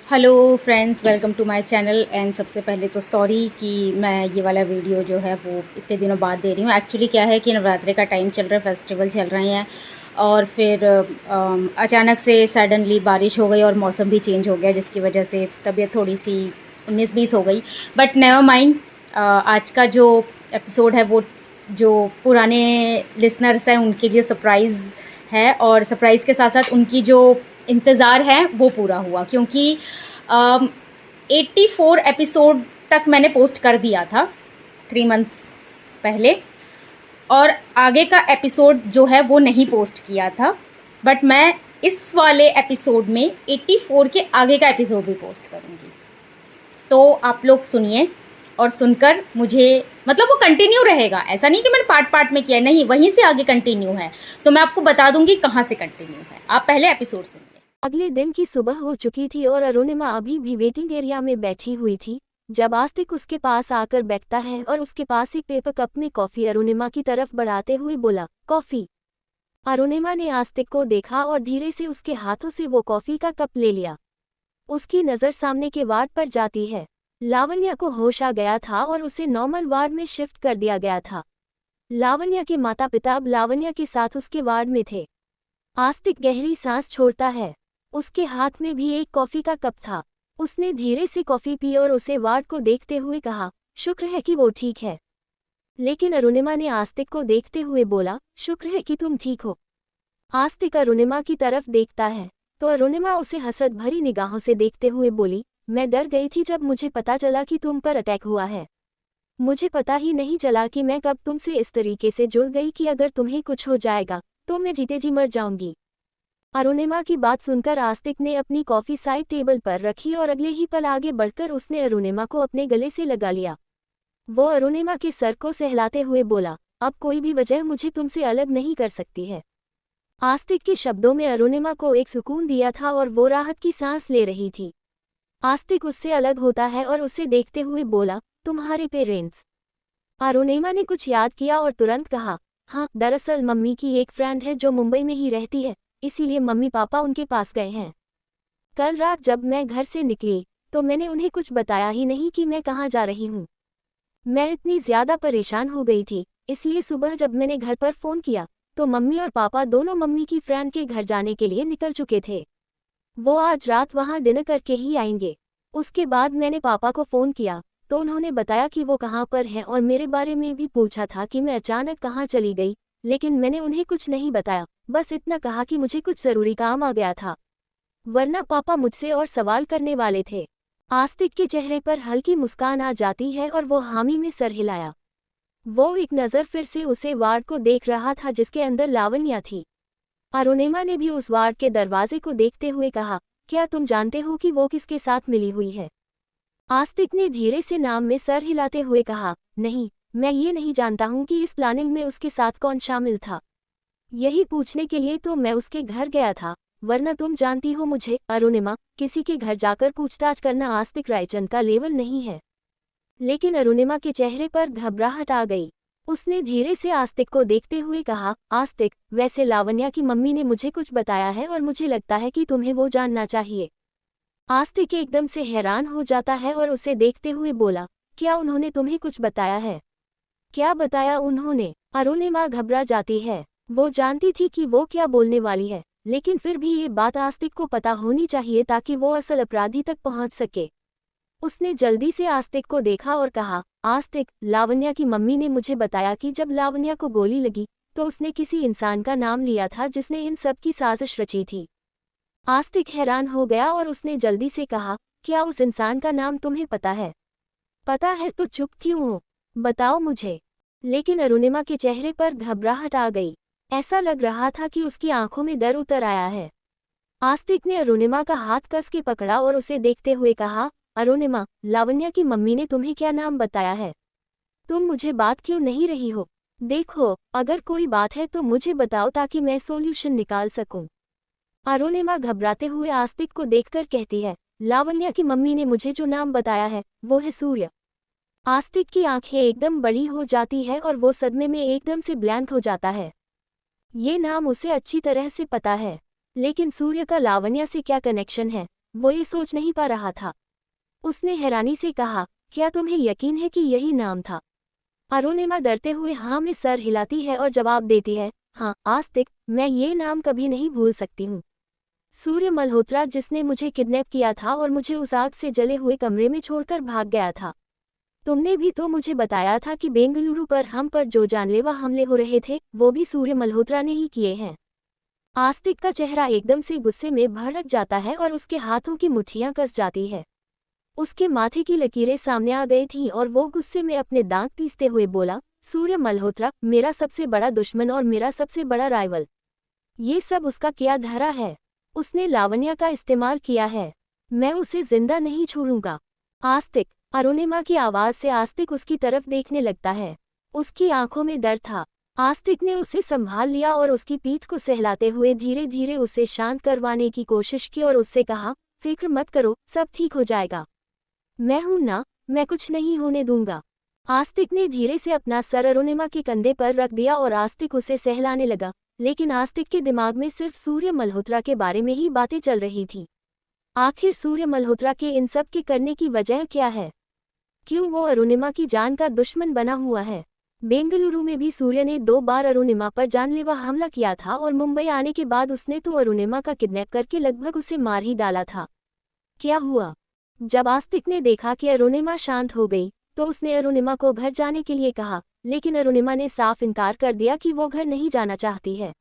Hello friends, welcome to my channel. And सबसे पहले तो सॉरी कि मैं ये वाला वीडियो जो है वो इतने दिनों बाद दे रही हूँ। एक्चुअली क्या है कि नवरात्रि का टाइम चल रहा है, फेस्टिवल चल रहे हैं और फिर अचानक से सडनली बारिश हो गई और मौसम भी चेंज हो गया, जिसकी वजह से तबीयत थोड़ी सी 19-20 हो गई। बट नेवर माइंड, आज का जो एपिसोड है वो जो पुराने लिसनर्स हैं उनके लिए सरप्राइज़ है, और सरप्राइज़ के साथ साथ उनकी जो इंतज़ार है वो पूरा हुआ, क्योंकि 84 एपिसोड तक मैंने पोस्ट कर दिया था 3 मंथ्स पहले, और आगे का एपिसोड जो है वो नहीं पोस्ट किया था। बट मैं इस वाले एपिसोड में 84 के आगे का एपिसोड भी पोस्ट करूँगी, तो आप लोग सुनिए और सुनकर मुझे, मतलब वो कंटिन्यू रहेगा, ऐसा नहीं कि मैंने पार्ट पार्ट में किया, नहीं, वहीं से आगे कंटिन्यू है। तो मैं आपको बता दूंगी कहाँ से कंटिन्यू है, आप पहले एपिसोड सुनिए। अगले दिन की सुबह हो चुकी थी और अरुणिमा अभी भी वेटिंग एरिया में बैठी हुई थी जब आस्तिक उसके पास आकर बैठता है और उसके पास एक पेपर कप में कॉफी अरुणिमा की तरफ बढ़ाते हुए बोला, कॉफी। अरुणिमा ने आस्तिक को देखा और धीरे से उसके हाथों से वो कॉफी का कप ले लिया। उसकी नज़र सामने के वार्ड पर जाती है। लावण्या को होश आ गया था और उसे नॉर्मल वार्ड में शिफ्ट कर दिया गया था। लावण्या के माता पिता अब लावण्या के साथ उसके वार्ड में थे। आस्तिक गहरी सांस छोड़ता है। उसके हाथ में भी एक कॉफी का कप था। उसने धीरे से कॉफी पी और उसे वार्ड को देखते हुए कहा, शुक्र है कि वो ठीक है। लेकिन अरुणिमा ने आस्तिक को देखते हुए बोला, शुक्र है कि तुम ठीक हो। आस्तिक अरुणिमा की तरफ देखता है तो अरुणिमा उसे हसरत भरी निगाहों से देखते हुए बोली, मैं डर गई थी जब मुझे पता चला कि तुम पर अटैक हुआ है। मुझे पता ही नहीं चला कि मैं कब तुमसे इस तरीके से जुड़ गई कि अगर तुम्हें कुछ हो जाएगा तो मैं जीते जी मर जाऊंगी। अरुणिमा की बात सुनकर आस्तिक ने अपनी कॉफी साइड टेबल पर रखी और अगले ही पल आगे बढ़कर उसने अरुणिमा को अपने गले से लगा लिया। वो अरुणिमा के सर को सहलाते हुए बोला, अब कोई भी वजह मुझे तुमसे अलग नहीं कर सकती है। आस्तिक के शब्दों में अरुणिमा को एक सुकून दिया था और वो राहत की सांस ले रही थी। आस्तिक उससे अलग होता है और उसे देखते हुए बोला, तुम्हारे पेरेंट्स? अरुणिमा ने कुछ याद किया और तुरंत कहा, हाँ, दरअसल मम्मी की एक फ्रेंड है जो मुंबई में ही रहती है, इसीलिए मम्मी पापा उनके पास गए हैं। कल रात जब मैं घर से निकली तो मैंने उन्हें कुछ बताया ही नहीं कि मैं कहाँ जा रही हूँ। मैं इतनी ज़्यादा परेशान हो गई थी, इसलिए सुबह जब मैंने घर पर फ़ोन किया तो मम्मी और पापा दोनों मम्मी की फ्रेंड के घर जाने के लिए निकल चुके थे। वो आज रात वहाँ डिनर करके ही आएंगे। उसके बाद मैंने पापा को फ़ोन किया तो उन्होंने बताया कि वो कहाँ पर हैं और मेरे बारे में भी पूछा था कि मैं अचानक कहाँ चली गई, लेकिन मैंने उन्हें कुछ नहीं बताया, बस इतना कहा कि मुझे कुछ ज़रूरी काम आ गया था, वरना पापा मुझसे और सवाल करने वाले थे। आस्तिक के चेहरे पर हल्की मुस्कान आ जाती है और वो हामी में सर हिलाया। वो एक नज़र फिर से उसे वार्ड को देख रहा था जिसके अंदर लावण्या थी। अरुणिमा ने भी उस वार्ड के दरवाजे को देखते हुए कहा, क्या तुम जानते हो कि वो किसके साथ मिली हुई है? आस्तिक ने धीरे से नाम में सर हिलाते हुए कहा, नहीं, मैं ये नहीं जानता हूँ कि इस प्लानिंग में उसके साथ कौन शामिल था। यही पूछने के लिए तो मैं उसके घर गया था, वरना तुम जानती हो मुझे, अरुणिमा, किसी के घर जाकर पूछताछ करना आस्तिक रायचंद का लेवल नहीं है। लेकिन अरुणिमा के चेहरे पर घबराहट आ गई। उसने धीरे से आस्तिक को देखते हुए कहा, आस्तिक, वैसे लावण्या की मम्मी ने मुझे कुछ बताया है और मुझे लगता है कि तुम्हें वो जानना चाहिए। आस्तिक एकदम से हैरान हो जाता है और उसे देखते हुए बोला, क्या उन्होंने तुम्हें कुछ बताया है? क्या बताया उन्होंने? अरुणिमा घबरा जाती है। वो जानती थी कि वो क्या बोलने वाली है, लेकिन फिर भी ये बात आस्तिक को पता होनी चाहिए ताकि वो असल अपराधी तक पहुंच सके। उसने जल्दी से आस्तिक को देखा और कहा, आस्तिक, लावण्या की मम्मी ने मुझे बताया कि जब लावण्या को गोली लगी तो उसने किसी इंसान का नाम लिया था जिसने इन सब की साजिश रची थी। आस्तिक हैरान हो गया और उसने जल्दी से कहा, क्या उस इंसान का नाम तुम्हें पता है? पता है तो चुप क्यों हो? बताओ मुझे। लेकिन अरुणिमा के चेहरे पर घबराहट आ गई। ऐसा लग रहा था कि उसकी आंखों में डर उतर आया है। आस्तिक ने अरुणिमा का हाथ कस के पकड़ा और उसे देखते हुए कहा, अरुणिमा, लावण्या की मम्मी ने तुम्हें क्या नाम बताया है? तुम मुझे बात क्यों नहीं रही हो? देखो, अगर कोई बात है तो मुझे बताओ ताकि मैं सॉल्यूशन निकाल सकूं। अरुणिमा घबराते हुए आस्तिक को देखकर कहती है, लावण्या की मम्मी ने मुझे जो नाम बताया है वो है सूर्य। आस्तिक की आंखें एकदम बड़ी हो जाती है और वो सदमे में एकदम से ब्लैंक हो जाता है। ये नाम उसे अच्छी तरह से पता है, लेकिन सूर्य का लावण्या से क्या कनेक्शन है? वो ये सोच नहीं पा रहा था। उसने हैरानी से कहा, क्या तुम्हें यकीन है कि यही नाम था? अरुणिमा डरते हुए हाँ में सर हिलाती है और जवाब देती है, हाँ आस्तिक, मैं ये नाम कभी नहीं भूल सकती हूँ। सूर्य मल्होत्रा, जिसने मुझे किडनैप किया था और मुझे उस आग से जले हुए कमरे में छोड़कर भाग गया था। तुमने भी तो मुझे बताया था कि बेंगलुरु पर हम पर जो जानलेवा हमले हो रहे थे वो भी सूर्य मल्होत्रा ने ही किए हैं। आस्तिक का चेहरा एकदम से गुस्से में भड़क जाता है और उसके हाथों की मुट्ठियां कस जाती है। उसके माथे की लकीरें सामने आ गई थीं और वो गुस्से में अपने दांत पीसते हुए बोला, सूर्य मल्होत्रा, मेरा सबसे बड़ा दुश्मन और मेरा सबसे बड़ा राइवल। ये सब उसका किया धरा है। उसने लावण्या का इस्तेमाल किया है। मैं उसे जिंदा नहीं छोड़ूंगा। आस्तिक। अरुणिमा की आवाज से आस्तिक उसकी तरफ देखने लगता है। उसकी आंखों में डर था। आस्तिक ने उसे संभाल लिया और उसकी पीठ को सहलाते हुए धीरे धीरे उसे शांत करवाने की कोशिश की और उससे कहा, फिक्र मत करो, सब ठीक हो जाएगा। मैं हूं ना, मैं कुछ नहीं होने दूंगा। आस्तिक ने धीरे से अपना सर अरुणिमा के कंधे पर रख दिया और आस्तिक उसे सहलाने लगा, लेकिन आस्तिक के दिमाग में सिर्फ सूर्य मल्होत्रा के बारे में ही बातें चल रही थी। आखिर सूर्य मल्होत्रा के इन सब के करने की वजह क्या है? क्यों वो अरुणिमा की जान का दुश्मन बना हुआ है? बेंगलुरु में भी सूर्य ने 2 बार अरुणिमा पर जानलेवा हमला किया था और मुंबई आने के बाद उसने तो अरुणिमा का किडनैप करके लगभग उसे मार ही डाला था। क्या हुआ? जब आस्तिक ने देखा कि अरुणिमा शांत हो गई तो उसने अरुणिमा को घर जाने के लिए कहा, लेकिन अरुणिमा ने साफ इनकार कर दिया कि वो घर नहीं जाना चाहती है।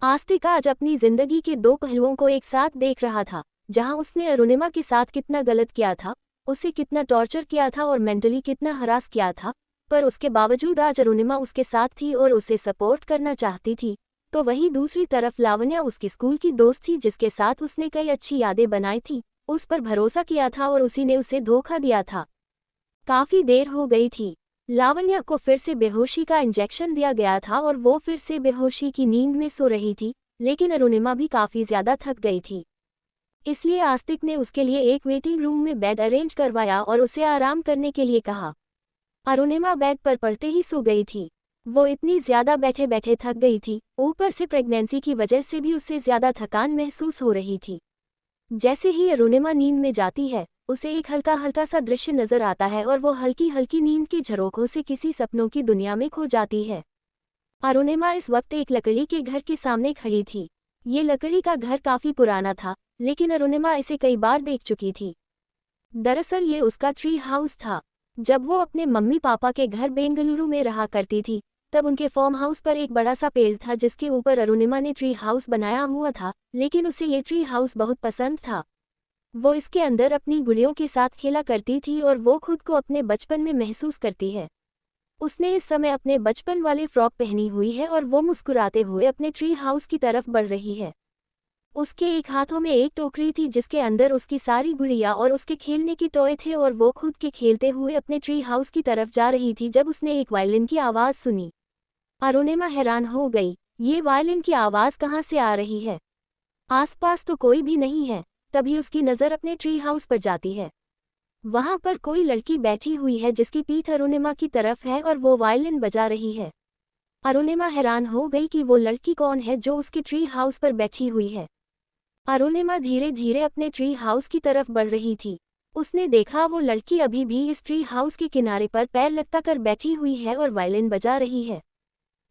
आस्तिक आज अपनी जिंदगी के 2 पहलुओं को एक साथ देख रहा था, जहां उसने अरुणिमा के साथ कितना गलत किया था, उसे कितना टॉर्चर किया था और मेंटली कितना हरास किया था, पर उसके बावजूद आज अरुणिमा उसके साथ थी और उसे सपोर्ट करना चाहती थी। तो वहीं दूसरी तरफ लावण्या उसकी स्कूल की दोस्त थी जिसके साथ उसने कई अच्छी यादें बनाई थी, उस पर भरोसा किया था और उसी ने उसे धोखा दिया था। काफी देर हो गई थी। लावण्या को फिर से बेहोशी का इंजेक्शन दिया गया था और वो फिर से बेहोशी की नींद में सो रही थी, लेकिन अरुणिमा भी काफी ज्यादा थक गई थी। इसलिए आस्तिक ने उसके लिए एक वेटिंग रूम में बेड अरेंज करवाया और उसे आराम करने के लिए कहा। अरुणिमा बेड पर पड़ते ही सो गई थी। वो इतनी ज्यादा बैठे बैठे थक गई थी, ऊपर से प्रेगनेंसी की वजह से भी उससे ज्यादा थकान महसूस हो रही थी। जैसे ही अरुणिमा नींद में जाती है, उसे एक हल्का हल्का सा दृश्य नजर आता है और वो हल्की हल्की नींद की झरोखों से किसी सपनों की दुनिया में खो जाती है। अरुणिमा इस वक्त एक लकड़ी के घर के सामने खड़ी थी। ये लकड़ी का घर काफी पुराना था, लेकिन अरुणिमा इसे कई बार देख चुकी थी। दरअसल ये उसका ट्री हाउस था। जब वो अपने मम्मी पापा के घर बेंगलुरु में रहा करती थी, तब उनके फार्म हाउस पर एक बड़ा सा पेड़ था जिसके ऊपर अरुणिमा ने ट्री हाउस बनाया हुआ था, लेकिन उसे ये ट्री हाउस बहुत पसंद था। वो इसके अंदर अपनी गुड़ियों के साथ खेला करती थी और वो खुद को अपने बचपन में महसूस करती है। उसने इस समय अपने बचपन वाले फ्रॉक पहनी हुई है और वो मुस्कुराते हुए अपने ट्री हाउस की तरफ बढ़ रही है। उसके एक हाथों में एक टोकरी थी जिसके अंदर उसकी सारी गुड़िया और उसके खेलने के टॉय थे और वो खुद के खेलते हुए अपने ट्री हाउस की तरफ जा रही थी जब उसने एक वायलिन की आवाज़ सुनी। अरुणिमा हैरान हो गई, ये वायलिन की आवाज़ कहाँ से आ रही है? आसपास तो कोई भी नहीं है। तभी उसकी नज़र अपने ट्री हाउस पर जाती है। वहाँ पर कोई लड़की बैठी हुई है जिसकी पीठ अरुणिमा की तरफ है और वो वायलिन बजा रही है। अरुणिमा हैरान हो गई कि वो लड़की कौन है जो उसके ट्री हाउस पर बैठी हुई है। अरुणिमा धीरे धीरे अपने ट्री हाउस की तरफ बढ़ रही थी। उसने देखा वो लड़की अभी भी इस ट्री हाउस के किनारे पर पैर लटकाकर बैठी हुई है और वायलिन बजा रही है।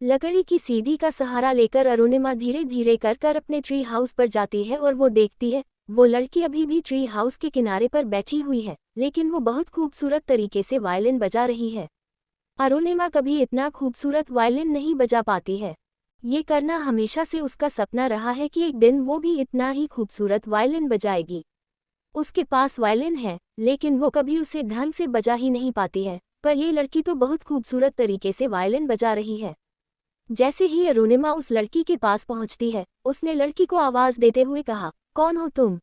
लकड़ी की सीढ़ी का सहारा लेकर अरुणिमा धीरे धीरे कर अपने ट्री हाउस पर जाती है और वो देखती है वो लड़की अभी भी ट्री हाउस के किनारे पर बैठी हुई है, लेकिन वो बहुत खूबसूरत तरीके से वायलिन बजा रही है। अरुणिमा कभी इतना खूबसूरत वायलिन नहीं बजा पाती है। ये करना हमेशा से उसका सपना रहा है कि एक दिन वो भी इतना ही खूबसूरत वायलिन बजाएगी। उसके पास वायलिन है, लेकिन वो कभी उसे ढंग से बजा ही नहीं पाती है, पर ये लड़की तो बहुत खूबसूरत तरीके से वायलिन बजा रही है। जैसे ही अरुणिमा उस लड़की के पास पहुंचती है, उसने लड़की को आवाज़ देते हुए कहा, कौन हो तुम?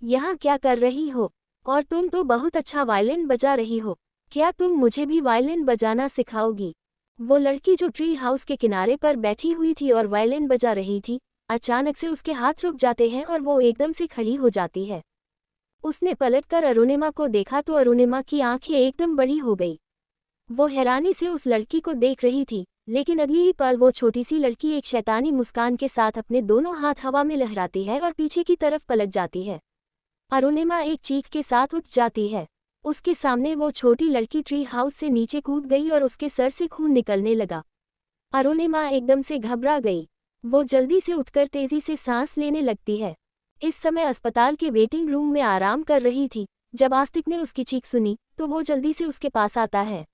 यहाँ क्या कर रही हो? और तुम तो बहुत अच्छा वायलिन बजा रही हो, क्या तुम मुझे भी वायलिन बजाना सिखाओगी? वो लड़की जो ट्री हाउस के किनारे पर बैठी हुई थी और वायलिन बजा रही थी, अचानक से उसके हाथ रुक जाते हैं और वो एकदम से खड़ी हो जाती है। उसने पलटकर अरुणिमा को देखा तो अरुणिमा की आंखें एकदम बड़ी हो गई। वो हैरानी से उस लड़की को देख रही थी, लेकिन अगली ही पल वो छोटी सी लड़की एक शैतानी मुस्कान के साथ अपने दोनों हाथ हवा में लहराती है और पीछे की तरफ पलट जाती है। अरुणिमा एक चीख के साथ उठ जाती है। उसके सामने वो छोटी लड़की ट्री हाउस से नीचे कूद गई और उसके सर से खून निकलने लगा। अरुणिमा एकदम से घबरा गई। वो जल्दी से उठकर तेजी से सांस लेने लगती है। इस समय अस्पताल के वेटिंग रूम में आराम कर रही थी। जब आस्तिक ने उसकी चीख सुनी तो वो जल्दी से उसके पास आता है।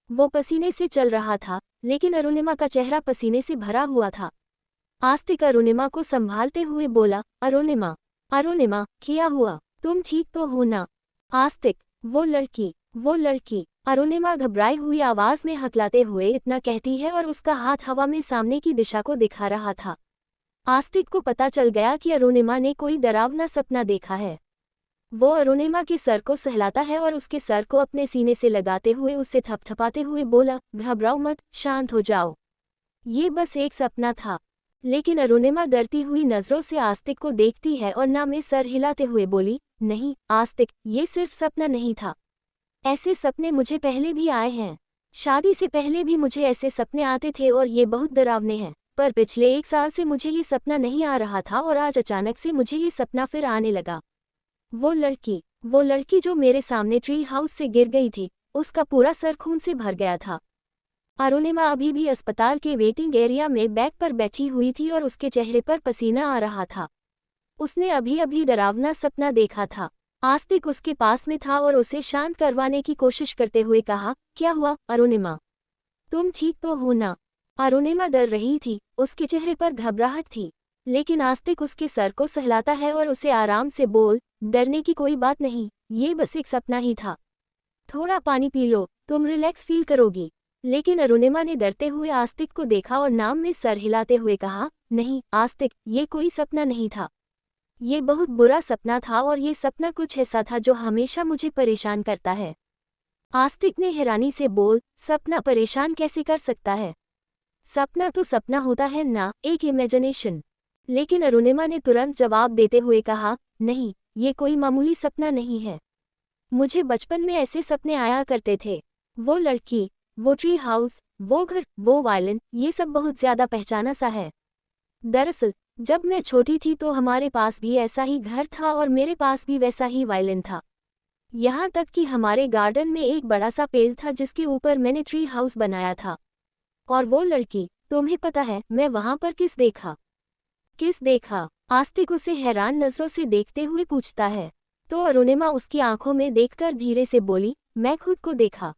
वो पसीने से चल रहा था, लेकिन अरुणिमा का चेहरा पसीने से भरा हुआ था। आस्तिक अरुणिमा को संभालते हुए बोला, अरुणिमा, अरुणिमा, क्या हुआ? तुम ठीक तो हो ना? आस्तिक, वो लड़की, अरुणिमा घबराई हुई आवाज में हकलाते हुए इतना कहती है और उसका हाथ हवा में सामने की दिशा को दिखा रहा था। आस्तिक को पता चल गया कि अरुणिमा ने कोई डरावना सपना देखा है। वो अरुणिमा के सर को सहलाता है और उसके सर को अपने सीने से लगाते हुए उसे थपथपाते हुए बोला, घबराओ मत, शांत हो जाओ। ये बस एक सपना था। लेकिन अरुणिमा डरती हुई नजरों से आस्तिक को देखती है और ना में सर हिलाते हुए बोली, नहीं आस्तिक, ये सिर्फ सपना नहीं था। ऐसे सपने मुझे पहले भी आए हैं। शादी से पहले भी मुझे ऐसे सपने आते थे और ये बहुत डरावने हैं। पर पिछले 1 साल से मुझे ये सपना नहीं आ रहा था और आज अचानक से मुझे ये सपना फिर आने लगा। वो लड़की जो मेरे सामने ट्री हाउस से गिर गई थी, उसका पूरा सर खून से भर गया था। अरुणिमा अभी भी अस्पताल के वेटिंग एरिया में बैग पर बैठी हुई थी और उसके चेहरे पर पसीना आ रहा था। उसने अभी अभी डरावना सपना देखा था। आस्तिक उसके पास में था और उसे शांत करवाने की कोशिश करते हुए कहा, क्या हुआ अरुणिमा? तुम ठीक तो हो ना? अरुणिमा डर रही थी, उसके चेहरे पर घबराहट थी। लेकिन आस्तिक उसके सर को सहलाता है और उसे आराम से बोल, डरने की कोई बात नहीं, ये बस एक सपना ही था। थोड़ा पानी पी लो, तुम रिलैक्स फील करोगी। लेकिन अरुणिमा ने डरते हुए आस्तिक को देखा और नाम में सर हिलाते हुए कहा, नहीं आस्तिक, ये कोई सपना नहीं था। ये बहुत बुरा सपना था और ये सपना कुछ ऐसा था जो हमेशा मुझे परेशान करता है। आस्तिक ने हैरानी से बोल, सपना परेशान कैसे कर सकता है? सपना तो सपना होता है ना, एक इमेजिनेशन। लेकिन अरुणिमा ने तुरंत जवाब देते हुए कहा, नहीं, ये कोई मामूली सपना नहीं है। मुझे बचपन में ऐसे सपने आया करते थे। वो लड़की, वो ट्री हाउस, वो घर, वो वायलिन, ये सब बहुत ज्यादा पहचाना सा है। दरअसल जब मैं छोटी थी तो हमारे पास भी ऐसा ही घर था और मेरे पास भी वैसा ही वायलिन था। यहाँ तक कि हमारे गार्डन में एक बड़ा सा पेड़ था जिसके ऊपर मैंने ट्री हाउस बनाया था। और वो लड़की, तुम्हें पता है मैं वहाँ पर किस देखा? आस्तिक उसे हैरान नजरों से देखते हुए पूछता है। तो अरुणिमा उसकी आंखों में देखकर धीरे से बोली, मैं खुद को देखा।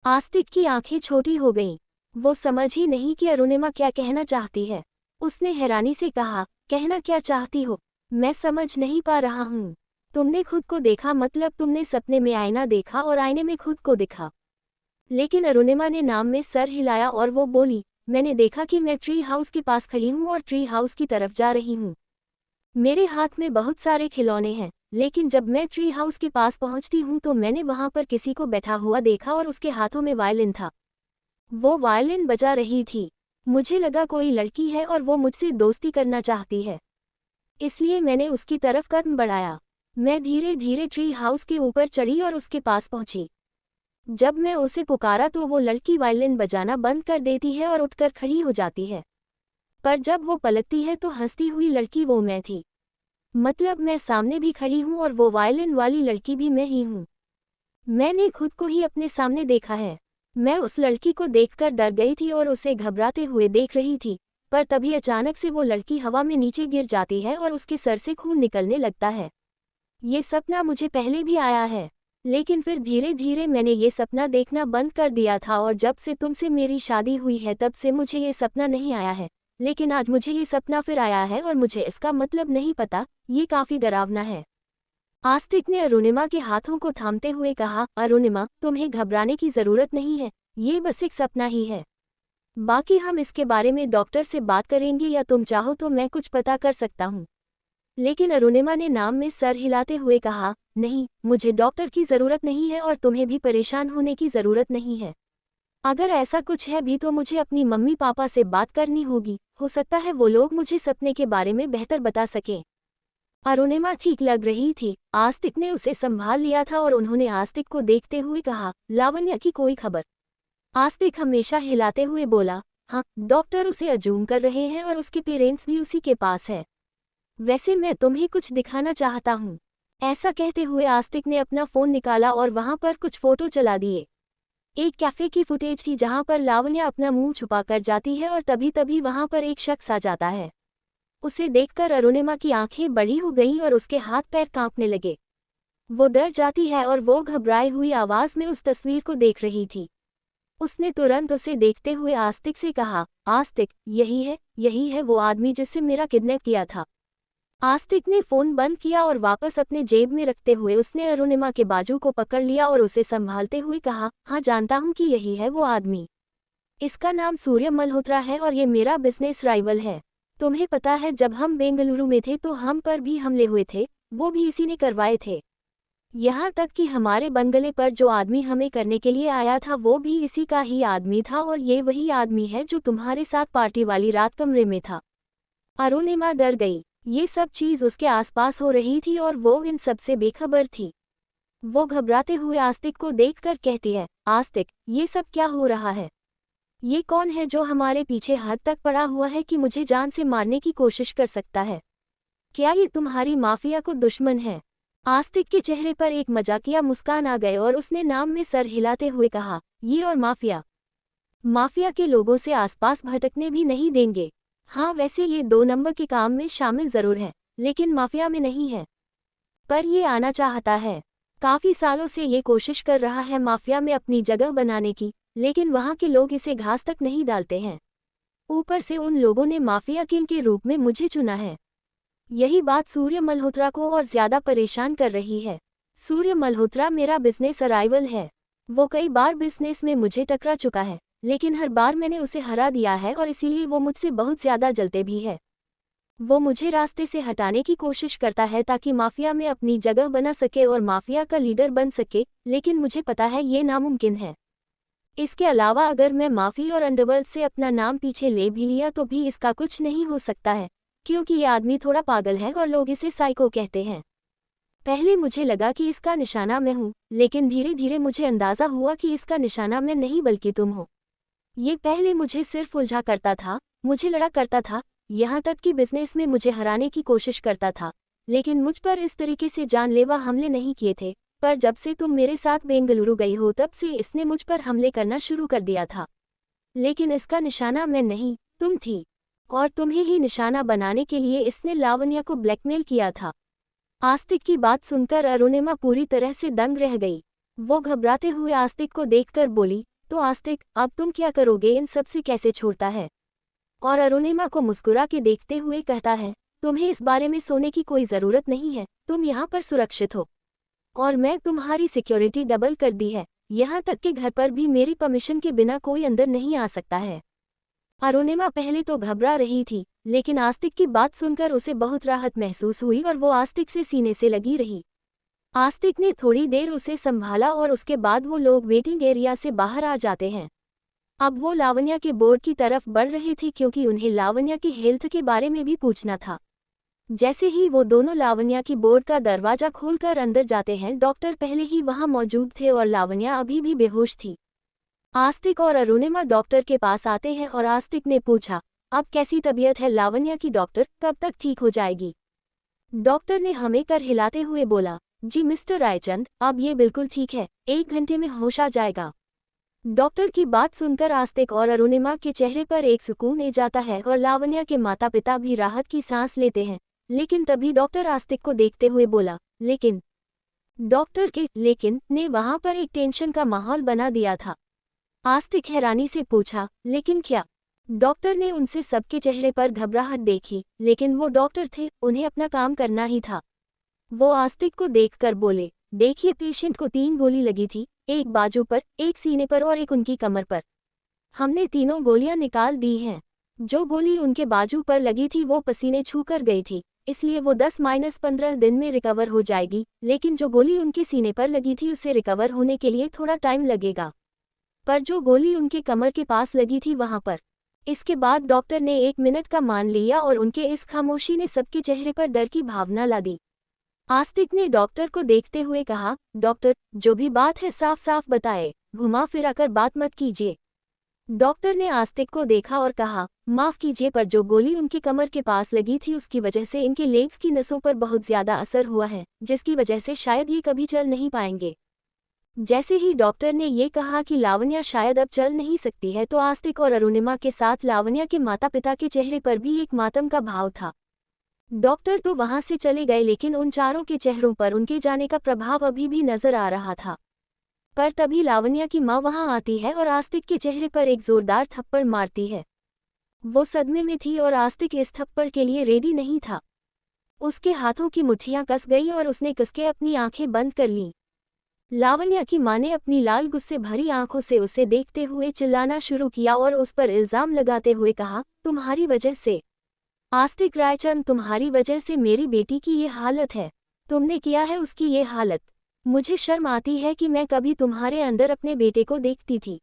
आस्तिक की आंखें छोटी हो गईं। वो समझ ही नहीं कि अरुणिमा क्या कहना चाहती है। उसने हैरानी से कहा, कहना क्या चाहती हो? मैं समझ नहीं पा रहा हूँ। तुमने खुद को देखा मतलब तुमने सपने में आईना देखा और आईने में खुद को देखा? लेकिन अरुणिमा ने नाम में सर हिलाया और वो बोली, मैंने देखा कि मैं ट्री हाउस के पास खड़ी हूँ और ट्री हाउस की तरफ जा रही हूँ। मेरे हाथ में बहुत सारे खिलौने हैं, लेकिन जब मैं ट्री हाउस के पास पहुंचती हूँ तो मैंने वहां पर किसी को बैठा हुआ देखा और उसके हाथों में वायलिन था। वो वायलिन बजा रही थी। मुझे लगा कोई लड़की है और वो मुझसे दोस्ती करना चाहती है, इसलिए मैंने उसकी तरफ कदम बढ़ाया। मैं धीरे धीरे ट्री हाउस के ऊपर चढ़ी और उसके पास पहुंची। जब मैं उसे पुकारा तो वो लड़की वायलिन बजाना बंद कर देती है और उठकर खड़ी हो जाती है। पर जब वो पलटती है तो हंसती हुई लड़की वो मैं थी। मतलब मैं सामने भी खड़ी हूँ और वो वायलिन वाली लड़की भी मैं ही हूँ। मैंने खुद को ही अपने सामने देखा है। मैं उस लड़की को देखकर डर गई थी और उसे घबराते हुए देख रही थी, पर तभी अचानक से वो लड़की हवा में नीचे गिर जाती है और उसके सर से खून निकलने लगता है। ये सपना मुझे पहले भी आया है, लेकिन फिर धीरे धीरे मैंने ये सपना देखना बंद कर दिया था और जब से तुमसे मेरी शादी हुई है तब से मुझे ये सपना नहीं आया है। लेकिन आज मुझे ये सपना फिर आया है और मुझे इसका मतलब नहीं पता, ये काफी डरावना है। आस्तिक ने अरुणिमा के हाथों को थामते हुए कहा, अरुणिमा, तुम्हें घबराने की जरूरत नहीं है, ये बस एक सपना ही है। बाकी हम इसके बारे में डॉक्टर से बात करेंगे या तुम चाहो तो मैं कुछ पता कर सकता हूँ। लेकिन अरुणिमा ने नाम में सर हिलाते हुए कहा, नहीं, मुझे डॉक्टर की जरूरत नहीं है और तुम्हें भी परेशान होने की जरूरत नहीं है। अगर ऐसा कुछ है भी तो मुझे अपनी मम्मी पापा से बात करनी होगी, हो सकता है वो लोग मुझे सपने के बारे में बेहतर बता सकें। अरुणिमा ठीक लग रही थी। आस्तिक ने उसे संभाल लिया था और उन्होंने आस्तिक को देखते हुए कहा, लावण्य की कोई खबर? आस्तिक हमेशा हिलाते हुए बोला, हाँ, डॉक्टर उसे अजूम कर रहे हैं और उसके पेरेंट्स भी उसी के पास है। वैसे मैं तुम्हें कुछ दिखाना चाहता हूँ। ऐसा कहते हुए आस्तिक ने अपना फोन निकाला और वहां पर कुछ फोटो चला दिए। एक कैफे की फुटेज थी जहां पर लावण्य अपना मुंह छुपाकर जाती है और तभी तभी वहां पर एक शख्स आ जाता है। उसे देखकर अरुणिमा की आंखें बड़ी हो गईं और उसके हाथ पैर कांपने लगे। वो डर जाती है और वो घबराई हुई आवाज में उस तस्वीर को देख रही थी। उसने तुरंत उसे देखते हुए आस्तिक से कहा, आस्तिक, यही है वो आदमी जिससे मेरा किडनैप किया था। आस्तिक ने फोन बंद किया और वापस अपने जेब में रखते हुए उसने अरुणिमा के बाजू को पकड़ लिया और उसे संभालते हुए कहा, हाँ जानता हूँ कि यही है वो आदमी। इसका नाम सूर्य मल्होत्रा है और ये मेरा बिजनेस राइवल है। तुम्हें पता है जब हम बेंगलुरु में थे तो हम पर भी हमले हुए थे, वो भी इसी ने करवाए थे। यहाँ तक कि हमारे बंगले पर जो आदमी हमें करने के लिए आया था वो भी इसी का ही आदमी था और ये वही आदमी है जो तुम्हारे साथ पार्टी वाली रात कमरे में था। अरुणिमा डर गई। ये सब चीज उसके आसपास हो रही थी और वो इन सब से बेखबर थी। वो घबराते हुए आस्तिक को देखकर कहती है, आस्तिक, ये सब क्या हो रहा है? ये कौन है जो हमारे पीछे हद तक पड़ा हुआ है कि मुझे जान से मारने की कोशिश कर सकता है? क्या ये तुम्हारी माफिया को दुश्मन है? आस्तिक के चेहरे पर एक मजाकिया मुस्कान आ गए और उसने नाम में सर हिलाते हुए कहा, ये और माफिया के लोगों से आसपास भटकने भी नहीं देंगे। हाँ वैसे ये 2 नंबर के काम में शामिल जरूर है, लेकिन माफिया में नहीं है। पर ये आना चाहता है। काफी सालों से ये कोशिश कर रहा है माफिया में अपनी जगह बनाने की, लेकिन वहाँ के लोग इसे घास तक नहीं डालते हैं। ऊपर से उन लोगों ने माफिया किंग के रूप में मुझे चुना है। यही बात सूर्य मल्होत्रा को और ज्यादा परेशान कर रही है। सूर्य मल्होत्रा मेरा बिजनेस अराइवल है। वो कई बार बिजनेस में मुझे टकरा चुका है, लेकिन हर बार मैंने उसे हरा दिया है और इसीलिए वो मुझसे बहुत ज्यादा जलते भी है। वो मुझे रास्ते से हटाने की कोशिश करता है ताकि माफिया में अपनी जगह बना सके और माफिया का लीडर बन सके, लेकिन मुझे पता है ये नामुमकिन है। इसके अलावा अगर मैं माफी और अंडरवर्ल्ड से अपना नाम पीछे ले भी लिया तो भी इसका कुछ नहीं हो सकता है, क्योंकि ये आदमी थोड़ा पागल है और लोग इसे साइको कहते हैं। पहले मुझे लगा कि इसका निशाना मैं हूँ, लेकिन धीरे धीरे मुझे अंदाजा हुआ कि इसका निशाना मैं नहीं बल्कि तुम हो। ये पहले मुझे सिर्फ उलझा करता था, मुझे लड़ा करता था, यहाँ तक कि बिजनेस में मुझे हराने की कोशिश करता था, लेकिन मुझ पर इस तरीके से जानलेवा हमले नहीं किए थे। पर जब से तुम मेरे साथ बेंगलुरु गई हो तब से इसने मुझ पर हमले करना शुरू कर दिया था। लेकिन इसका निशाना मैं नहीं, तुम थी, और तुम्हें ही निशाना बनाने के लिए इसने लावण्या को ब्लैकमेल किया था। आस्तिक की बात सुनकर अरुणिमा पूरी तरह से दंग रह गई। वो घबराते हुए आस्तिक को देखकर बोली, तो आस्तिक, अब तुम क्या करोगे? इन सब से कैसे छोड़ता है? और अरुणिमा को मुस्कुरा के देखते हुए कहता है, तुम्हें इस बारे में सोने की कोई ज़रूरत नहीं है, तुम यहाँ पर सुरक्षित हो और मैं तुम्हारी सिक्योरिटी डबल कर दी है। यहाँ तक कि घर पर भी मेरी परमिशन के बिना कोई अंदर नहीं आ सकता है। अरुणिमा पहले तो घबरा रही थी, लेकिन आस्तिक की बात सुनकर उसे बहुत राहत महसूस हुई और वो आस्तिक से सीने से लगी रही। आस्तिक ने थोड़ी देर उसे संभाला और उसके बाद वो लोग वेटिंग एरिया से बाहर आ जाते हैं। अब वो लावण्या के बोर्ड की तरफ बढ़ रही थी क्योंकि उन्हें लावण्या की हेल्थ के बारे में भी पूछना था। जैसे ही वो दोनों लावण्या की बोर्ड का दरवाजा खोलकर अंदर जाते हैं, डॉक्टर पहले ही वहां मौजूद थे और लावण्या अभी भी बेहोश थी। आस्तिक और अरुणिमा डॉक्टर के पास आते हैं और आस्तिक ने पूछा, अब कैसी तबीयत है लावण्या की डॉक्टर, कब तक ठीक हो जाएगी? डॉक्टर ने हमें कर हिलाते हुए बोला, जी मिस्टर रायचंद, अब ये बिल्कुल ठीक है, 1 घंटे में होश आ जाएगा। डॉक्टर की बात सुनकर आस्तिक और अरुणिमा के चेहरे पर एक सुकून आ जाता है और लावण्या के माता पिता भी राहत की सांस लेते हैं। लेकिन तभी डॉक्टर आस्तिक को देखते हुए बोला, लेकिन डॉक्टर के लेकिन ने वहां पर एक टेंशन का माहौल बना दिया था। आस्तिक हैरानी से पूछा, लेकिन क्या? डॉक्टर ने उनसे सबके चेहरे पर घबराहट देखी, लेकिन वो डॉक्टर थे, उन्हें अपना काम करना ही था। वो आस्तिक को देखकर बोले, देखिए पेशेंट को 3 गोली लगी थी, एक बाजू पर, एक सीने पर और एक उनकी कमर पर। हमने तीनों गोलियां निकाल दी हैं। जो गोली उनके बाजू पर लगी थी वो पसीने छूकर गई थी, इसलिए वो 10-15 दिन में रिकवर हो जाएगी, लेकिन जो गोली उनके सीने पर लगी थी उसे रिकवर होने के लिए थोड़ा टाइम लगेगा। पर जो गोली उनके कमर के पास लगी थी वहां पर। इसके बाद डॉक्टर ने 1 मिनट का मान लिया और उनके इस खामोशी ने सबके चेहरे पर डर की भावना ला दी। आस्तिक ने डॉक्टर को देखते हुए कहा, डॉक्टर, जो भी बात है साफ साफ बताए, घुमा फिरा कर बात मत कीजिए। डॉक्टर ने आस्तिक को देखा और कहा, माफ कीजिए पर जो गोली उनकी कमर के पास लगी थी उसकी वजह से इनके लेग्स की नसों पर बहुत ज्यादा असर हुआ है, जिसकी वजह से शायद ये कभी चल नहीं पाएंगे। जैसे ही डॉक्टर ने ये कहा कि लावण्या शायद अब चल नहीं सकती है तो आस्तिक और अरुणिमा के साथ लावण्या के माता पिता के चेहरे पर भी एक मातम का भाव था। डॉक्टर तो वहां से चले गए लेकिन उन चारों के चेहरों पर उनके जाने का प्रभाव अभी भी नजर आ रहा था। पर तभी लावण्या की माँ वहां आती है और आस्तिक के चेहरे पर एक जोरदार थप्पड़ मारती है। वो सदमे में थी और आस्तिक इस थप्पड़ के लिए रेडी नहीं था। उसके हाथों की मुट्ठियां कस गईं और उसने कसके अपनी आंखें बंद कर लीं। लावण्या की माँ ने अपनी लाल गुस्से भरी आंखों से उसे देखते हुए चिल्लाना शुरू किया और उस पर इल्जाम लगाते हुए कहा, तुम्हारी वजह से आस्तिक रायचंद, तुम्हारी वजह से मेरी बेटी की ये हालत है। तुमने किया है उसकी ये हालत। मुझे शर्म आती है कि मैं कभी तुम्हारे अंदर अपने बेटे को देखती थी।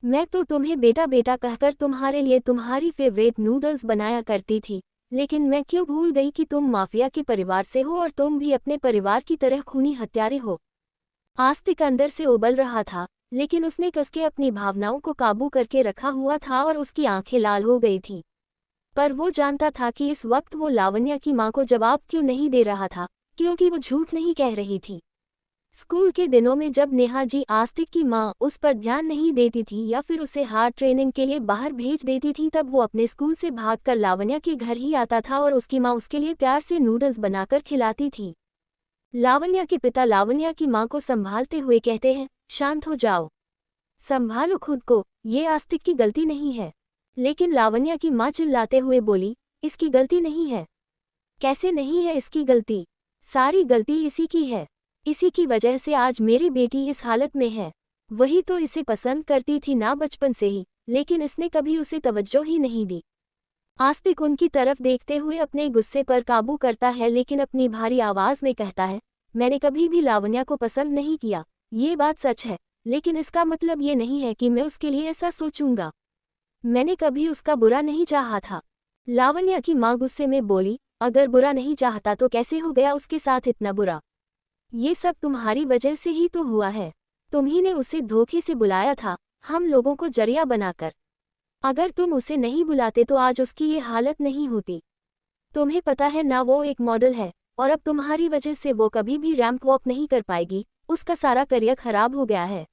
मैं तो तुम्हें बेटा बेटा कहकर तुम्हारे लिए तुम्हारी फेवरेट नूडल्स बनाया करती थी, लेकिन मैं क्यों भूल गई कि तुम माफिया के परिवार से हो और तुम भी अपने परिवार की तरह खूनी हत्यारे हो। आस्तिक अंदर से उबल रहा था, लेकिन उसने कसके अपनी भावनाओं को काबू करके रखा हुआ था और उसकी आंखें लाल हो गई थीं। पर वो जानता था कि इस वक्त वो लावण्या की माँ को जवाब क्यों नहीं दे रहा था, क्योंकि वो झूठ नहीं कह रही थी। स्कूल के दिनों में जब नेहा जी आस्तिक की माँ उस पर ध्यान नहीं देती थी या फिर उसे हार्ड ट्रेनिंग के लिए बाहर भेज देती थी, तब वो अपने स्कूल से भागकर लावण्या के घर ही आता था और उसकी माँ उसके लिए प्यार से नूडल्स बनाकर खिलाती थी। लावण्या के पिता लावण्या की माँ को संभालते हुए कहते हैं, शांत हो जाओ, संभालो खुद को, ये आस्तिक की गलती नहीं है। लेकिन लावण्या की माँ चिल्लाते हुए बोली, इसकी गलती नहीं है। कैसे नहीं है इसकी गलती? सारी गलती इसी की है। इसी की वजह से आज मेरी बेटी इस हालत में है। वही तो इसे पसंद करती थी ना बचपन से ही, लेकिन इसने कभी उसे तवज्जो ही नहीं दी। आस्तिक उनकी तरफ देखते हुए अपने गुस्से पर काबू करता है लेकिन अपनी भारी आवाज में कहता है, मैंने कभी भी लावण्या को पसंद नहीं किया, ये बात सच है, लेकिन इसका मतलब ये नहीं है कि मैं उसके लिए ऐसा सोचूंगा। मैंने कभी उसका बुरा नहीं चाहा था। लावण्या की माँ गुस्से में बोली, अगर बुरा नहीं चाहता तो कैसे हो गया उसके साथ इतना बुरा? ये सब तुम्हारी वजह से ही तो हुआ है। तुम ही ने उसे धोखे से बुलाया था, हम लोगों को जरिया बनाकर। अगर तुम उसे नहीं बुलाते तो आज उसकी ये हालत नहीं होती। तुम्हें पता है ना, वो एक मॉडल है और अब तुम्हारी वजह से वो कभी भी रैंप वॉक नहीं कर पाएगी, उसका सारा करियर खराब हो गया है।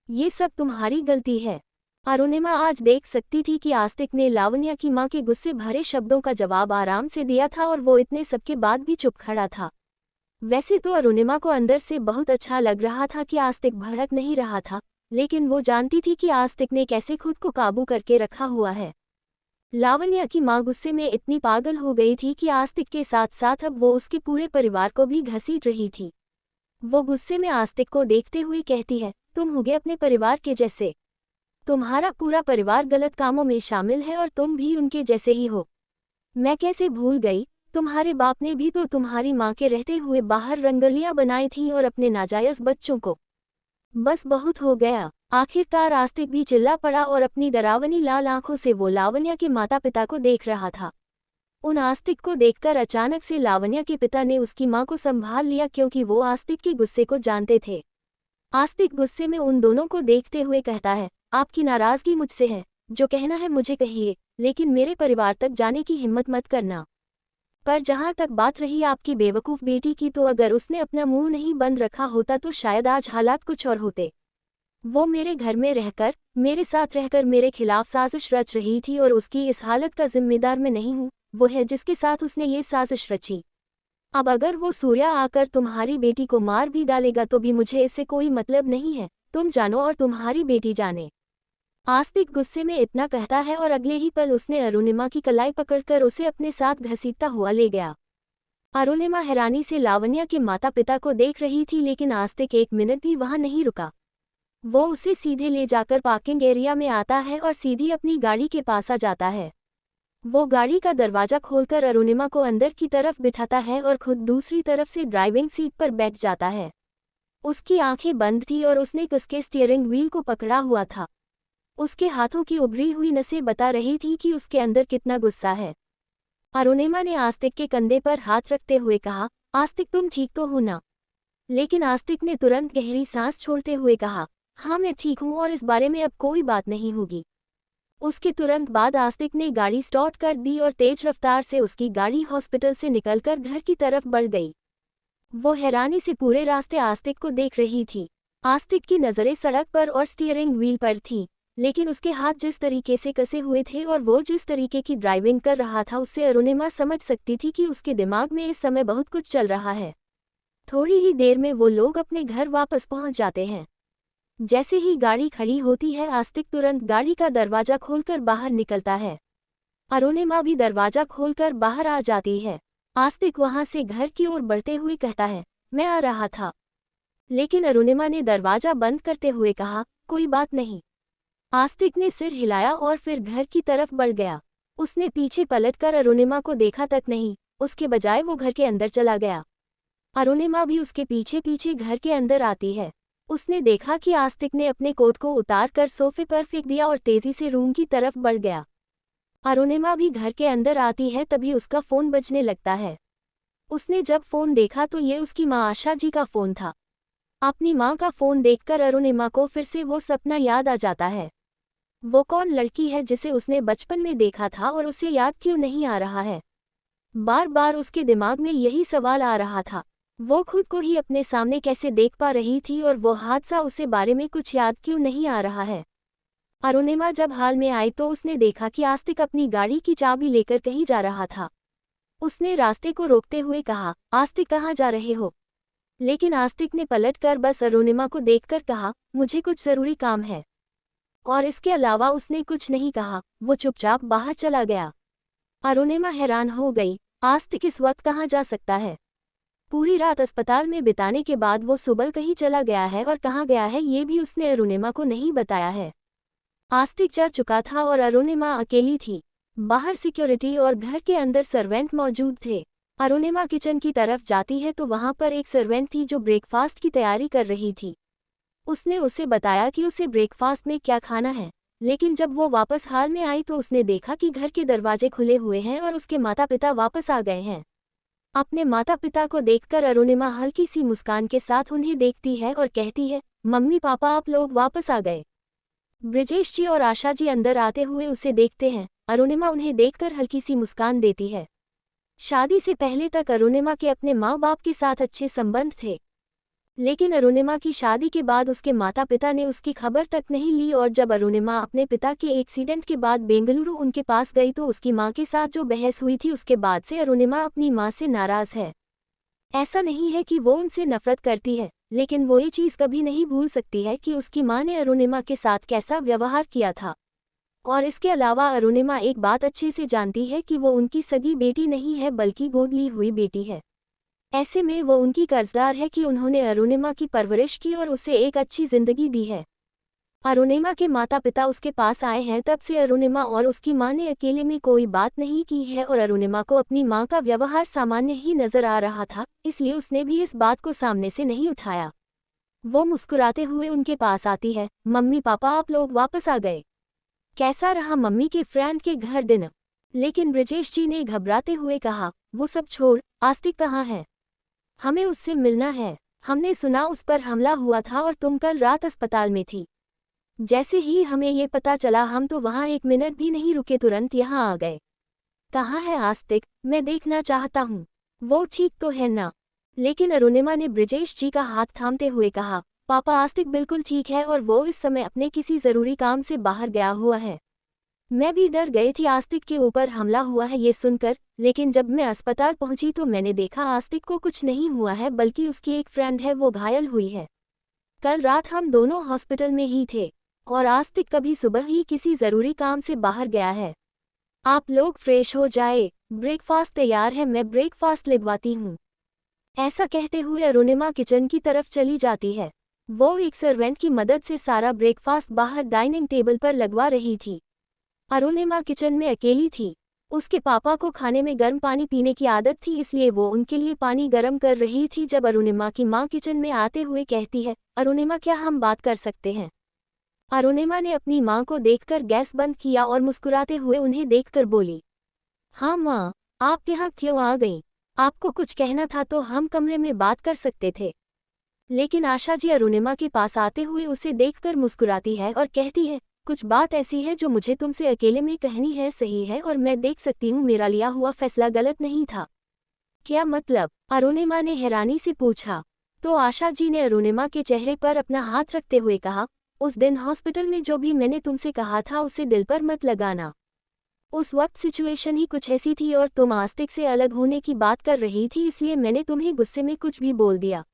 ये सब तुम्हारी गलती है। अरुणिमा आज देख सकती थी कि आस्तिक ने लावण्या की माँ के गुस्से भरे शब्दों का जवाब आराम से दिया था और वो इतने सबके बाद भी चुप खड़ा था। वैसे तो अरुणिमा को अंदर से बहुत अच्छा लग रहा था कि आस्तिक भड़क नहीं रहा था, लेकिन वो जानती थी कि आस्तिक ने कैसे खुद को काबू करके रखा हुआ है। लावण्या की माँ गुस्से में इतनी पागल हो गई थी कि आस्तिक के साथ साथ अब वो उसके पूरे परिवार को भी घसीट रही थी। वो गुस्से में आस्तिक को देखते हुए कहती है, तुम होगे अपने परिवार के जैसे। तुम्हारा पूरा परिवार गलत कामों में शामिल है और तुम भी उनके जैसे ही हो। मैं कैसे भूल गई, तुम्हारे बाप ने भी तो तुम्हारी माँ के रहते हुए बाहर रंगोलियां बनाई थीं और अपने नाजायज बच्चों को। बस बहुत हो गया। आखिरकार आस्तिक भी चिल्ला पड़ा और अपनी डरावनी लाल आंखों से वो लावण्या के माता पिता को देख रहा था। उन आस्तिक को देखकर अचानक से लावण्या के पिता ने उसकी माँ को संभाल लिया, क्योंकि वो आस्तिक के गुस्से को जानते थे। आस्तिक गुस्से में उन दोनों को देखते हुए कहता है, आपकी नाराजगी मुझसे है, जो कहना है मुझे कहिए, लेकिन मेरे परिवार तक जाने की हिम्मत मत करना। पर जहाँ तक बात रही आपकी बेवकूफ़ बेटी की, तो अगर उसने अपना मुंह नहीं बंद रखा होता तो शायद आज हालात कुछ और होते। वो मेरे घर में रहकर, मेरे साथ रहकर मेरे खिलाफ साजिश रच रही थी और उसकी इस हालत का जिम्मेदार मैं नहीं हूँ, वो है जिसके साथ उसने ये साजिश रची। अब अगर वो सूर्या आकर तुम्हारी बेटी को मार भी डालेगा तो भी मुझे इससे कोई मतलब नहीं है, तुम जानो और तुम्हारी बेटी जाने। आस्तिक गुस्से में इतना कहता है और अगले ही पल उसने अरुणिमा की कलाई पकड़कर उसे अपने साथ घसीटता हुआ ले गया। अरुणिमा हैरानी से लावण्या के माता पिता को देख रही थी, लेकिन आस्तिक एक मिनट भी वहां नहीं रुका। वो उसे सीधे ले जाकर पार्किंग एरिया में आता है और सीधी अपनी गाड़ी के पास आ जाता है। वो गाड़ी का दरवाजा खोलकर अरुणिमा को अंदर की तरफ बिठाता है और खुद दूसरी तरफ से ड्राइविंग सीट पर बैठ जाता है। उसकी आंखें बंद थी और उसने कसके स्टीयरिंग व्हील को पकड़ा हुआ था। उसके हाथों की उभरी हुई नसें बता रही थी कि उसके अंदर कितना गुस्सा है। अरुणिमा ने आस्तिक के कंधे पर हाथ रखते हुए कहा, आस्तिक तुम ठीक तो हो ना? लेकिन आस्तिक ने तुरंत गहरी सांस छोड़ते हुए कहा, हाँ मैं ठीक हूँ और इस बारे में अब कोई बात नहीं होगी। उसके तुरंत बाद आस्तिक ने गाड़ी स्टार्ट कर दी और तेज रफ्तार से उसकी गाड़ी हॉस्पिटल से निकलकर घर की तरफ बढ़ गई। वो हैरानी से पूरे रास्ते आस्तिक को देख रही थी। आस्तिक की नज़रें सड़क पर और स्टीयरिंग व्हील पर थीं, लेकिन उसके हाथ जिस तरीके से कसे हुए थे और वो जिस तरीके की ड्राइविंग कर रहा था उससे अरुणिमा समझ सकती थी कि उसके दिमाग में इस समय बहुत कुछ चल रहा है। थोड़ी ही देर में वो लोग अपने घर वापस पहुंच जाते हैं। जैसे ही गाड़ी खड़ी होती है आस्तिक तुरंत गाड़ी का दरवाजा खोलकर बाहर निकलता है। अरुणिमा भी दरवाजा खोलकर बाहर आ जाती है। आस्तिक वहां से घर की ओर बढ़ते हुए कहता है, मैं आ रहा था। लेकिन अरुणिमा ने दरवाजा बंद करते हुए कहा, कोई बात नहीं। आस्तिक ने सिर हिलाया और फिर घर की तरफ बढ़ गया। उसने पीछे पलटकर अरुणिमा को देखा तक नहीं, उसके बजाय वो घर के अंदर चला गया। अरुणिमा भी उसके पीछे पीछे घर के अंदर आती है। उसने देखा कि आस्तिक ने अपने कोट को उतार कर सोफे पर फेंक दिया और तेजी से रूम की तरफ बढ़ गया। अरुणिमा भी घर के अंदर आती है तभी उसका फ़ोन बजने लगता है। उसने जब फ़ोन देखा तो ये उसकी माँ आशा जी का फ़ोन था। अपनी माँ का फ़ोन देखकर अरुणिमा को फिर से वो सपना याद आ जाता है। वो कौन लड़की है जिसे उसने बचपन में देखा था और उसे याद क्यों नहीं आ रहा है? बार बार उसके दिमाग में यही सवाल आ रहा था। वो खुद को ही अपने सामने कैसे देख पा रही थी और वो हादसा उसे बारे में कुछ याद क्यों नहीं आ रहा है? अरुणिमा जब हाल में आई तो उसने देखा कि आस्तिक अपनी गाड़ी की चाबी लेकर कहीं जा रहा था। उसने रास्ते को रोकते हुए कहा, आस्तिक कहाँ जा रहे हो? लेकिन आस्तिक ने पलटकर बस अरुणिमा को देखकर कहा, मुझे कुछ ज़रूरी काम है। और इसके अलावा उसने कुछ नहीं कहा। वो चुपचाप बाहर चला गया। अरुणिमा हैरान हो गई, आस्तिक इस वक्त कहाँ जा सकता है? पूरी रात अस्पताल में बिताने के बाद वो सुबह कहीं चला गया है और कहाँ गया है ये भी उसने अरुणिमा को नहीं बताया है। आस्तिक जा चुका था और अरुणिमा अकेली थी। बाहर सिक्योरिटी और घर के अंदर सर्वेंट मौजूद थे। अरुणिमा किचन की तरफ जाती है तो वहाँ पर एक सर्वेंट थी जो ब्रेकफास्ट की तैयारी कर रही थी। उसने उसे बताया कि उसे ब्रेकफास्ट में क्या खाना है, लेकिन जब वो वापस हाल में आई तो उसने देखा कि घर के दरवाजे खुले हुए हैं और उसके माता पिता वापस आ गए हैं। अपने माता पिता को देखकर अरुणिमा हल्की सी मुस्कान के साथ उन्हें देखती है और कहती है, मम्मी पापा आप लोग वापस आ गए। ब्रिजेश जी और आशा जी अंदर आते हुए उसे देखते हैं। अरुणिमा उन्हें देखकर हल्की सी मुस्कान देती है। शादी से पहले तक अरुणिमा के अपने माँ बाप के साथ अच्छे संबंध थे, लेकिन अरुणिमा की शादी के बाद उसके माता पिता ने उसकी खबर तक नहीं ली और जब अरुणिमा अपने पिता के एक्सीडेंट के बाद बेंगलुरु उनके पास गई तो उसकी माँ के साथ जो बहस हुई थी उसके बाद से अरुणिमा अपनी माँ से नाराज़ है। ऐसा नहीं है कि वो उनसे नफरत करती है, लेकिन वो ये चीज़ कभी नहीं भूल सकती है कि उसकी माँ ने अरुणिमा के साथ कैसा व्यवहार किया था। और इसके अलावा अरुणिमा एक बात अच्छे से जानती है कि वो उनकी सगी बेटी नहीं है बल्कि गोद ली हुई बेटी है। ऐसे में वो उनकी कर्जदार है कि उन्होंने अरुणिमा की परवरिश की और उसे एक अच्छी जिंदगी दी है। अरुणिमा के माता पिता उसके पास आए हैं तब से अरुणिमा और उसकी माँ ने अकेले में कोई बात नहीं की है और अरुणिमा को अपनी माँ का व्यवहार सामान्य ही नजर आ रहा था, इसलिए उसने भी इस बात को सामने से नहीं उठाया। वो मुस्कुराते हुए उनके पास आती है, मम्मी पापा आप लोग वापस आ गए। कैसा रहा मम्मी के फ्रेंड के घर दिन? लेकिन ब्रिजेश जी ने घबराते हुए कहा, वो सब छोड़, आस्तिक कहाँ है? हमें उससे मिलना है। हमने सुना उस पर हमला हुआ था और तुम कल रात अस्पताल में थी। जैसे ही हमें ये पता चला हम तो वहाँ एक मिनट भी नहीं रुके, तुरंत यहाँ आ गए। कहाँ है आस्तिक? मैं देखना चाहता हूँ। वो ठीक तो है ना? लेकिन अरुणिमा ने ब्रिजेश जी का हाथ थामते हुए कहा, पापा आस्तिक बिल्कुल ठीक है और वो इस समय अपने किसी ज़रूरी काम से बाहर गया हुआ है। मैं भी डर गई थी आस्तिक के ऊपर हमला हुआ है ये सुनकर, लेकिन जब मैं अस्पताल पहुंची तो मैंने देखा आस्तिक को कुछ नहीं हुआ है बल्कि उसकी एक फ्रेंड है वो घायल हुई है। कल रात हम दोनों हॉस्पिटल में ही थे और आस्तिक कभी सुबह ही किसी ज़रूरी काम से बाहर गया है। आप लोग फ्रेश हो जाए, ब्रेकफास्ट तैयार है, मैं ब्रेकफास्ट लगवाती हूँ। ऐसा कहते हुए अरुणिमा किचन की तरफ चली जाती है। वो एक सर्वेंट की मदद से सारा ब्रेकफास्ट बाहर डाइनिंग टेबल पर लगवा रही थी। अरुणिमा किचन में अकेली थी। उसके पापा को खाने में गर्म पानी पीने की आदत थी, इसलिए वो उनके लिए पानी गर्म कर रही थी जब अरुणिमा की माँ किचन में आते हुए कहती है, अरुणिमा क्या हम बात कर सकते हैं? अरुणिमा ने अपनी माँ को देखकर गैस बंद किया और मुस्कुराते हुए उन्हें देखकर बोली, हाँ माँ, आप यहाँ क्यों आ गईं? आपको कुछ कहना था तो हम कमरे में बात कर सकते थे। लेकिन आशा जी अरुणिमा के पास आते हुए उसे देखकर मुस्कुराती है और कहती है, कुछ बात ऐसी है जो मुझे तुमसे अकेले में कहनी है, सही है, और मैं देख सकती हूँ मेरा लिया हुआ फैसला गलत नहीं था। क्या मतलब? अरुणिमा ने हैरानी से पूछा। तो आशा जी ने अरुणिमा के चेहरे पर अपना हाथ रखते हुए कहा, उस दिन हॉस्पिटल में जो भी मैंने तुमसे कहा था उसे दिल पर मत लगाना। उस वक्त सिचुएशन ही कुछ ऐसी थी और तुम आस्तिक से अलग होने की बात कर रही थी, इसलिए मैंने तुम्हें गुस्से में कुछ भी बोल दिया।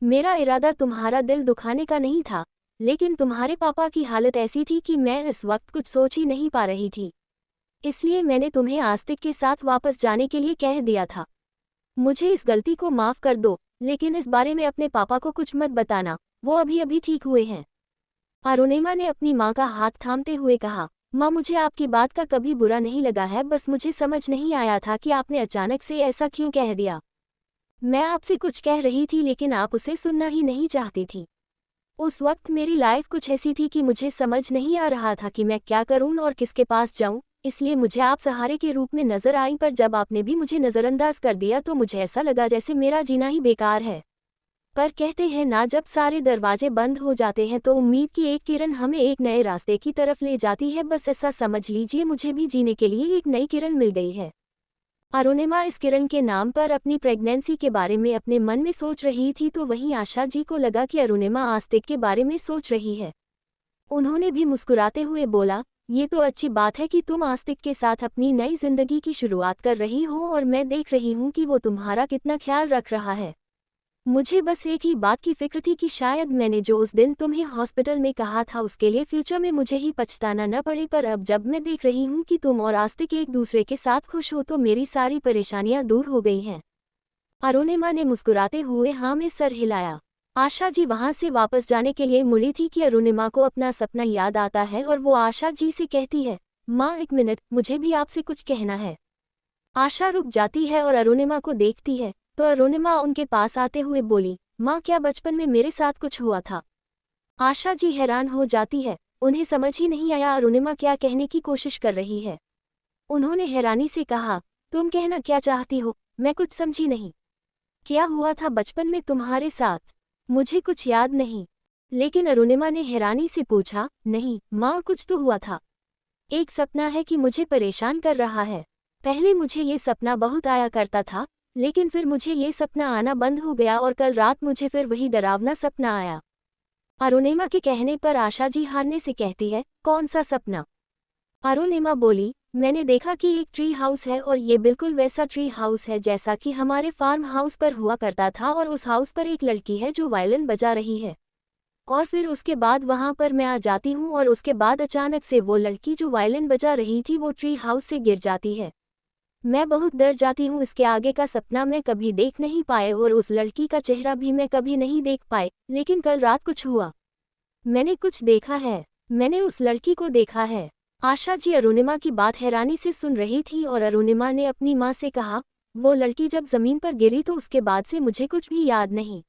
मेरा इरादा तुम्हारा दिल दुखाने का नहीं था, लेकिन तुम्हारे पापा की हालत ऐसी थी कि मैं इस वक्त कुछ सोच ही नहीं पा रही थी, इसलिए मैंने तुम्हें आस्तिक के साथ वापस जाने के लिए कह दिया था। मुझे इस गलती को माफ़ कर दो, लेकिन इस बारे में अपने पापा को कुछ मत बताना, वो अभी अभी ठीक हुए हैं। अरुणिमा ने अपनी माँ का हाथ थामते हुए कहा, माँ मुझे आपकी बात का कभी बुरा नहीं लगा है, बस मुझे समझ नहीं आया था कि आपने अचानक से ऐसा क्यों कह दिया। मैं आपसे कुछ कह रही थी लेकिन आप उसे सुनना ही नहीं चाहती थी। उस वक्त मेरी लाइफ कुछ ऐसी थी कि मुझे समझ नहीं आ रहा था कि मैं क्या करूं और किसके पास जाऊं, इसलिए मुझे आप सहारे के रूप में नजर आई, पर जब आपने भी मुझे नज़रअंदाज कर दिया तो मुझे ऐसा लगा जैसे मेरा जीना ही बेकार है। पर कहते हैं ना, जब सारे दरवाजे बंद हो जाते हैं तो उम्मीद की एक किरण हमें एक नए रास्ते की तरफ ले जाती है। बस ऐसा समझ लीजिए, मुझे भी जीने के लिए एक नई किरण मिल गई है। अरुणिमा इस किरण के नाम पर अपनी प्रेगनेंसी के बारे में अपने मन में सोच रही थी, तो वहीं आशा जी को लगा कि अरुणिमा आस्तिक के बारे में सोच रही है। उन्होंने भी मुस्कुराते हुए बोला, ये तो अच्छी बात है कि तुम आस्तिक के साथ अपनी नई जिंदगी की शुरुआत कर रही हो और मैं देख रही हूँ कि वो तुम्हारा कितना ख्याल रख रहा है। मुझे बस एक ही बात की फिक्र थी कि शायद मैंने जो उस दिन तुम्हें हॉस्पिटल में कहा था उसके लिए फ्यूचर में मुझे ही पछताना न पड़े, पर अब जब मैं देख रही हूँ कि तुम और आस्तिक एक दूसरे के साथ खुश हो तो मेरी सारी परेशानियां दूर हो गई हैं। अरुणिमा ने मुस्कुराते हुए हाँ में सर हिलाया। आशा जी वहां से वापस जाने के लिए मुड़ी थी कि अरुणिमा को अपना सपना याद आता है और वो आशा जी से कहती है, माँ एक मिनट, मुझे भी आपसे कुछ कहना है। आशा रुक जाती है और अरुणिमा को देखती है, तो अरुणिमा उनके पास आते हुए बोली, माँ क्या बचपन में मेरे साथ कुछ हुआ था? आशा जी हैरान हो जाती है, उन्हें समझ ही नहीं आया अरुणिमा क्या कहने की कोशिश कर रही है। उन्होंने हैरानी से कहा, तुम कहना क्या चाहती हो? मैं कुछ समझी नहीं। क्या हुआ था बचपन में तुम्हारे साथ? मुझे कुछ याद नहीं। लेकिन अरुणिमा ने हैरानी से पूछा, नहीं माँ, कुछ तो हुआ था। एक सपना है कि मुझे परेशान कर रहा है। पहले मुझे ये सपना बहुत आया करता था, लेकिन फिर मुझे ये सपना आना बंद हो गया और कल रात मुझे फिर वही डरावना सपना आया। अरुणिमा के कहने पर आशा जी हारने से कहती है, कौन सा सपना? अरुणिमा बोली, मैंने देखा कि एक ट्री हाउस है और ये बिल्कुल वैसा ट्री हाउस है जैसा कि हमारे फार्म हाउस पर हुआ करता था, और उस हाउस पर एक लड़की है जो वायलिन बजा रही है। और फिर उसके बाद वहां पर मैं आ जाती हूँ और उसके बाद अचानक से वो लड़की जो वायलिन बजा रही थी वो ट्री हाउस से गिर जाती है। मैं बहुत डर जाती हूँ। इसके आगे का सपना मैं कभी देख नहीं पाए और उस लड़की का चेहरा भी मैं कभी नहीं देख पाए, लेकिन कल रात कुछ हुआ। मैंने कुछ देखा है, मैंने उस लड़की को देखा है। आशा जी अरुणिमा की बात हैरानी से सुन रही थी और अरुणिमा ने अपनी माँ से कहा, वो लड़की जब जमीन पर गिरी तो उसके बाद से मुझे कुछ भी याद नहीं,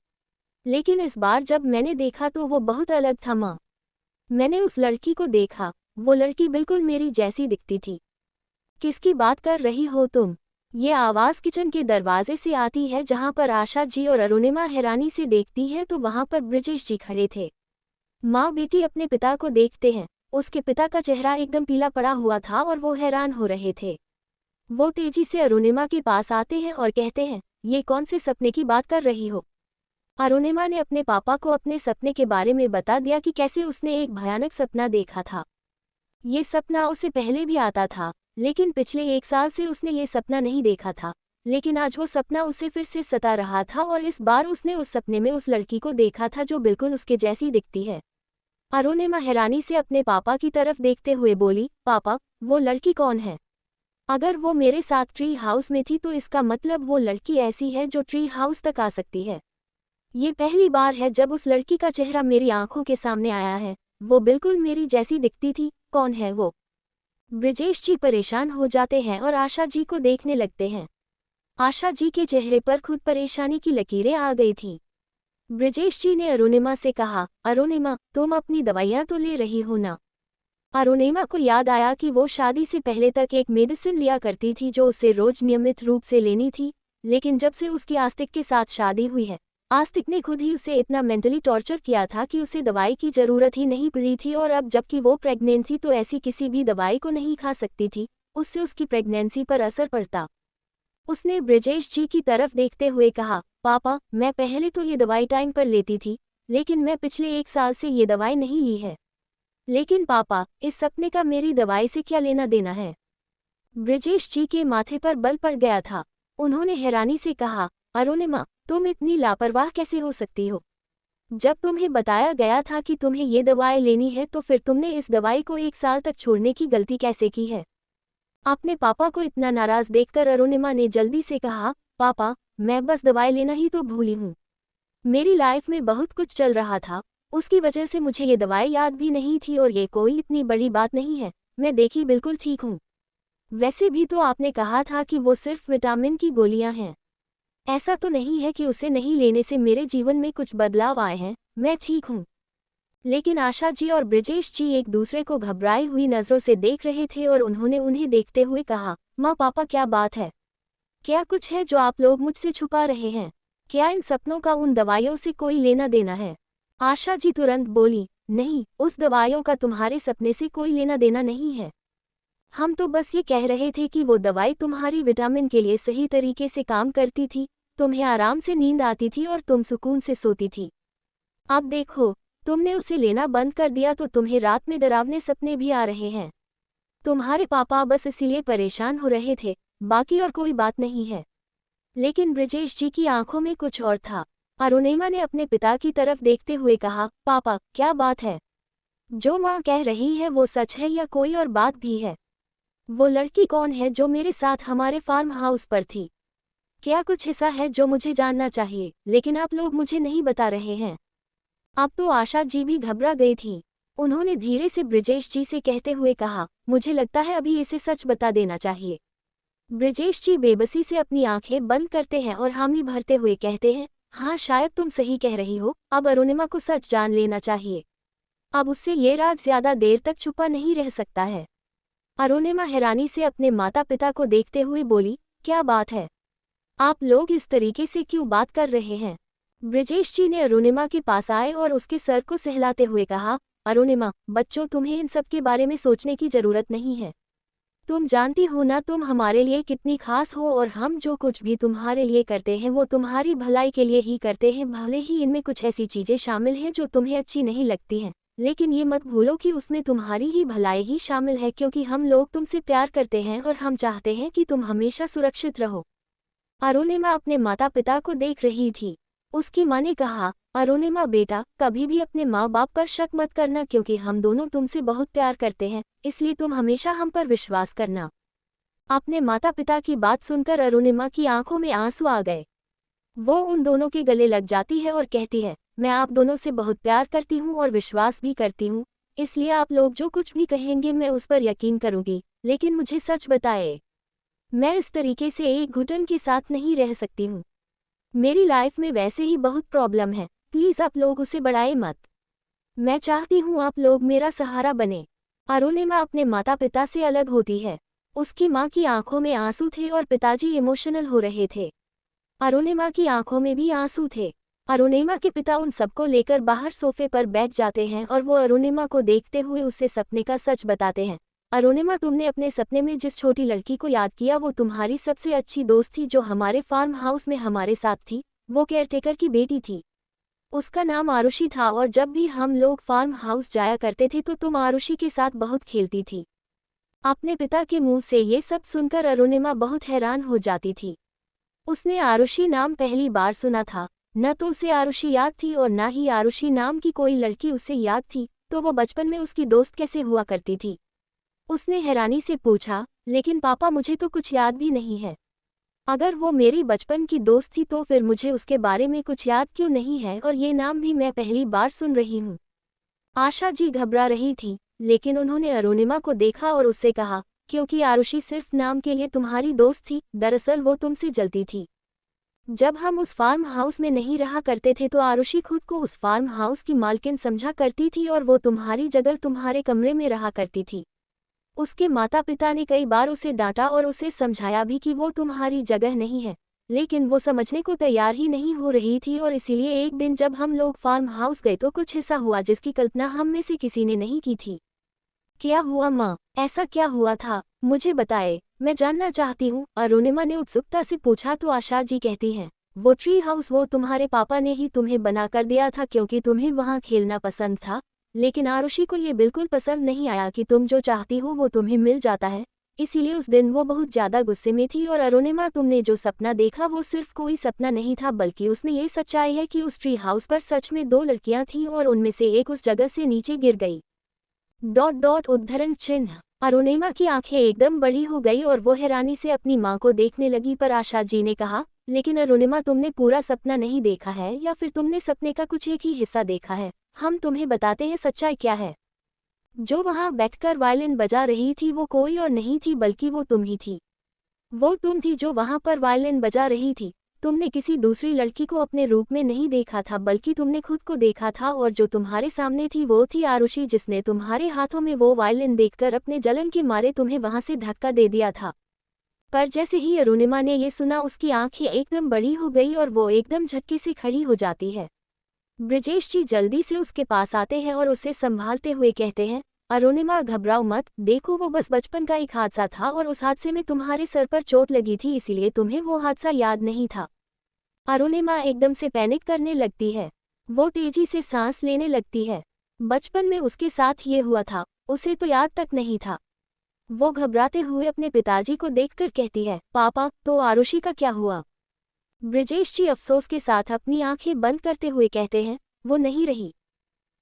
लेकिन इस बार जब मैंने देखा तो वो बहुत अलग था माँ। मैंने उस लड़की को देखा, वो लड़की बिल्कुल मेरी जैसी दिखती थी। किसकी बात कर रही हो तुम? ये आवाज़ किचन के दरवाजे से आती है जहाँ पर आशा जी और अरुणिमा हैरानी से देखती है तो वहाँ पर ब्रिजेश जी खड़े थे। माँ बेटी अपने पिता को देखते हैं। उसके पिता का चेहरा एकदम पीला पड़ा हुआ था और वो हैरान हो रहे थे। वो तेजी से अरुणिमा के पास आते हैं और कहते हैं, ये कौन से सपने की बात कर रही हो? अरुणिमा ने अपने पापा को अपने सपने के बारे में बता दिया कि कैसे उसने एक भयानक सपना देखा था। ये सपना उसे पहले भी आता था, लेकिन पिछले 1 साल से उसने ये सपना नहीं देखा था, लेकिन आज वो सपना उसे फिर से सता रहा था और इस बार उसने उस सपने में उस लड़की को देखा था जो बिल्कुल उसके जैसी दिखती है। अरुणिमा हैरानी से अपने पापा की तरफ देखते हुए बोली, पापा वो लड़की कौन है? अगर वो मेरे साथ ट्री हाउस में थी तो इसका मतलब वो लड़की ऐसी है जो ट्री हाउस तक आ सकती है। ये पहली बार है जब उस लड़की का चेहरा मेरी आंखों के सामने आया है। वो बिल्कुल मेरी जैसी दिखती थी। कौन है वो? ब्रिजेश जी परेशान हो जाते हैं और आशा जी को देखने लगते हैं। आशा जी के चेहरे पर खुद परेशानी की लकीरें आ गई थीं। ब्रिजेश जी ने अरुणिमा से कहा, अरुणिमा तुम अपनी दवाइयाँ तो ले रही हो ना? अरुणिमा को याद आया कि वो शादी से पहले तक एक मेडिसिन लिया करती थी जो उसे रोज नियमित रूप से लेनी थी, लेकिन जब से उसकी आस्तिक के साथ शादी हुई है आस्तिक ने खुद ही उसे इतना मेंटली टॉर्चर किया था कि उसे दवाई की ज़रूरत ही नहीं पड़ी थी, और अब जबकि वो प्रेग्नेंट थी तो ऐसी किसी भी दवाई को नहीं खा सकती थी, उससे उसकी प्रेगनेंसी पर असर पड़ता। उसने ब्रिजेश जी की तरफ देखते हुए कहा, पापा, मैं पहले तो ये दवाई टाइम पर लेती थी, लेकिन मैं पिछले 1 साल से ये दवाई नहीं ली है। लेकिन पापा, इस सपने का मेरी दवाई से क्या लेना देना है? ब्रिजेश जी के माथे पर बल पड़ गया था। उन्होंने हैरानी से कहा, अरुणिमा, तुम इतनी लापरवाह कैसे हो सकती हो? जब तुम्हें बताया गया था कि तुम्हें ये दवाई लेनी है तो फिर तुमने इस दवाई को 1 साल तक छोड़ने की गलती कैसे की है? अपने पापा को इतना नाराज देखकर अरुणिमा ने जल्दी से कहा, पापा, मैं बस दवाई लेना ही तो भूली हूँ। मेरी लाइफ में बहुत कुछ चल रहा था, उसकी वजह से मुझे ये दवाई याद भी नहीं थी, और ये कोई इतनी बड़ी बात नहीं है, मैं देखी बिल्कुल ठीक हूँ। वैसे भी तो आपने कहा था कि वो सिर्फ विटामिन की गोलियां हैं। ऐसा तो नहीं है कि उसे नहीं लेने से मेरे जीवन में कुछ बदलाव आए हैं, मैं ठीक हूँ। लेकिन आशा जी और ब्रिजेश जी एक दूसरे को घबराई हुई नज़रों से देख रहे थे और उन्होंने उन्हें देखते हुए कहा, माँ पापा, क्या बात है? क्या कुछ है जो आप लोग मुझसे छुपा रहे हैं? क्या इन सपनों का उन दवाइयों से कोई लेना देना है? आशा जी तुरंत बोली, नहीं, उस दवाइयों का तुम्हारे सपने से कोई लेना देना नहीं है। हम तो बस ये कह रहे थे कि वो दवाई तुम्हारी विटामिन के लिए सही तरीके से काम करती थी, तुम्हें आराम से नींद आती थी और तुम सुकून से सोती थी। अब देखो, तुमने उसे लेना बंद कर दिया तो तुम्हें रात में डरावने सपने भी आ रहे हैं। तुम्हारे पापा बस इसीलिए परेशान हो रहे थे, बाकी और कोई बात नहीं है। लेकिन ब्रिजेश जी की आंखों में कुछ और था। अरुणिमा ने अपने पिता की तरफ देखते हुए कहा, पापा, क्या बात है? जो माँ कह रही है वो सच है या कोई और बात भी है? वो लड़की कौन है जो मेरे साथ हमारे फार्म हाउस पर थी? क्या कुछ ऐसा है जो मुझे जानना चाहिए, लेकिन आप लोग मुझे नहीं बता रहे हैं? अब तो आशा जी भी घबरा गई थी। उन्होंने धीरे से ब्रिजेश जी से कहते हुए कहा, मुझे लगता है अभी इसे सच बता देना चाहिए। ब्रिजेश जी बेबसी से अपनी आंखें बंद करते हैं और हामी भरते हुए कहते हैं, हाँ, शायद तुम सही कह रही हो, अब अरुणिमा को सच जान लेना चाहिए। अब उससे ये राज ज्यादा देर तक छुपा नहीं रह सकता है। अरुणिमा हैरानी से अपने माता पिता को देखते हुए बोली, क्या बात है? आप लोग इस तरीके से क्यों बात कर रहे हैं? ब्रिजेश जी ने अरुणिमा के पास आए और उसके सर को सहलाते हुए कहा, अरुणिमा, बच्चों, तुम्हें इन सब के बारे में सोचने की जरूरत नहीं है। तुम जानती हो ना तुम हमारे लिए कितनी खास हो, और हम जो कुछ भी तुम्हारे लिए करते हैं वो तुम्हारी भलाई के लिए ही करते हैं। भले ही इनमें कुछ ऐसी चीजें शामिल हैं जो तुम्हें अच्छी नहीं लगती हैं, लेकिन ये मत भूलो कि उसमें तुम्हारी ही भलाई ही शामिल है, क्योंकि हम लोग तुमसे प्यार करते हैं और हम चाहते हैं कि तुम हमेशा सुरक्षित रहो। अरुणिमा अपने माता पिता को देख रही थी। उसकी माँ ने कहा, अरुणिमा बेटा, कभी भी अपने माँ बाप पर शक मत करना, क्योंकि हम दोनों तुमसे बहुत प्यार करते हैं, इसलिए तुम हमेशा हम पर विश्वास करना। अपने माता पिता की बात सुनकर अरुणिमा की आंखों में आंसू आ गए। वो उन दोनों के गले लग जाती है और कहती है, मैं आप दोनों से बहुत प्यार करती हूँ और विश्वास भी करती हूँ, इसलिए आप लोग जो कुछ भी कहेंगे मैं उस पर यकीन करूँगी, लेकिन मुझे सच बताए, मैं इस तरीके से एक घुटन के साथ नहीं रह सकती हूँ। मेरी लाइफ में वैसे ही बहुत प्रॉब्लम है, प्लीज़ आप लोग उसे बढ़ाए मत। मैं चाहती हूँ आप लोग मेरा सहारा बने। अरुणिमा अपने माता पिता से अलग होती है। उसकी माँ की आंखों में आंसू थे और पिताजी इमोशनल हो रहे थे। अरुणिमा की आंखों में भी आंसू थे। अरुणिमा के पिता उन सबको लेकर बाहर सोफे पर बैठ जाते हैं और वो अरुणिमा को देखते हुए उससे सपने का सच बताते हैं। अरुणिमा, तुमने अपने सपने में जिस छोटी लड़की को याद किया वो तुम्हारी सबसे अच्छी दोस्त थी जो हमारे फार्म हाउस में हमारे साथ थी। वो केयरटेकर की बेटी थी। उसका नाम आरुषि था, और जब भी हम लोग फार्म हाउस जाया करते थे तो तुम आरुषि के साथ बहुत खेलती थी। अपने पिता के मुंह से ये सब सुनकर अरुणिमा बहुत हैरान हो जाती थी। उसने आरुषि नाम पहली बार सुना था। न तो उसे आरुषि याद थी और न ही आरुषि नाम की कोई लड़की उसे याद थी, तो वो बचपन में उसकी दोस्त कैसे हुआ करती थी? उसने हैरानी से पूछा, लेकिन पापा, मुझे तो कुछ याद भी नहीं है। अगर वो मेरी बचपन की दोस्त थी तो फिर मुझे उसके बारे में कुछ याद क्यों नहीं है, और ये नाम भी मैं पहली बार सुन रही हूँ। आशा जी घबरा रही थी, लेकिन उन्होंने अरुणिमा को देखा और उससे कहा, क्योंकि आरुषि सिर्फ नाम के लिए तुम्हारी दोस्त थी, दरअसल वो तुमसे जलती थी। जब हम उस फार्म हाउस में नहीं रहा करते थे तो आरुषि खुद को उस फार्म हाउस की मालकिन समझा करती थी और वो तुम्हारी जगह तुम्हारे कमरे में रहा करती थी। उसके माता पिता ने कई बार उसे डांटा और उसे समझाया भी कि वो तुम्हारी जगह नहीं है, लेकिन वो समझने को तैयार ही नहीं हो रही थी और इसीलिए एक दिन जब हम लोग फार्म हाउस गए तो कुछ ऐसा हुआ जिसकी कल्पना हम में से किसी ने नहीं की थी। क्या हुआ माँ? ऐसा क्या हुआ था? मुझे बताए, मैं जानना चाहती हूँ, अरुणिमा ने उत्सुकता से पूछा। तो आशा जी कहती हैं, वो ट्री हाउस वो तुम्हारे पापा ने ही तुम्हें बना कर दिया था क्योंकि तुम्हें वहाँ खेलना पसंद था, लेकिन आरुषि को ये बिल्कुल पसंद नहीं आया कि तुम जो चाहती हो वो तुम्हें मिल जाता है, इसीलिए उस दिन वो बहुत ज़्यादा गुस्से में थी। और अरुणिमा, तुमने जो सपना देखा वो सिर्फ कोई सपना नहीं था, बल्कि उसमें ये सच्चाई है कि उस ट्री हाउस पर सच में 2 लड़कियां थीं और उनमें से एक उस जगह से नीचे गिर गई। उद्धरण चिन्ह। अरुणिमा की आंखें एकदम बड़ी हो गई और वो हैरानी से अपनी माँ को देखने लगी। पर आशा जी ने कहा, लेकिन अरुणिमा, तुमने पूरा सपना नहीं देखा है या फिर तुमने सपने का कुछ एक ही हिस्सा देखा है। हम तुम्हें बताते हैं सच्चाई क्या है। जो वहाँ बैठकर वायलिन बजा रही थी वो कोई और नहीं थी बल्कि वो तुम ही थी। वो तुम थी जो वहाँ पर वायलिन बजा रही थी। तुमने किसी दूसरी लड़की को अपने रूप में नहीं देखा था बल्कि तुमने खुद को देखा था, और जो तुम्हारे सामने थी वो थी आरुषि, जिसने तुम्हारे हाथों में वो वायलिन देखकर अपने जलन के मारे तुम्हें वहाँ से धक्का दे दिया था। पर जैसे ही अरुणिमा ने ये सुना उसकी आंखें एकदम बड़ी हो गई और वो एकदम झटके से खड़ी हो जाती है। ब्रिजेश जी जल्दी से उसके पास आते हैं और उसे संभालते हुए कहते हैं, अरुणिमा घबराओ मत, देखो वो बस बचपन का एक हादसा था और उस हादसे में तुम्हारे सर पर चोट लगी थी, इसीलिए तुम्हें वो हादसा याद नहीं था। अरुणिमा एकदम से पैनिक करने लगती है। वो तेजी से सांस लेने लगती है। बचपन में उसके साथ ये हुआ था, उसे तो याद तक नहीं था। वो घबराते हुए अपने पिताजी को देखकर कहती है, पापा, तो आरुषि का क्या हुआ? ब्रिजेश जी अफसोस के साथ अपनी आंखें बंद करते हुए कहते हैं, वो नहीं रही।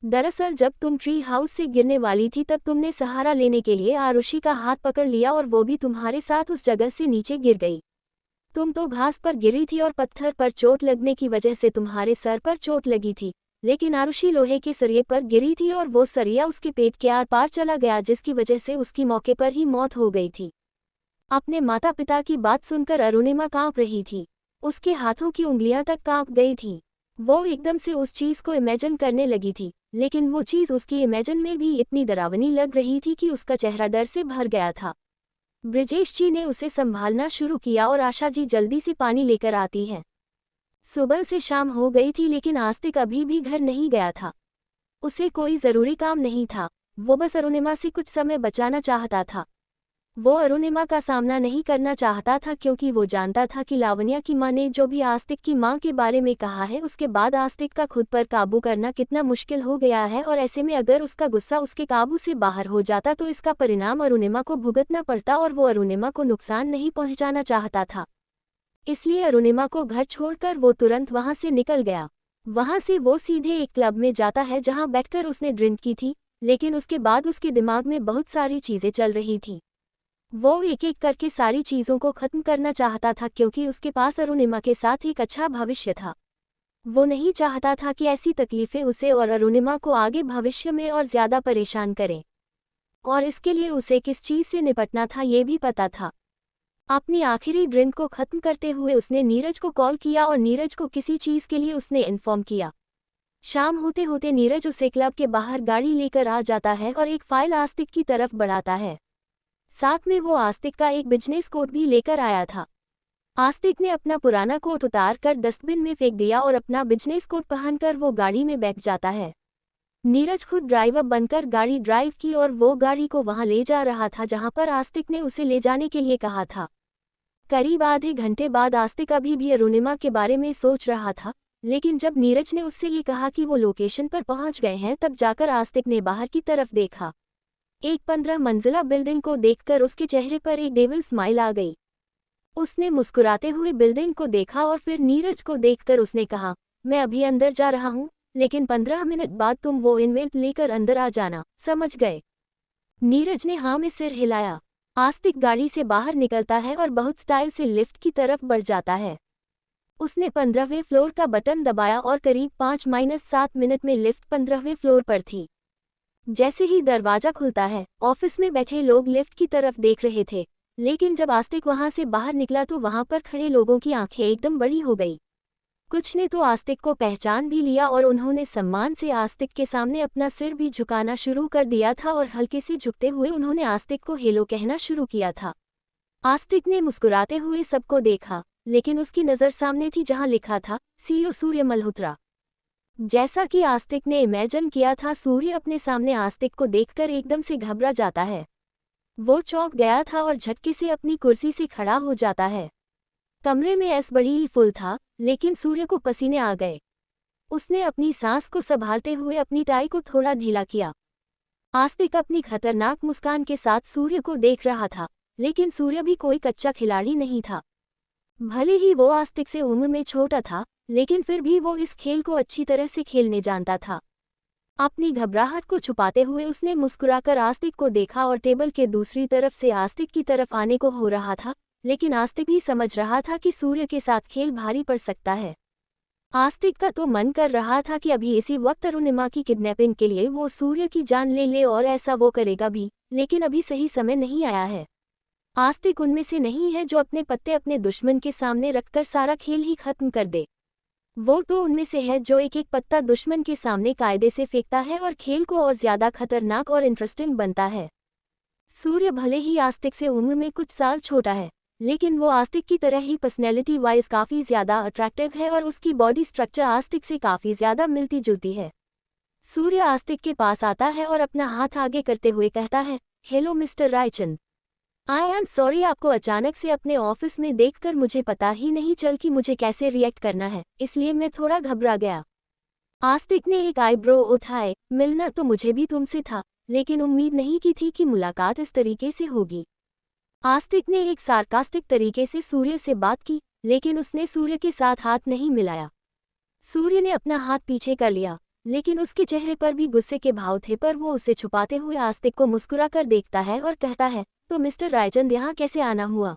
दरअसल जब तुम ट्री हाउस से गिरने वाली थी तब तुमने सहारा लेने के लिए आरुषि का हाथ पकड़ लिया और वो भी तुम्हारे साथ उस जगह से नीचे गिर गई। तुम तो घास पर गिरी थी और पत्थर पर चोट लगने की वजह से तुम्हारे सर पर चोट लगी थी, लेकिन आरुषि लोहे के सरिये पर गिरी थी और वो सरिया उसके पेट के आर पार चला गया, जिसकी वजह से उसकी मौके पर ही मौत हो गई थी। अपने माता पिता की बात सुनकर अरुणिमा कांप रही थी। उसके हाथों की उंगलियां तक कांप गई थीं। वो एकदम से उस चीज को इमेजिन करने लगी थी, लेकिन वो चीज उसकी इमेजिन में भी इतनी डरावनी लग रही थी कि उसका चेहरा डर से भर गया था। ब्रिजेश जी ने उसे संभालना शुरू किया और आशा जी जल्दी से पानी लेकर आती हैं। सुबह से शाम हो गई थी लेकिन आस्तिक अभी भी घर नहीं गया था। उसे कोई ज़रूरी काम नहीं था, वो बस अरुणिमा से कुछ समय बचाना चाहता था। वो अरुणिमा का सामना नहीं करना चाहता था क्योंकि वो जानता था कि लावण्या की माँ ने जो भी आस्तिक की माँ के बारे में कहा है उसके बाद आस्तिक का खुद पर काबू करना कितना मुश्किल हो गया है, और ऐसे में अगर उसका गुस्सा उसके काबू से बाहर हो जाता तो इसका परिणाम अरुणिमा को भुगतना पड़ता, और वो अरुणिमा को नुकसान नहीं पहुंचाना चाहता था। इसलिए अरुणिमा को घर छोड़कर वो तुरंत वहां से निकल गया। वहां से वो सीधे एक क्लब में जाता है जहां बैठकर उसने ड्रिंक की थी, लेकिन उसके बाद उसके दिमाग में बहुत सारी चीज़ें चल रही थीं। वो एक एक करके सारी चीज़ों को ख़त्म करना चाहता था क्योंकि उसके पास अरुणिमा के साथ एक अच्छा भविष्य था। वो नहीं चाहता था कि ऐसी तकलीफ़ें उसे और अरुणिमा को आगे भविष्य में और ज़्यादा परेशान करें, और इसके लिए उसे किस चीज़ से निपटना था ये भी पता था। अपनी आखिरी ड्रिंक को ख़त्म करते हुए उसने नीरज को कॉल किया और नीरज को किसी चीज़ के लिए उसने इन्फॉर्म किया। शाम होते होते नीरज उसे क्लब के बाहर गाड़ी लेकर आ जाता है और एक फाइल आस्तिक की तरफ बढ़ाता है। साथ में वो आस्तिक का एक बिजनेस कोट भी लेकर आया था। आस्तिक ने अपना पुराना कोट उतार कर डस्टबिन में फेंक दिया और अपना बिजनेस कोट पहनकर वो गाड़ी में बैठ जाता है। नीरज खुद ड्राइवर बनकर गाड़ी ड्राइव की और वो गाड़ी को वहां ले जा रहा था जहां पर आस्तिक ने उसे ले जाने के लिए कहा था। करीब आधे घंटे बाद आस्तिक अभी भी अरुणिमा के बारे में सोच रहा था, लेकिन जब नीरज ने उससे ये कहा कि वो लोकेशन पर पहुंच गए हैं तब जाकर आस्तिक ने बाहर की तरफ देखा। एक 15 मंजिला बिल्डिंग को देखकर उसके चेहरे पर एक डेविल स्माइल आ गई। उसने मुस्कुराते हुए बिल्डिंग को देखा और फिर नीरज को देखकर उसने कहा, मैं अभी अंदर जा रहा हूँ, लेकिन 15 मिनट बाद तुम वो इनवेल्ट लेकर अंदर आ जाना, समझ गए? नीरज ने हाँ में सिर हिलाया। आस्तिक गाड़ी से बाहर निकलता है और बहुत स्टाइल से लिफ्ट की तरफ बढ़ जाता है। उसने 15वें फ्लोर का बटन दबाया और करीब 5-7 मिनट में लिफ्ट 15वें फ्लोर पर थी। जैसे ही दरवाजा खुलता है, ऑफिस में बैठे लोग लिफ्ट की तरफ देख रहे थे, लेकिन जब आस्तिक वहां से बाहर निकला तो वहां पर खड़े लोगों की आंखें एकदम बड़ी हो गई। कुछ ने तो आस्तिक को पहचान भी लिया और उन्होंने सम्मान से आस्तिक के सामने अपना सिर भी झुकाना शुरू कर दिया था और हल्के से झुकते हुए उन्होंने आस्तिक को हेलो कहना शुरू किया था। आस्तिक ने मुस्कुराते हुए सबको देखा। लेकिन उसकी नज़र सामने थी जहां लिखा था CEO सूर्य मल्होत्रा। जैसा कि आस्तिक ने इमेजिन किया था, सूर्य अपने सामने आस्तिक को देखकर एकदम से घबरा जाता है। वो चौंक गया था और झटके से अपनी कुर्सी से खड़ा हो जाता है। कमरे में ऐस बड़ी ही फुल था, लेकिन सूर्य को पसीने आ गए। उसने अपनी सांस को संभालते हुए अपनी टाई को थोड़ा ढीला किया। आस्तिक अपनी खतरनाक मुस्कान के साथ सूर्य को देख रहा था, लेकिन सूर्य भी कोई कच्चा खिलाड़ी नहीं था। भले ही वो आस्तिक से उम्र में छोटा था, लेकिन फिर भी वो इस खेल को अच्छी तरह से खेलने जानता था। अपनी घबराहट को छुपाते हुए उसने मुस्कुराकर आस्तिक को देखा और टेबल के दूसरी तरफ से आस्तिक की तरफ आने को हो रहा था, लेकिन आस्तिक भी समझ रहा था कि सूर्य के साथ खेल भारी पड़ सकता है। आस्तिक का तो मन कर रहा था कि अभी इसी वक्त अरुणिमा की किडनैपिंग के लिए वो सूर्य की जान ले ले, और ऐसा वो करेगा भी, लेकिन अभी सही समय नहीं आया है। आस्तिक उनमें से नहीं है जो अपने पत्ते अपने दुश्मन के सामने रखकर सारा खेल ही खत्म कर दे। वो तो उनमें से है जो एक एक पत्ता दुश्मन के सामने कायदे से फेंकता है और खेल को और ज्यादा खतरनाक और इंटरेस्टिंग बनता है। सूर्य भले ही आस्तिक से उम्र में कुछ साल छोटा है, लेकिन वो आस्तिक की तरह ही पर्सनैलिटी वाइज काफ़ी ज़्यादा अट्रैक्टिव है और उसकी बॉडी स्ट्रक्चर आस्तिक से काफ़ी ज़्यादा मिलती जुलती है। सूर्य आस्तिक के पास आता है और अपना हाथ आगे करते हुए कहता है, hello mister Raichand. I am sorry, आपको अचानक से अपने ऑफिस में देखकर मुझे पता ही नहीं चल कि मुझे कैसे रिएक्ट करना है, इसलिए मैं थोड़ा घबरा गया। आस्तिक ने एक आईब्रो उठाए, मिलना तो मुझे भी तुमसे था, लेकिन उम्मीद नहीं की थी कि मुलाकात इस तरीके से होगी। आस्तिक ने एक सार्कास्टिक तरीके से सूर्य से बात की, लेकिन उसने सूर्य के साथ हाथ नहीं मिलाया। सूर्य ने अपना हाथ पीछे कर लिया, लेकिन उसके चेहरे पर भी गुस्से के भाव थे, पर वो उसे छुपाते हुए आस्तिक को मुस्कुराकर देखता है और कहता है, तो मिस्टर रायचंद यहाँ कैसे आना हुआ?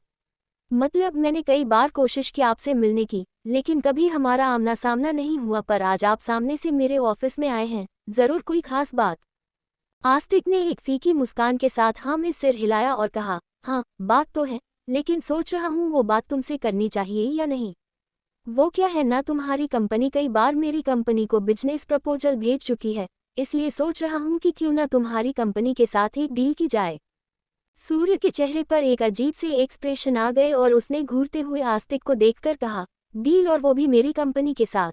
मतलब मैंने कई बार कोशिश की आपसे मिलने की, लेकिन कभी हमारा आमना सामना नहीं हुआ, पर आज आप सामने से मेरे ऑफिस में आए हैं, जरूर कोई खास बात? आस्तिक ने एक फीकी मुस्कान के साथ हाँ में सिर हिलाया और कहा, हाँ बात तो है, लेकिन सोच रहा हूँ वो बात तुमसे करनी चाहिए या नहीं। वो क्या है ना, तुम्हारी कंपनी कई बार मेरी कंपनी को बिजनेस प्रपोजल भेज चुकी है, इसलिए सोच रहा हूँ कि क्यों ना तुम्हारी कंपनी के साथ एक डील की जाए। सूर्य के चेहरे पर एक अजीब से एक्सप्रेशन आ गए और उसने घूरते हुए आस्तिक को देखकर कहा, डील, और वो भी मेरी कंपनी के साथ?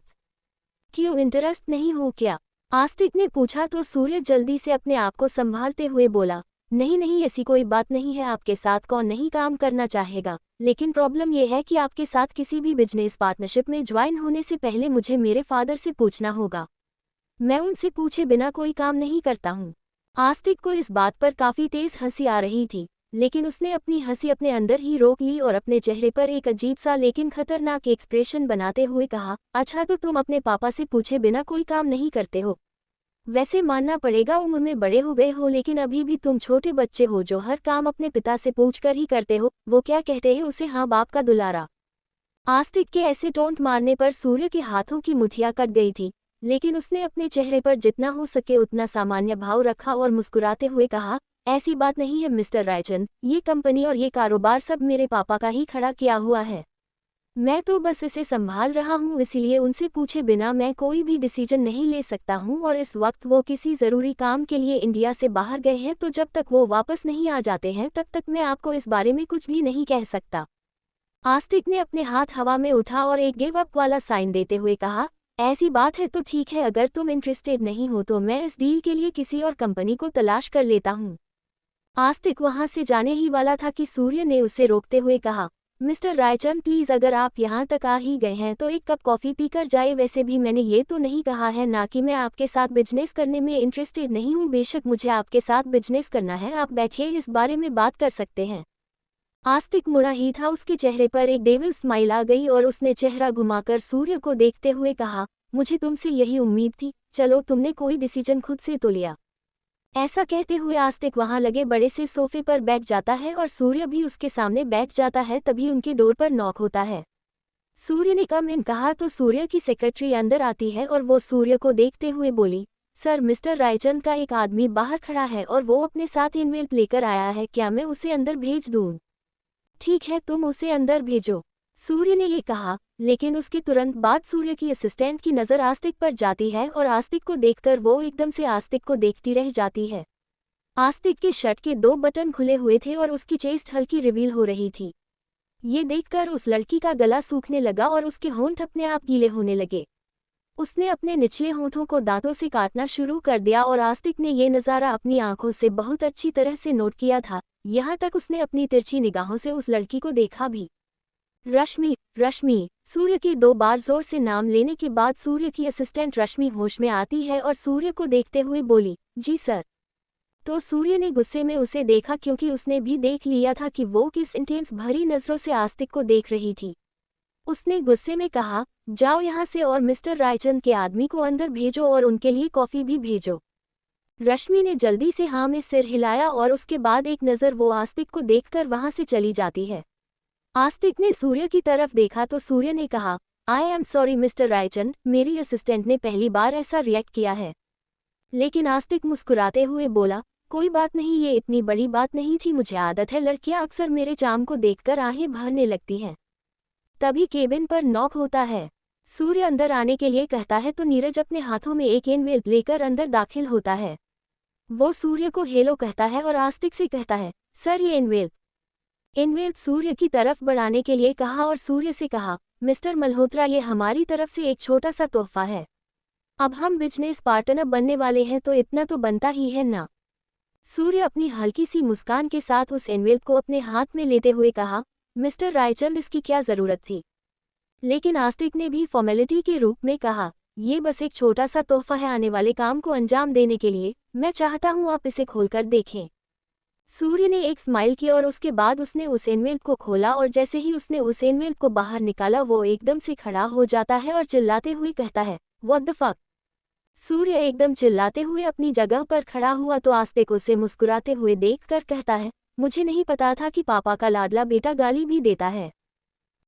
क्यों, इंटरेस्ट नहीं हो क्या? आस्तिक ने पूछा तो सूर्य जल्दी से अपने आप को संभालते हुए बोला, नहीं नहीं, ऐसी कोई बात नहीं है, आपके साथ कौन नहीं काम करना चाहेगा, लेकिन प्रॉब्लम यह है कि आपके साथ किसी भी बिजनेस पार्टनरशिप में ज्वाइन होने से पहले मुझे मेरे फादर से पूछना होगा। मैं उनसे पूछे बिना कोई काम नहीं करता हूँ। आस्तिक को इस बात पर काफ़ी तेज हंसी आ रही थी, लेकिन उसने अपनी हंसी अपने अंदर ही रोक ली और अपने चेहरे पर एक अजीब सा लेकिन खतरनाक एक्सप्रेशन बनाते हुए कहा, अच्छा तो तुम अपने पापा से पूछे बिना कोई काम नहीं करते हो? वैसे मानना पड़ेगा उम्र में बड़े हो गए हो, लेकिन अभी भी तुम छोटे बच्चे हो जो हर काम अपने पिता से पूछकर ही करते हो। वो क्या कहते हैं उसे, हाँ बाप का दुलारा। आस्तिक के ऐसे टोंट मारने पर सूर्य के हाथों की मुठियां कट गई थी, लेकिन उसने अपने चेहरे पर जितना हो सके उतना सामान्य भाव रखा और मुस्कुराते हुए कहा, ऐसी बात नहीं है मिस्टर रायचंद, ये कंपनी और ये कारोबार सब मेरे पापा का ही खड़ा किया हुआ है। मैं तो बस इसे संभाल रहा हूँ, इसलिए उनसे पूछे बिना मैं कोई भी डिसीजन नहीं ले सकता हूँ, और इस वक्त वो किसी ज़रूरी काम के लिए इंडिया से बाहर गए हैं, तो जब तक वो वापस नहीं आ जाते हैं तब तक मैं आपको इस बारे में कुछ भी नहीं कह सकता। आस्तिक ने अपने हाथ हवा में उठा और एक गिव अप वाला साइन देते हुए कहा, ऐसी बात है तो ठीक है, अगर तुम इंटरेस्टेड नहीं हो तो मैं इस डील के लिए किसी और कंपनी को तलाश कर लेता हूँ। आस्तिक वहां से जाने ही वाला था कि सूर्य ने उसे रोकते हुए कहा, मिस्टर रायचंद प्लीज़, अगर आप यहाँ तक आ ही गए हैं तो एक कप कॉफ़ी पीकर जाए। वैसे भी मैंने ये तो नहीं कहा है ना कि मैं आपके साथ बिजनेस करने में इंटरेस्टेड नहीं हूँ, बेशक मुझे आपके साथ बिजनेस करना है, आप बैठिए, इस बारे में बात कर सकते हैं। आस्तिक मुड़ा ही था, उसके चेहरे पर एक डेविल स्माइल आ गई और उसने चेहरा घुमाकर सूर्य को देखते हुए कहा, मुझे तुमसे यही उम्मीद थी, चलो तुमने कोई डिसीजन खुद से तो लिया। ऐसा कहते हुए आस्तिक वहां लगे बड़े से सोफे पर बैठ जाता है और सूर्य भी उसके सामने बैठ जाता है। तभी उनके डोर पर नॉक होता है। सूर्य ने कम इन कहा तो सूर्य की सेक्रेटरी अंदर आती है और वो सूर्य को देखते हुए बोली, सर मिस्टर रायचंद का एक आदमी बाहर खड़ा है और वो अपने साथ इनवेल्प लेकर आया है, क्या मैं उसे अंदर भेज दूं? ठीक है, तुम उसे अंदर भेजो, सूर्य ने ये कहा, लेकिन उसके तुरंत बाद सूर्य की असिस्टेंट की नज़र आस्तिक पर जाती है और आस्तिक को देखकर वो एकदम से आस्तिक को देखती रह जाती है। आस्तिक के शर्ट के 2 बटन खुले हुए थे और उसकी चेस्ट हल्की रिवील हो रही थी। ये देखकर उस लड़की का गला सूखने लगा और उसके होंठ अपने आप गीले होने लगे। उसने अपने निचले होंठों को दांतों से काटना शुरू कर दिया और आस्तिक ने ये नज़ारा अपनी आंखों से बहुत अच्छी तरह से नोट किया था। यहाँ तक उसने अपनी तिरछी निगाहों से उस लड़की को देखा भी। रश्मि, रश्मि। सूर्य के 2 बार जोर से नाम लेने के बाद सूर्य की असिस्टेंट रश्मि होश में आती है और सूर्य को देखते हुए बोली, जी सर। तो सूर्य ने गुस्से में उसे देखा क्योंकि उसने भी देख लिया था कि वो किस इंटेंस भरी नज़रों से आस्तिक को देख रही थी। उसने गुस्से में कहा, जाओ यहाँ से और मिस्टर रायचंद के आदमी को अंदर भेजो और उनके लिए कॉफ़ी भी भेजो। रश्मि ने जल्दी से हाँ में सिर हिलाया और उसके बाद एक नज़र वो आस्तिक को देखकर वहाँ से चली जाती है। आस्तिक ने सूर्य की तरफ देखा तो सूर्य ने कहा, I am sorry mister Raichand, मेरी असिस्टेंट ने पहली बार ऐसा रिएक्ट किया है। लेकिन आस्तिक मुस्कुराते हुए बोला, कोई बात नहीं, ये इतनी बड़ी बात नहीं थी, मुझे आदत है, लड़कियां अक्सर मेरे चार्म को देखकर आहें भरने लगती हैं। तभी केबिन पर नॉक होता है। सूर्य अंदर आने के लिए कहता है तो नीरज अपने हाथों में एक एनवेल्प लेकर अंदर दाखिल होता है। वो सूर्य को हेलो कहता है और आस्तिक से कहता है, सर ये एनवेल्प सूर्य की तरफ बढ़ाने के लिए कहा और सूर्य से कहा, मिस्टर मल्होत्रा, ये हमारी तरफ से एक छोटा सा तोहफा है। अब हम बिजनेस पार्टनर बनने वाले हैं तो इतना तो बनता ही है ना। सूर्य अपनी हल्की सी मुस्कान के साथ उस एनवेल्प को अपने हाथ में लेते हुए कहा, मिस्टर रायचंद, इसकी क्या ज़रूरत थी। लेकिन आस्तिक ने भी फॉर्मेलिटी के रूप में कहा, ये बस एक छोटा सा तोहफा है आने वाले काम को अंजाम देने के लिए, मैं चाहता हूँ आप इसे खोलकर देखें। सूर्य ने एक स्माइल की और उसके बाद उसने उस एनवेल्प को खोला और जैसे ही उसने उस एनवेल्प को बाहर निकाला वो एकदम से खड़ा हो जाता है और चिल्लाते हुए कहता है, व्हाट द फक। सूर्य एकदम चिल्लाते हुए अपनी जगह पर खड़ा हुआ तो आस्तिक उसे मुस्कुराते हुए देखकर कहता है, मुझे नहीं पता था कि पापा का लाडला बेटा गाली भी देता है।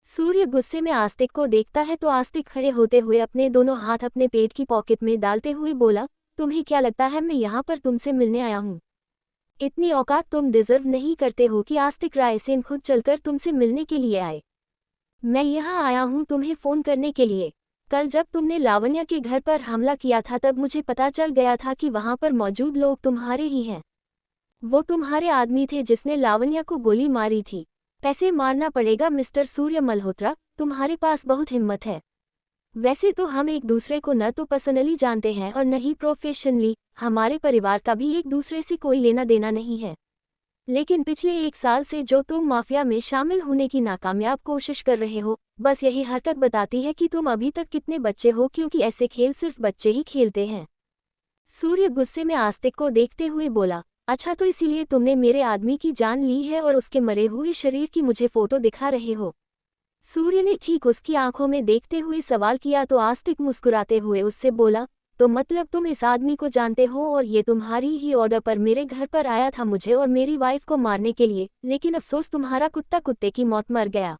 सूर्य गुस्से में आस्तिक को देखता है तो आस्तिक खड़े होते हुए अपने दोनों हाथ अपने पेट की पॉकेट में डालते हुए बोला, तुम्हें क्या लगता है मैं यहाँ पर तुमसे मिलने आया हूँ? इतनी औकात तुम डिजर्व नहीं करते हो कि आस्तिक रायसेन खुद चलकर तुमसे मिलने के लिए आए। मैं यहाँ आया हूँ तुम्हें फ़ोन करने के लिए। कल जब तुमने लावण्या के घर पर हमला किया था तब मुझे पता चल गया था कि वहाँ पर मौजूद लोग तुम्हारे ही हैं। वो तुम्हारे आदमी थे जिसने लावण्या को गोली मारी थी। पैसे मारना पड़ेगा मिस्टर सूर्य मल्होत्रा, तुम्हारे पास बहुत हिम्मत है। वैसे तो हम एक दूसरे को न तो पर्सनली जानते हैं और न ही प्रोफेशनली, हमारे परिवार का भी एक दूसरे से कोई लेना देना नहीं है। लेकिन पिछले 1 साल से जो तुम माफिया में शामिल होने की नाकामयाब कोशिश कर रहे हो, बस यही हरकत बताती है कि तुम अभी तक कितने बच्चे हो, क्योंकि ऐसे खेल सिर्फ बच्चे ही खेलते हैं। सूर्य गुस्से में आस्तिक को देखते हुए बोला, अच्छा तो इसीलिए तुमने मेरे आदमी की जान ली है और उसके मरे हुए शरीर की मुझे फोटो दिखा रहे हो। सूर्य ने ठीक उसकी आंखों में देखते हुए सवाल किया तो आस्तिक मुस्कुराते हुए उससे बोला, तो मतलब तुम इस आदमी को जानते हो और ये तुम्हारी ही ऑर्डर पर मेरे घर पर आया था मुझे और मेरी वाइफ को मारने के लिए, लेकिन अफसोस तुम्हारा कुत्ता कुत्ते की मौत मर गया।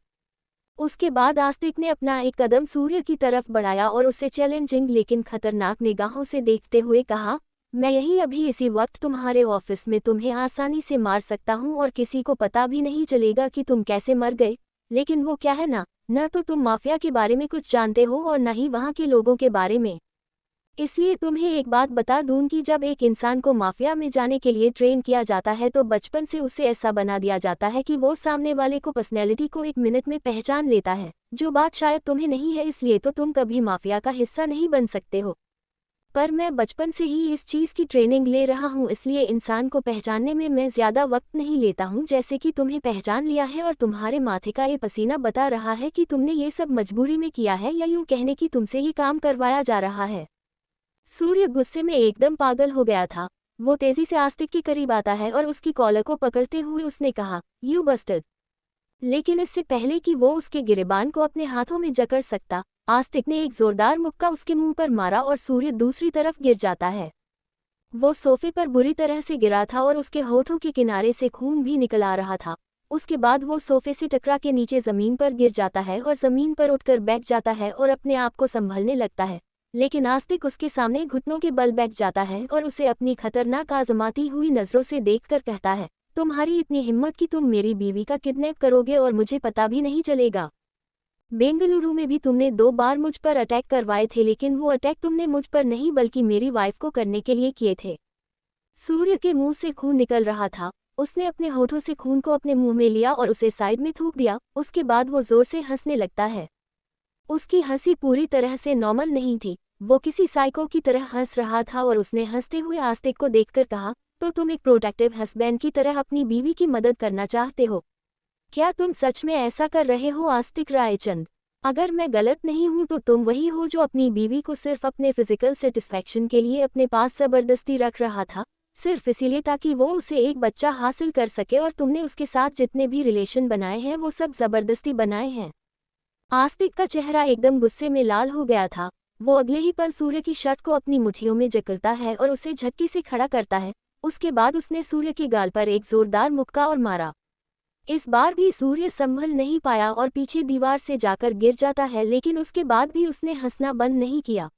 उसके बाद आस्तिक ने अपना एक कदम सूर्य की तरफ बढ़ाया और उसे चैलेंजिंग लेकिन खतरनाक निगाहों से देखते हुए कहा, मैं यहीं अभी इसी वक्त तुम्हारे ऑफिस में तुम्हें आसानी से मार सकता हूं और किसी को पता भी नहीं चलेगा कि तुम कैसे मर गए। लेकिन वो क्या है ना, न तो तुम माफिया के बारे में कुछ जानते हो और न ही वहाँ के लोगों के बारे में। इसलिए तुम्हें एक बात बता दूं कि जब एक इंसान को माफिया में जाने के लिए ट्रेन किया जाता है तो बचपन से उसे ऐसा बना दिया जाता है कि वो सामने वाले को पर्सनैलिटी को 1 मिनट में पहचान लेता है, जो बात शायद तुम्हें नहीं है, इसलिए तो तुम कभी माफिया का हिस्सा नहीं बन सकते हो। पर मैं बचपन से ही इस चीज़ की ट्रेनिंग ले रहा हूँ, इसलिए इंसान को पहचानने में मैं ज़्यादा वक्त नहीं लेता हूँ, जैसे कि तुम्हें पहचान लिया है और तुम्हारे माथे का ये पसीना बता रहा है कि तुमने ये सब मजबूरी में किया है या यूँ कहने की तुमसे ये काम करवाया जा रहा है। सूर्य गुस्से में एकदम पागल हो गया था। वो तेजी से आस्तिक के करीब आता है और उसकी कॉलर को पकड़ते हुए उसने कहा, यू बस्टर्ड। लेकिन इससे पहले कि वो उसके गिरेबान को अपने हाथों में जकड़ सकता, आस्तिक ने एक जोरदार मुक्का उसके मुंह पर मारा और सूर्य दूसरी तरफ गिर जाता है। वो सोफे पर बुरी तरह से गिरा था और उसके होठों के किनारे से खून भी निकल आ रहा था। उसके बाद वो सोफे से टकरा के नीचे जमीन पर गिर जाता है और जमीन पर उठकर बैठ जाता है और अपने आप को संभलने लगता है। लेकिन आस्तिक उसके सामने घुटनों के बल बैठ जाता है और उसे अपनी खतरनाक आजमाती हुई नजरों से देखकर कहता है, तुम्हारी इतनी हिम्मत कि तुम मेरी बीवी का किडनैप करोगे और मुझे पता भी नहीं चलेगा। बेंगलुरु में भी तुमने 2 बार मुझ पर अटैक करवाए थे, लेकिन वो अटैक तुमने मुझ पर नहीं बल्कि मेरी वाइफ को करने के लिए किए थे। सूर्य के मुंह से खून निकल रहा था। उसने अपने होठों से खून को अपने मुंह में लिया और उसे साइड में थूक दिया। उसके बाद वो जोर से हंसने लगता है। उसकी हंसी पूरी तरह से नॉर्मल नहीं थी, वो किसी साइको की तरह हंस रहा था और उसने हंसते हुए आस्तिक को देखकर कहा, तो तुम एक प्रोटेक्टिव हस्बैंड की तरह अपनी बीवी की मदद करना चाहते हो? क्या तुम सच में ऐसा कर रहे हो आस्तिक रायचंद? अगर मैं गलत नहीं हूं तो तुम वही हो जो अपनी बीवी को सिर्फ अपने फिजिकल सेटिस्फैक्शन के लिए अपने पास जबरदस्ती रख रहा था, सिर्फ इसीलिए ताकि वो उसे एक बच्चा हासिल कर सके, और तुमने उसके साथ जितने भी रिलेशन बनाए हैं वो सब जबरदस्ती बनाए हैं। आस्तिक का चेहरा एकदम गुस्से में लाल हो गया था। वो अगले ही पल सूर्य की शर्ट को अपनी मुट्ठियों में जकड़ता है और उसे झटके से खड़ा करता है। उसके बाद उसने सूर्य के गाल पर एक जोरदार मुक्का और मारा। इस बार भी सूर्य संभल नहीं पाया और पीछे दीवार से जाकर गिर जाता है, लेकिन उसके बाद भी उसने हंसना बंद नहीं किया।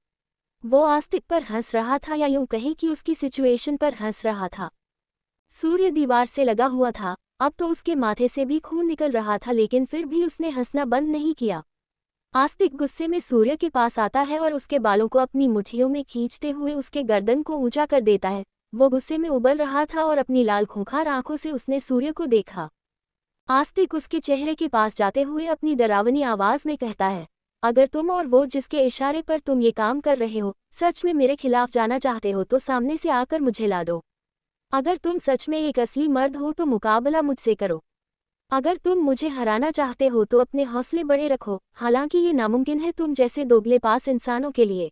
वो आस्तिक पर हंस रहा था, या यूं कहें कि उसकी सिचुएशन पर हंस रहा था। सूर्य दीवार से लगा हुआ था, अब तो उसके माथे से भी खून निकल रहा था, लेकिन फिर भी उसने हंसना बंद नहीं किया। आस्तिक गुस्से में सूर्य के पास आता है और उसके बालों को अपनी मुट्ठियों में खींचते हुए उसके गर्दन को ऊंचा कर देता है। वो गुस्से में उबल रहा था और अपनी लाल खूंखार आंखों से उसने सूर्य को देखा। आस्तिक उसके चेहरे के पास जाते हुए अपनी डरावनी आवाज में कहता है, अगर तुम और वो जिसके इशारे पर तुम ये काम कर रहे हो सच में मेरे खिलाफ जाना चाहते हो तो सामने से आकर मुझे ला दो। अगर तुम सच में एक असली मर्द हो तो मुकाबला मुझसे करो। अगर तुम मुझे हराना चाहते हो तो अपने हौसले बड़े रखो, हालांकि ये नामुमकिन है तुम जैसे दोगले पास इंसानों के लिए।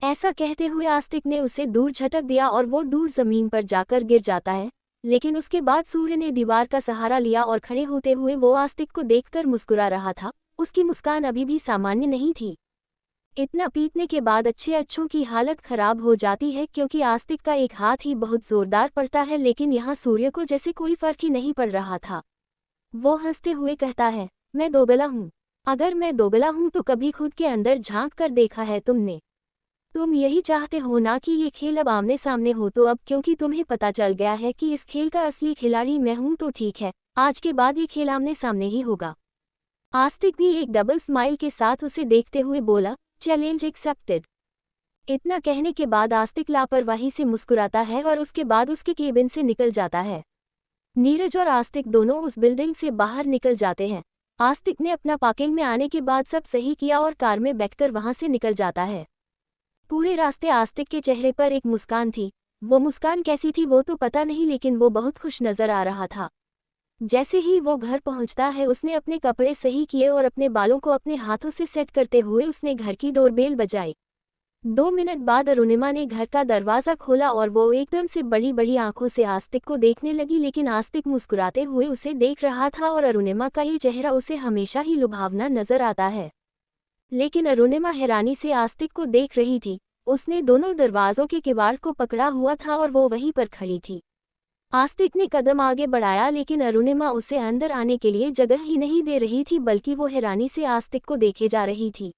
ऐसा कहते हुए आस्तिक ने उसे दूर झटक दिया और वो दूर जमीन पर जाकर गिर जाता है। लेकिन उसके बाद सूर्य ने दीवार का सहारा लिया और खड़े होते हुए वो आस्तिक को देखकर मुस्कुरा रहा था। उसकी मुस्कान अभी भी सामान्य नहीं थी। इतना पीटने के बाद अच्छों की हालत खराब हो जाती है, क्योंकि आस्तिक का एक हाथ ही बहुत जोरदार पड़ता है, लेकिन यहाँ सूर्य को जैसे कोई फर्क ही नहीं पड़ रहा था। वो हंसते हुए कहता है, मैं दोगला हूँ। अगर मैं दोगला हूँ तो कभी खुद के अंदर झांक कर देखा है तुमने? तुम यही चाहते हो ना कि ये खेल अब आमने सामने हो, तो अब क्योंकि तुम्हें पता चल गया है कि इस खेल का असली खिलाड़ी मैं हूं तो ठीक है, आज के बाद ये खेल आमने सामने ही होगा। आस्तिक भी एक डबल स्माइल के साथ उसे देखते हुए बोला, चैलेंज एक्सेप्टेड। इतना कहने के बाद आस्तिक लापरवाही से मुस्कुराता है और उसके बाद उसके केबिन से निकल जाता है। नीरज और आस्तिक दोनों उस बिल्डिंग से बाहर निकल जाते हैं। आस्तिक ने अपना पार्किंग में आने के बाद सब सही किया और कार में बैठकर वहां से निकल जाता है। पूरे रास्ते आस्तिक के चेहरे पर एक मुस्कान थी। वो मुस्कान कैसी थी वो तो पता नहीं, लेकिन वो बहुत खुश नजर आ रहा था। जैसे ही वो घर पहुंचता है उसने अपने कपड़े सही किए और अपने बालों को अपने हाथों से सेट करते हुए उसने घर की डोरबेल बजाई। 2 मिनट बाद अरुणिमा ने घर का दरवाज़ा खोला और वो एकदम से बड़ी बड़ी आंखों से आस्तिक को देखने लगी, लेकिन आस्तिक मुस्कुराते हुए उसे देख रहा था और अरुणिमा का ये चेहरा उसे हमेशा ही लुभावना नजर आता है। लेकिन अरुणिमा हैरानी से आस्तिक को देख रही थी। उसने दोनों दरवाजों के किवाड़ को पकड़ा हुआ था और वो वहीं पर खड़ी थी। आस्तिक ने कदम आगे बढ़ाया, लेकिन अरुणिमा उसे अंदर आने के लिए जगह ही नहीं दे रही थी, बल्कि वो हैरानी से आस्तिक को देखे जा रही थी।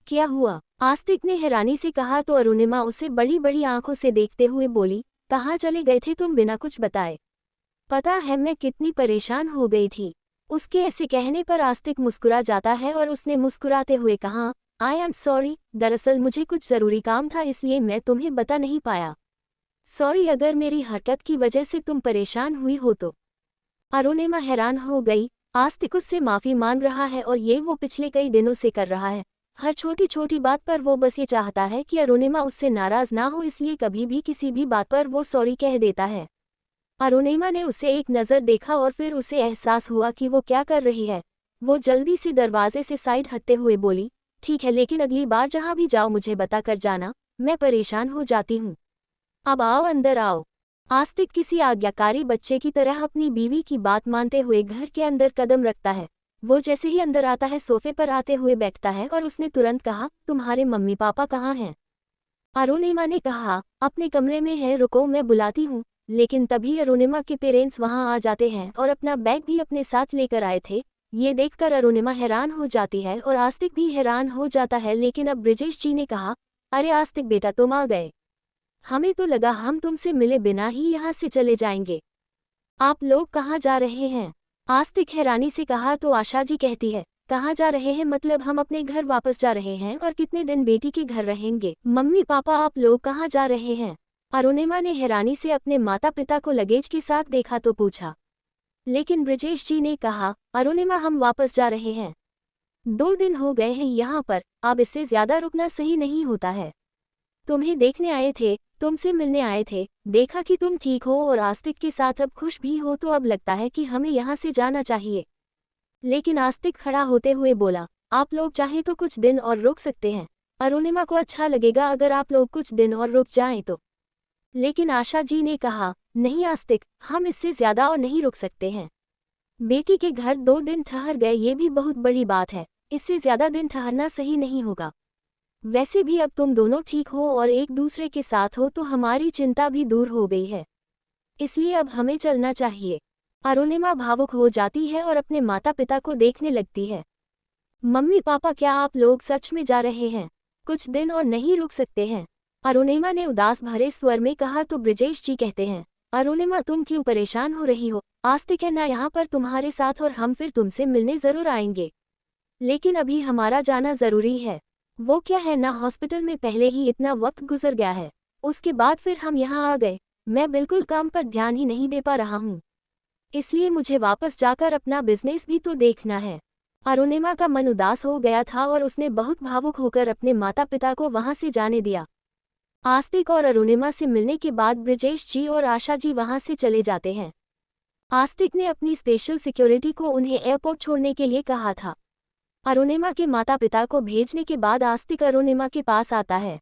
क्या हुआ? आस्तिक ने हैरानी से कहा तो अरुणिमा उसे बड़ी बड़ी आंखों से देखते हुए बोली, कहाँ चले गए थे तुम बिना कुछ बताए? पता है मैं कितनी परेशान हो गई थी। उसके ऐसे कहने पर आस्तिक मुस्कुरा जाता है और उसने मुस्कुराते हुए कहा, आई एम सॉरी, दरअसल मुझे कुछ ज़रूरी काम था इसलिए मैं तुम्हें बता नहीं पाया। सॉरी अगर मेरी हरकत की वजह से तुम परेशान हुई हो तो। अरुणिमा हैरान हो गई। आस्तिक उससे माफ़ी मांग रहा है और ये वो पिछले कई दिनों से कर रहा है। हर छोटी छोटी बात पर वो बस ये चाहता है कि अरुणिमा उससे नाराज़ ना हो, इसलिए कभी भी किसी भी बात पर वो सॉरी कह देता है। अरुणिमा ने उसे एक नज़र देखा और फिर उसे एहसास हुआ कि वो क्या कर रही है। वो जल्दी से दरवाजे से साइड हटते हुए बोली, ठीक है, लेकिन अगली बार जहाँ भी जाओ मुझे बता कर जाना, मैं परेशान हो जाती हूँ। अब आओ अंदर आओ। आस्तिक किसी आज्ञाकारी बच्चे की तरह अपनी बीवी की बात मानते हुए घर के अंदर कदम रखता है। वो जैसे ही अंदर आता है सोफे पर आते हुए बैठता है और उसने तुरंत कहा, तुम्हारे मम्मी पापा कहाँ हैं? अरुणिमा ने कहा, अपने कमरे में है, रुको मैं बुलाती हूँ। लेकिन तभी अरुणिमा के पेरेंट्स वहां आ जाते हैं और अपना बैग भी अपने साथ लेकर आए थे। ये देखकर अरुणिमा हैरान हो जाती है और आस्तिक भी हैरान हो जाता है, लेकिन अब ब्रिजेश जी ने कहा, अरे आस्तिक बेटा तुम आ गए। हमें तो लगा हम तुमसे मिले बिना ही यहाँ से चले जाएंगे। आप लोग कहाँ जा रहे हैं? आस्तिक हैरानी से कहा तो आशा जी कहती है, कहाँ जा रहे हैं मतलब हम अपने घर वापस जा रहे हैं और कितने दिन बेटी के घर रहेंगे। मम्मी पापा आप लोग कहाँ जा रहे हैं? अरुणिमा ने हैरानी से अपने माता पिता को लगेज के साथ देखा तो पूछा। लेकिन ब्रजेश जी ने कहा, अरुणिमा हम वापस जा रहे हैं। 2 दिन हो गए हैं यहाँ पर, अब इससे ज्यादा रुकना सही नहीं होता है। तुम्हें देखने आए थे, तुमसे मिलने आए थे, देखा कि तुम ठीक हो और आस्तिक के साथ अब खुश भी हो तो अब लगता है कि हमें यहाँ से जाना चाहिए। लेकिन आस्तिक खड़ा होते हुए बोला, आप लोग चाहें तो कुछ दिन और रुक सकते हैं। अरुणिमा को अच्छा लगेगा अगर आप लोग कुछ दिन और रुक जाएं तो। लेकिन आशा जी ने कहा, नहीं आस्तिक, हम इससे ज्यादा और नहीं रुक सकते हैं। बेटी के घर 2 दिन ठहर गए ये भी बहुत बड़ी बात है, इससे ज्यादा दिन ठहरना सही नहीं होगा। वैसे भी अब तुम दोनों ठीक हो और एक दूसरे के साथ हो तो हमारी चिंता भी दूर हो गई है, इसलिए अब हमें चलना चाहिए। अरुणिमा भावुक हो जाती है और अपने माता पिता को देखने लगती है। मम्मी पापा क्या आप लोग सच में जा रहे हैं? कुछ दिन और नहीं रुक सकते हैं? अरुणिमा ने उदास भरे स्वर में कहा तो ब्रजेश जी कहते हैं, अरुणिमा तुम क्यों परेशान हो रही हो? आस्तिक है ना यहाँ पर तुम्हारे साथ और हम फिर तुमसे मिलने जरूर आएंगे, लेकिन अभी हमारा जाना जरूरी है। वो क्या है ना, हॉस्पिटल में पहले ही इतना वक्त गुजर गया है, उसके बाद फिर हम यहाँ आ गए। मैं बिल्कुल काम पर ध्यान ही नहीं दे पा रहा हूँ, इसलिए मुझे वापस जाकर अपना बिजनेस भी तो देखना है। अरुणिमा का मन उदास हो गया था और उसने बहुत भावुक होकर अपने माता पिता को वहां से जाने दिया। आस्तिक और अरुणिमा से मिलने के बाद ब्रजेश जी और आशा जी वहां से चले जाते हैं। आस्तिक ने अपनी स्पेशल सिक्योरिटी को उन्हें एयरपोर्ट छोड़ने के लिए कहा था। अरुणिमा के माता पिता को भेजने के बाद आस्तिक अरुणिमा के पास आता है।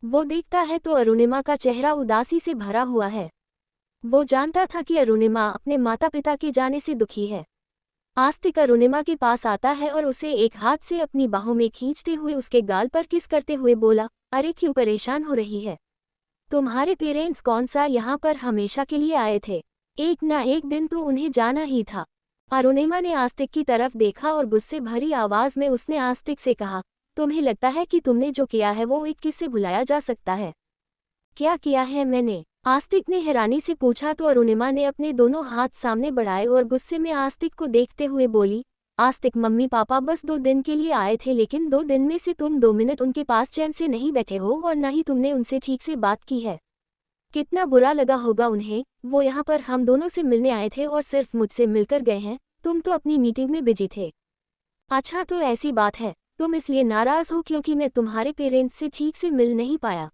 वो देखता है तो अरुणिमा का चेहरा उदासी से भरा हुआ है। वो जानता था कि अरुणिमा अपने माता पिता के जाने से दुखी है। आस्तिक अरुणिमा के पास आता है और उसे एक हाथ से अपनी बाहों में खींचते हुए उसके गाल पर किस करते हुए बोला, अरे क्यों परेशान हो रही है? तुम्हारे पेरेंट्स कौन सा यहाँ पर हमेशा के लिए आए थे? एक ना एक दिन तो उन्हें जाना ही था। अरुणिमा ने आस्तिक की तरफ देखा और गुस्से भरी आवाज में उसने आस्तिक से कहा, तुम्हें लगता है कि तुमने जो किया है वो एक किस से भुलाया जा सकता है? क्या किया है मैंने? आस्तिक ने हैरानी से पूछा तो अरुणिमा ने अपने दोनों हाथ सामने बढ़ाए और गुस्से में आस्तिक को देखते हुए बोली, आस्तिक मम्मी पापा बस 2 दिन के लिए आए थे, लेकिन 2 दिन में से तुम 2 मिनट उनके पास चैन से नहीं बैठे हो और न ही तुमने उनसे ठीक से बात की है। कितना बुरा लगा होगा उन्हें, वो यहाँ पर हम दोनों से मिलने आए थे और सिर्फ मुझसे मिलकर गए हैं, तुम तो अपनी मीटिंग में बिजी थे। अच्छा तो ऐसी बात है, तुम इसलिए नाराज हो क्योंकि मैं तुम्हारे पेरेंट्स से ठीक से मिल नहीं पाया।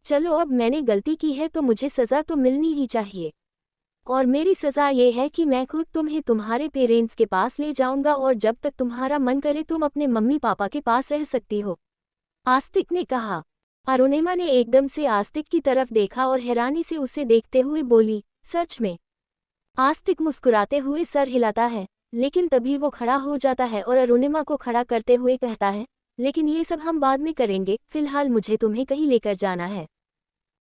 चलो अब मैंने गलती की है तो मुझे सज़ा तो मिलनी ही चाहिए, और मेरी सज़ा ये है कि मैं खुद तुम्हें तुम्हारे पेरेंट्स के पास ले जाऊंगा और जब तक तुम्हारा मन करे तुम अपने मम्मी पापा के पास रह सकती हो, आस्तिक ने कहा। अरुणिमा ने एकदम से आस्तिक की तरफ देखा और हैरानी से उसे देखते हुए बोली, सच में? आस्तिक मुस्कुराते हुए सर हिलाता है, लेकिन तभी वो खड़ा हो जाता है और अरुणिमा को खड़ा करते हुए कहता है, लेकिन ये सब हम बाद में करेंगे, फिलहाल मुझे तुम्हें कहीं लेकर जाना है।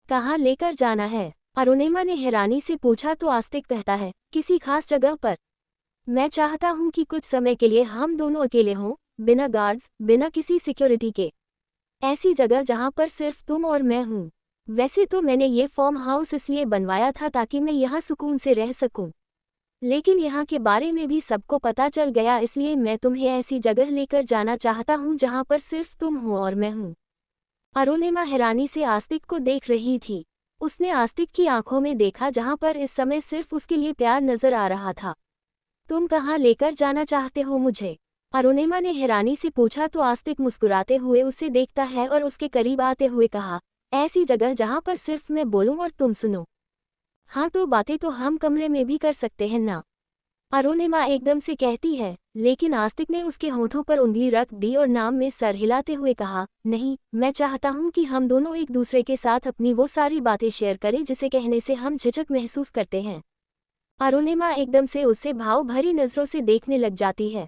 कहाँ लेकर जाना है? अरुणिमा ने हैरानी से पूछा तो आस्तिक कहता है, किसी खास जगह पर। मैं चाहता हूँ कि कुछ समय के लिए हम दोनों अकेले हों, बिना गार्ड्स, बिना किसी सिक्योरिटी के। ऐसी जगह जहाँ पर सिर्फ तुम और मैं हूँ। वैसे तो मैंने ये फार्म हाउस इसलिए बनवाया था ताकि मैं यहाँ सुकून से रह सकूं, लेकिन यहाँ के बारे में भी सबको पता चल गया, इसलिए मैं तुम्हें ऐसी जगह लेकर जाना चाहता हूँ जहाँ पर सिर्फ तुम हो और मैं हूँ। अरुणिमा हैरानी से आस्तिक को देख रही थी। उसने आस्तिक की आंखों में देखा जहाँ पर इस समय सिर्फ उसके लिए प्यार नजर आ रहा था। तुम कहाँ लेकर जाना चाहते हो मुझे? अरुणिमा ने हैरानी से पूछा तो आस्तिक मुस्कुराते हुए उसे देखता है और उसके करीब आते हुए कहा, ऐसी जगह जहाँ पर सिर्फ मैं बोलूं और तुम सुनो। हाँ तो बातें तो हम कमरे में भी कर सकते हैं ना? अरुणिमा एकदम से कहती है, लेकिन आस्तिक ने उसके होठों पर उंगली रख दी और नाम में सर हिलाते हुए कहा, नहीं, मैं चाहता हूँ कि हम दोनों एक दूसरे के साथ अपनी वो सारी बातें शेयर करें जिसे कहने से हम झिझक महसूस करते हैं। अरुणिमा एकदम से उसे भाव भरी नजरों से देखने लग जाती है।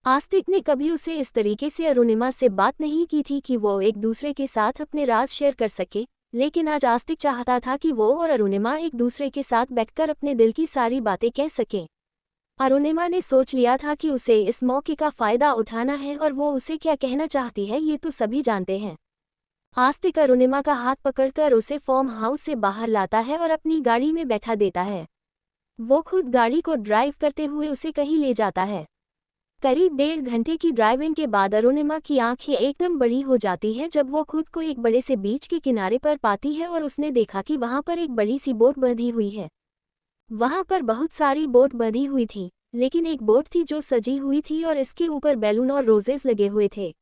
आस्तिक ने कभी उसे इस तरीके से अरुणिमा से बात नहीं की थी कि वो एक दूसरे के साथ अपने राज शेयर कर सके, लेकिन आज आस्तिक चाहता था कि वो और अरुणिमा एक दूसरे के साथ बैठकर अपने दिल की सारी बातें कह सकें। अरुणिमा ने सोच लिया था कि उसे इस मौके का फायदा उठाना है और वो उसे क्या कहना चाहती है ये तो सभी जानते हैं। आस्तिक अरुणिमा का हाथ पकड़कर उसे फार्म हाउस से बाहर लाता है और अपनी गाड़ी में बैठा देता है। वो खुद गाड़ी को ड्राइव करते हुए उसे कहीं ले जाता है। करीब 1.5 घंटे की ड्राइविंग के बाद अरुणिमा की आंखें एकदम बड़ी हो जाती है जब वो खुद को एक बड़े से बीच के किनारे पर पाती है और उसने देखा कि वहां पर एक बड़ी सी बोट बंधी हुई है। वहां पर बहुत सारी बोट बंधी हुई थी, लेकिन एक बोट थी जो सजी हुई थी और इसके ऊपर बैलून और रोजेस लगे हुए थे।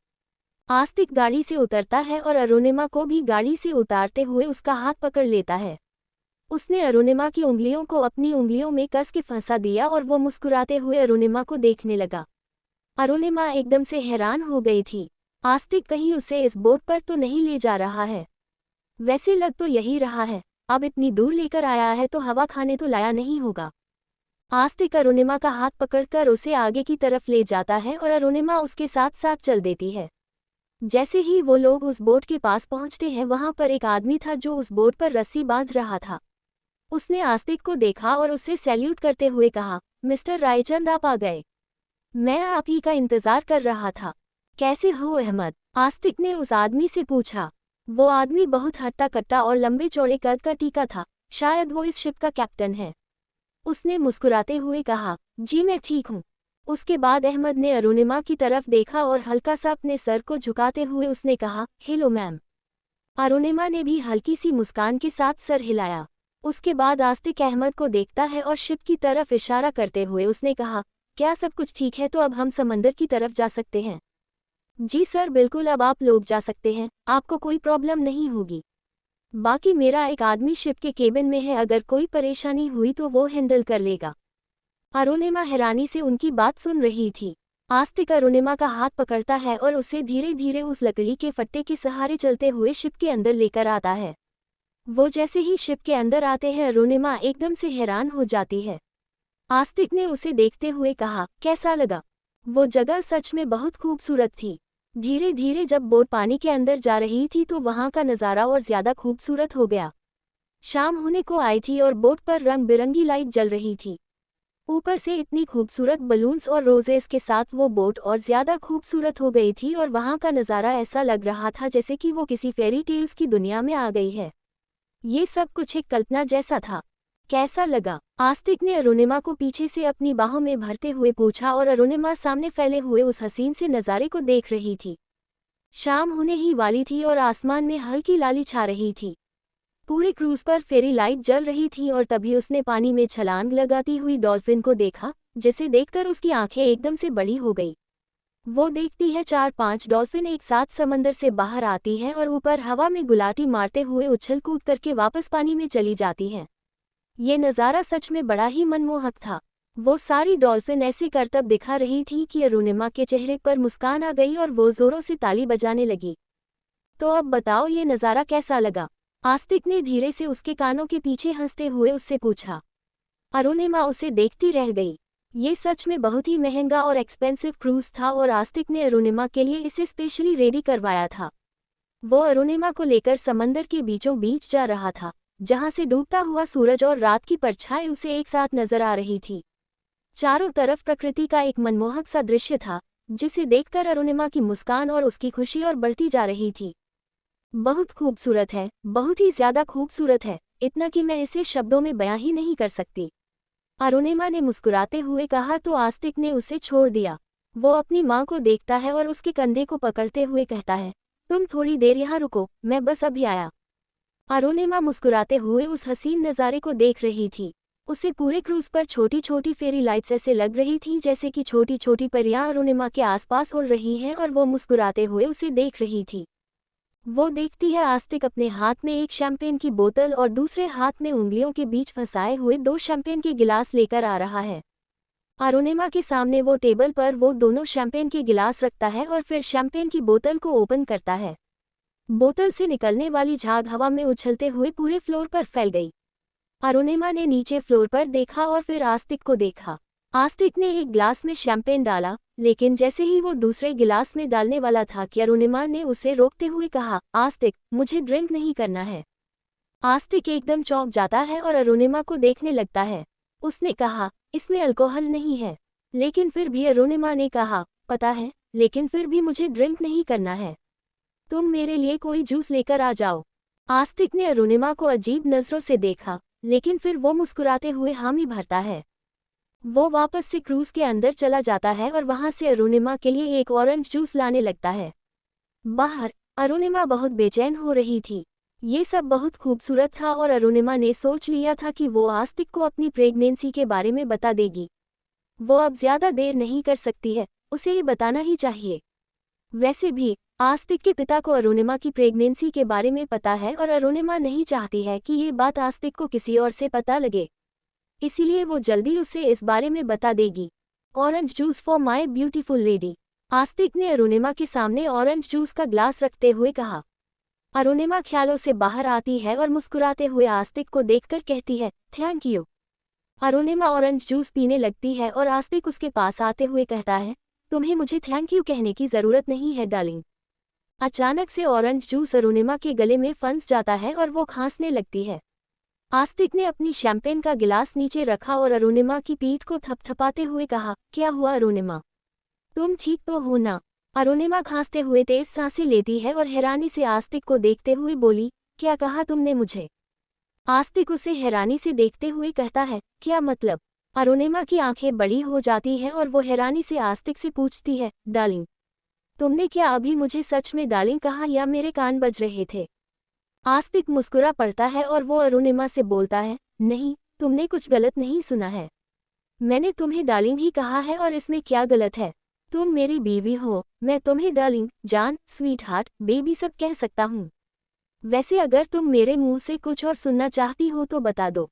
आस्तिक गाड़ी से उतरता है और अरुणिमा को भी गाड़ी से उतारते हुए उसका हाथ पकड़ लेता है। उसने अरुणिमा की उंगलियों को अपनी उंगलियों में कस के फंसा दिया और वो मुस्कुराते हुए अरुणिमा को देखने लगा। अरुणिमा एकदम से हैरान हो गई थी। आस्तिक कहीं उसे इस बोट पर तो नहीं ले जा रहा है? वैसे लग तो यही रहा है, अब इतनी दूर लेकर आया है तो हवा खाने तो लाया नहीं होगा। आस्तिक अरुणिमा का हाथ पकड़कर उसे आगे की तरफ ले जाता है और अरुणिमा उसके साथ साथ चल देती है। जैसे ही वो लोग उस बोट के पास पहुंचते हैं वहां पर एक आदमी था जो उस बोट पर रस्सी बांध रहा था। उसने आस्तिक को देखा और उसे सैल्यूट करते हुए कहा, मिस्टर रायचंद आप आ गए। मैं आप ही का इंतजार कर रहा था। कैसे हो अहमद? आस्तिक ने उस आदमी से पूछा। वो आदमी बहुत हट्टा कट्टा और लंबे चौड़े कद का टीका था, शायद वो इस शिप का कैप्टन है। उसने मुस्कुराते हुए कहा, जी मैं ठीक हूँ। उसके बाद अहमद ने अरुणिमा की तरफ देखा और हल्का सा अपने सर को झुकाते हुए उसने कहा, हेलो मैम। अरुणिमा ने भी हल्की सी मुस्कान के साथ सर हिलाया। उसके बाद आस्तिक अहमद को देखता है और शिप की तरफ इशारा करते हुए उसने कहा, क्या सब कुछ ठीक है? तो अब हम समंदर की तरफ जा सकते हैं। जी सर बिल्कुल, अब आप लोग जा सकते हैं, आपको कोई प्रॉब्लम नहीं होगी। बाकी मेरा एक आदमी शिप के केबिन में है, अगर कोई परेशानी हुई तो वो हैंडल कर लेगा। अरुणिमा हैरानी से उनकी बात सुन रही थी। आस्तिक अरुणिमा का हाथ पकड़ता है और उसे धीरे धीरे उस लकड़ी के फट्टे के सहारे चलते हुए शिप के अंदर लेकर आता है। वो जैसे ही शिप के अंदर आते हैं अरुणिमा एकदम से हैरान हो जाती है। आस्तिक ने उसे देखते हुए कहा, कैसा लगा? वो जगह सच में बहुत खूबसूरत थी। धीरे धीरे जब बोट पानी के अंदर जा रही थी तो वहां का नज़ारा और ज्यादा खूबसूरत हो गया। शाम होने को आई थी और बोट पर रंग बिरंगी लाइट जल रही थी। ऊपर से इतनी खूबसूरत बलून्स और रोजेस के साथ वो बोट और ज्यादा खूबसूरत हो गई थी और वहां का नज़ारा ऐसा लग रहा था जैसे कि वो किसी फेरी टेल्स की दुनिया में आ गई है। ये सब कुछ एक कल्पना जैसा था। कैसा लगा? आस्तिक ने अरुणिमा को पीछे से अपनी बाहों में भरते हुए पूछा और अरुणिमा सामने फैले हुए उस हसीन से नज़ारे को देख रही थी। शाम होने ही वाली थी और आसमान में हल्की लाली छा रही थी। पूरे क्रूज पर फेरी लाइट जल रही थी और तभी उसने पानी में छलांग लगाती हुई डॉल्फिन को देखा, जिसे देखकर उसकी आंखें एकदम से बड़ी हो गई। वो देखती है 4-5 डॉल्फिन एक साथ समंदर से बाहर आती हैं और ऊपर हवा में गुलाटी मारते हुए उछल कूद करके वापस पानी में चली जाती हैं। ये नज़ारा सच में बड़ा ही मनमोहक था। वो सारी डॉल्फिन ऐसे करतब दिखा रही थी कि अरुणिमा के चेहरे पर मुस्कान आ गई और वो जोरों से ताली बजाने लगी। तो अब बताओ ये नज़ारा कैसा लगा? आस्तिक ने धीरे से उसके कानों के पीछे हंसते हुए उससे पूछा। अरुणिमा उसे देखती रह गई। ये सच में बहुत ही महंगा और एक्सपेंसिव क्रूज था और आस्तिक ने अरुणिमा के लिए इसे स्पेशली रेडी करवाया था। वो अरुणिमा को लेकर समंदर के बीचों बीच जा रहा था, जहां से डूबता हुआ सूरज और रात की परछाई उसे एक साथ नजर आ रही थी। चारों तरफ प्रकृति का एक मनमोहक सा दृश्य था, जिसे देखकर अरुणिमा की मुस्कान और उसकी खुशी और बढ़ती जा रही थी। बहुत खूबसूरत है, बहुत ही ज्यादा खूबसूरत है, इतना कि मैं इसे शब्दों में बयां ही नहीं कर सकती। अरुणिमा ने मुस्कुराते हुए कहा तो आस्तिक ने उसे छोड़ दिया। वो अपनी माँ को देखता है और उसके कंधे को पकड़ते हुए कहता है, तुम थोड़ी देर यहाँ रुको, मैं बस अभी आया। अरुणिमा मुस्कुराते हुए उस हसीन नज़ारे को देख रही थी। उसे पूरे क्रूज पर छोटी छोटी फेरी लाइट्स ऐसे लग रही थी जैसे कि छोटी छोटी परियां अरुणिमा के आसपास उड़ रही हैं और वो मुस्कुराते हुए उसे देख रही थी। वो देखती है आस्तिक अपने हाथ में एक शैंपेन की बोतल और दूसरे हाथ में उंगलियों के बीच फंसाए हुए 2 शैंपेन के गिलास लेकर आ रहा है। अरुणिमा के सामने वो टेबल पर वो दोनों शैंपेन के गिलास रखता है और फिर शैंपेन की बोतल को ओपन करता है। बोतल से निकलने वाली झाग हवा में उछलते हुए पूरे फ्लोर पर फैल गई। अरुणिमा ने नीचे फ्लोर पर देखा और फिर आस्तिक को देखा। आस्तिक ने एक गिलास में शैंपेन डाला, लेकिन जैसे ही वो दूसरे गिलास में डालने वाला था कि अरुणिमा ने उसे रोकते हुए कहा, आस्तिक, मुझे ड्रिंक नहीं करना है। आस्तिक एकदम चौंक जाता है और अरुणिमा को देखने लगता है। उसने कहा, इसमें अल्कोहल नहीं है। लेकिन फिर भी अरुणिमा ने कहा, पता है, लेकिन फिर भी मुझे ड्रिंक नहीं करना है। तुम मेरे लिए कोई जूस लेकर आ जाओ। आस्तिक ने अरुणिमा को अजीब नजरों से देखा, लेकिन फिर वो मुस्कुराते हुए हामी भरता है। वो वापस से क्रूज के अंदर चला जाता है और वहां से अरुणिमा के लिए एक ऑरेंज जूस लाने लगता है। बाहर अरुणिमा बहुत बेचैन हो रही थी। ये सब बहुत खूबसूरत था और अरुणिमा ने सोच लिया था कि वो आस्तिक को अपनी प्रेगनेंसी के बारे में बता देगी। वो अब ज्यादा देर नहीं कर सकती है, उसे ये बताना ही चाहिए। वैसे भी आस्तिक के पिता को अरुणिमा की प्रेगनेंसी के बारे में पता है और अरुणिमा नहीं चाहती है कि ये बात आस्तिक को किसी और से पता लगे, इसीलिए वो जल्दी उसे इस बारे में बता देगी। Orange juice for my beautiful lady, आस्तिक ने अरुणिमा के सामने ऑरेंज जूस का ग्लास रखते हुए कहा। अरुणिमा ख्यालों से बाहर आती है और मुस्कुराते हुए आस्तिक को देखकर कहती है, thank you. Arunima orange juice पीने लगती है और आस्तिक उसके पास आते हुए कहता है, तुम्हें मुझे थैंक यू कहने की जरूरत नहीं है डार्लिंग। अचानक से ऑरेंज जूस अरुणिमा के गले में फंस जाता है और वो खांसने लगती है। आस्तिक ने अपनी शैंपेन का गिलास नीचे रखा और अरुणिमा की पीठ को थपथपाते हुए कहा, क्या हुआ अरुणिमा, तुम ठीक तो हो ना? अरुणिमा खांसते हुए तेज सांसें लेती है और हैरानी से आस्तिक को देखते हुए बोली, क्या कहा तुमने मुझे? आस्तिक उसे हैरानी से देखते हुए कहता है, क्या मतलब? अरुणिमा की आंखें बड़ी हो जाती हैं और वो हैरानी से आस्तिक से पूछती है, डार्लिंग, तुमने क्या अभी मुझे सच में डार्लिंग कहा या मेरे कान बज रहे थे? आस्तिक मुस्कुरा पड़ता है और वो अरुणिमा से बोलता है, नहीं, तुमने कुछ गलत नहीं सुना है। मैंने तुम्हें डार्लिंग ही कहा है और इसमें क्या गलत है? तुम मेरी बीवी हो, मैं तुम्हें डार्लिंग, जान, स्वीट हार्ट, बेबी सब कह सकता हूँ। वैसे अगर तुम मेरे मुंह से कुछ और सुनना चाहती हो तो बता दो।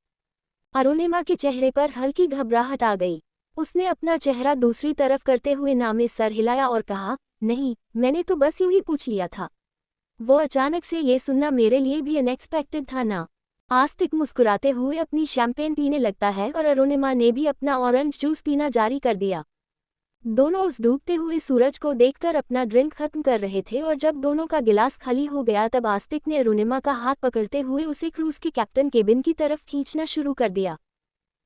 अरुणिमा के चेहरे पर हल्की घबराहट आ गई। उसने अपना चेहरा दूसरी तरफ करते हुए ना में सर हिलाया और कहा, नहीं, मैंने तो बस यूं ही पूछ लिया था। वो अचानक से ये सुनना मेरे लिए भी अनएक्सपेक्टेड था ना। आस्तिक मुस्कुराते हुए अपनी शैंपेन पीने लगता है और अरुणिमा ने भी अपना ऑरेंज जूस पीना जारी कर दिया। दोनों उस डूबते हुए सूरज को देखकर अपना ड्रिंक खत्म कर रहे थे और जब दोनों का गिलास खाली हो गया तब आस्तिक ने अरुणिमा का हाथ पकड़ते हुए उसे क्रूज के कैप्टन केबिन की तरफ खींचना शुरू कर दिया।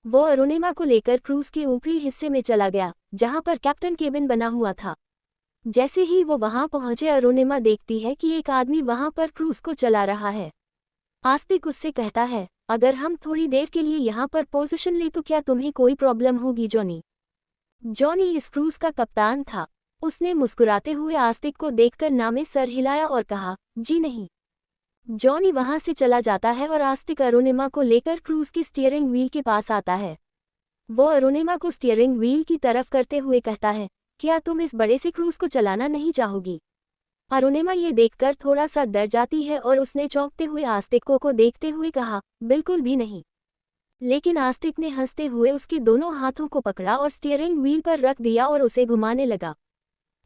वो अरुणिमा को लेकर क्रूज के ऊपरी हिस्से में चला गया, जहां पर कैप्टन केबिन बना हुआ था। जैसे ही वो वहां पहुंचे अरुणिमा देखती है कि एक आदमी वहां पर क्रूज को चला रहा है। आस्तिक उससे कहता है, अगर हम थोड़ी देर के लिए यहाँ पर पोजीशन ले तो क्या तुम्हें कोई प्रॉब्लम होगी जॉनी? जॉनी इस क्रूज का कप्तान था। उसने मुस्कुराते हुए आस्तिक को देखकर ना में सर हिलाया और कहा, जी नहीं। जॉनी वहां से चला जाता है और आस्तिक अरुणिमा को लेकर क्रूज की स्टीयरिंग व्हील के पास आता है। वो अरुणिमा को स्टीयरिंग व्हील की तरफ करते हुए कहता है, क्या तुम इस बड़े से क्रूज को चलाना नहीं चाहोगी? अरुणिमा ये देखकर थोड़ा सा डर जाती है और उसने चौंकते हुए आस्तिक को देखते हुए कहा, बिल्कुल भी नहीं। लेकिन आस्तिक ने हंसते हुए उसके दोनों हाथों को पकड़ा और स्टीयरिंग व्हील पर रख दिया और उसे घुमाने लगा।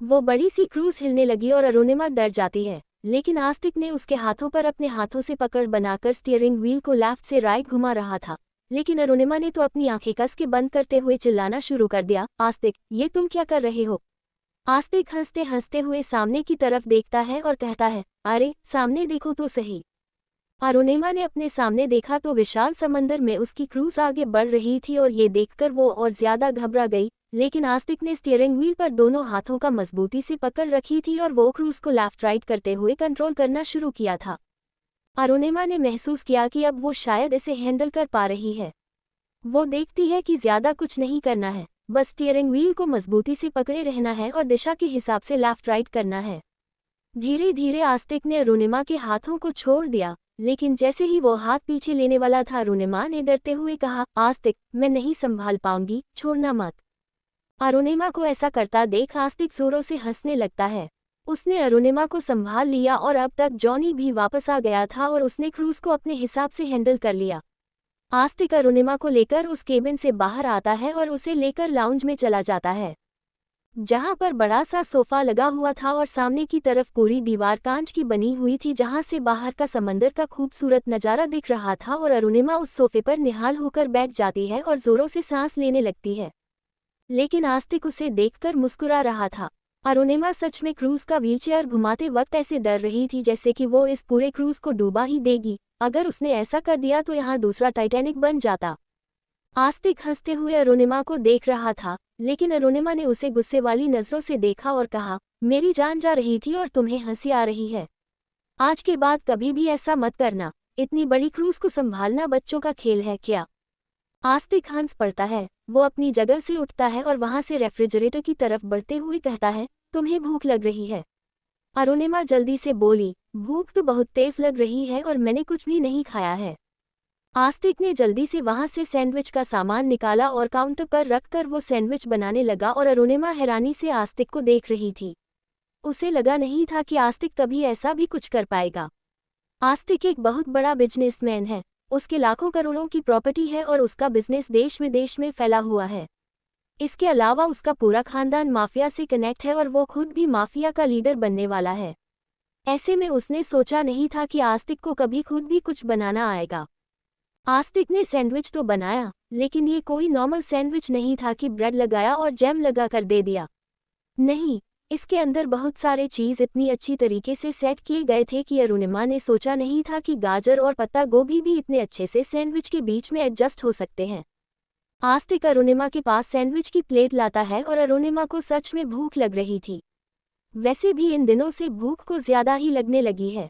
वो बड़ी सी क्रूज हिलने लगी और अरुणिमा डर जाती है, लेकिन आस्तिक ने उसके हाथों पर अपने हाथों से पकड़ बनाकर स्टीयरिंग व्हील को लेफ्ट से राइट घुमा रहा था। लेकिन अरुणिमा ने तो अपनी आंखें कस के बंद करते हुए चिल्लाना शुरू कर दिया, आस्तिक, ये तुम क्या कर रहे हो? आस्तिक हंसते हंसते हुए सामने की तरफ देखता है और कहता है, अरे सामने देखो तो सही। अरुणिमा ने अपने सामने देखा तो विशाल समंदर में उसकी क्रूज आगे बढ़ रही थी और ये देखकर वो और ज्यादा घबरा गई। लेकिन आस्तिक ने स्टीयरिंग व्हील पर दोनों हाथों का मजबूती से पकड़ रखी थी और वो क्रूज को लेफ्ट राइट करते हुए कंट्रोल करना शुरू किया था। अरुणिमा ने महसूस किया कि अब वो शायद इसे हैंडल कर पा रही है। वो देखती है कि ज्यादा कुछ नहीं करना है, बस स्टीयरिंग व्हील को मजबूती से पकड़े रहना है और दिशा के हिसाब से लेफ्ट राइट करना है। धीरे धीरे आस्तिक ने अरुणिमा के हाथों को छोड़ दिया, लेकिन जैसे ही वो हाथ पीछे लेने वाला था अरुणिमा ने डरते हुए कहा, आस्तिक, मैं नहीं संभाल पाऊंगी, छोड़ना मत। अरुणिमा को ऐसा करता देख आस्तिक जोरों से हंसने लगता है। उसने अरुणिमा को संभाल लिया और अब तक जॉनी भी वापस आ गया था और उसने क्रूज को अपने हिसाब से हैंडल कर लिया। आस्तिक अरुणिमा को लेकर उस केबिन से बाहर आता है और उसे लेकर लाउंज में चला जाता है, जहां पर बड़ा सा सोफा लगा हुआ था और सामने की तरफ पूरी दीवार कांच की बनी हुई थी, जहां से बाहर का समंदर का खूबसूरत नजारा दिख रहा था। और अरुणिमा उस सोफे पर निहाल होकर बैठ जाती है और जोरों से सांस लेने लगती है, लेकिन आस्तिक उसे देखकर मुस्कुरा रहा था। अरुणिमा सच में क्रूज का व्हीलचेयर घुमाते वक्त ऐसे डर रही थी जैसे कि वो इस पूरे क्रूज को डूबा ही देगी। अगर उसने ऐसा कर दिया तो यहाँ दूसरा टाइटैनिक बन जाता। आस्तिक हंसते हुए अरुणिमा को देख रहा था, लेकिन अरुणिमा ने उसे गुस्से वाली नजरों से देखा और कहा, मेरी जान जा रही थी और तुम्हें हंसी आ रही है। आज के बाद कभी भी ऐसा मत करना। इतनी बड़ी क्रूज को संभालना बच्चों का खेल है क्या? आस्तिक हंस पड़ता है। वो अपनी जगह से उठता है और वहां से रेफ्रिजरेटर की तरफ बढ़ते हुए कहता है, तुम्हें भूख लग रही है? अरुणिमा जल्दी से बोली, भूख तो बहुत तेज लग रही है और मैंने कुछ भी नहीं खाया है। आस्तिक ने जल्दी से वहां से सैंडविच का सामान निकाला और काउंटर पर रखकर वो सैंडविच बनाने लगा और अरुणिमा हैरानी से आस्तिक को देख रही थी। उसे लगा नहीं था कि आस्तिक कभी ऐसा भी कुछ कर पाएगा। आस्तिक एक बहुत बड़ा बिजनेसमैन है। उसके लाखों करोड़ों की प्रॉपर्टी है और उसका बिजनेस देश विदेश में फैला हुआ है। इसके अलावा उसका पूरा खानदान माफिया से कनेक्ट है और वो खुद भी माफिया का लीडर बनने वाला है। ऐसे में उसने सोचा नहीं था कि आस्तिक को कभी खुद भी कुछ बनाना आएगा। आस्तिक ने सैंडविच तो बनाया, लेकिन ये कोई नॉर्मल सैंडविच नहीं था कि ब्रेड लगाया और जैम लगा कर दे दिया। नहीं, इसके अंदर बहुत सारे चीज इतनी अच्छी तरीके से सेट किए गए थे कि अरुणिमा ने सोचा नहीं था कि गाजर और पत्ता गोभी भी इतने अच्छे से सैंडविच के बीच में एडजस्ट हो सकते हैं। आस्तिक अरुणिमा के पास सैंडविच की प्लेट लाता है और अरुणिमा को सच में भूख लग रही थी। वैसे भी इन दिनों से भूख को ज्यादा ही लगने लगी है।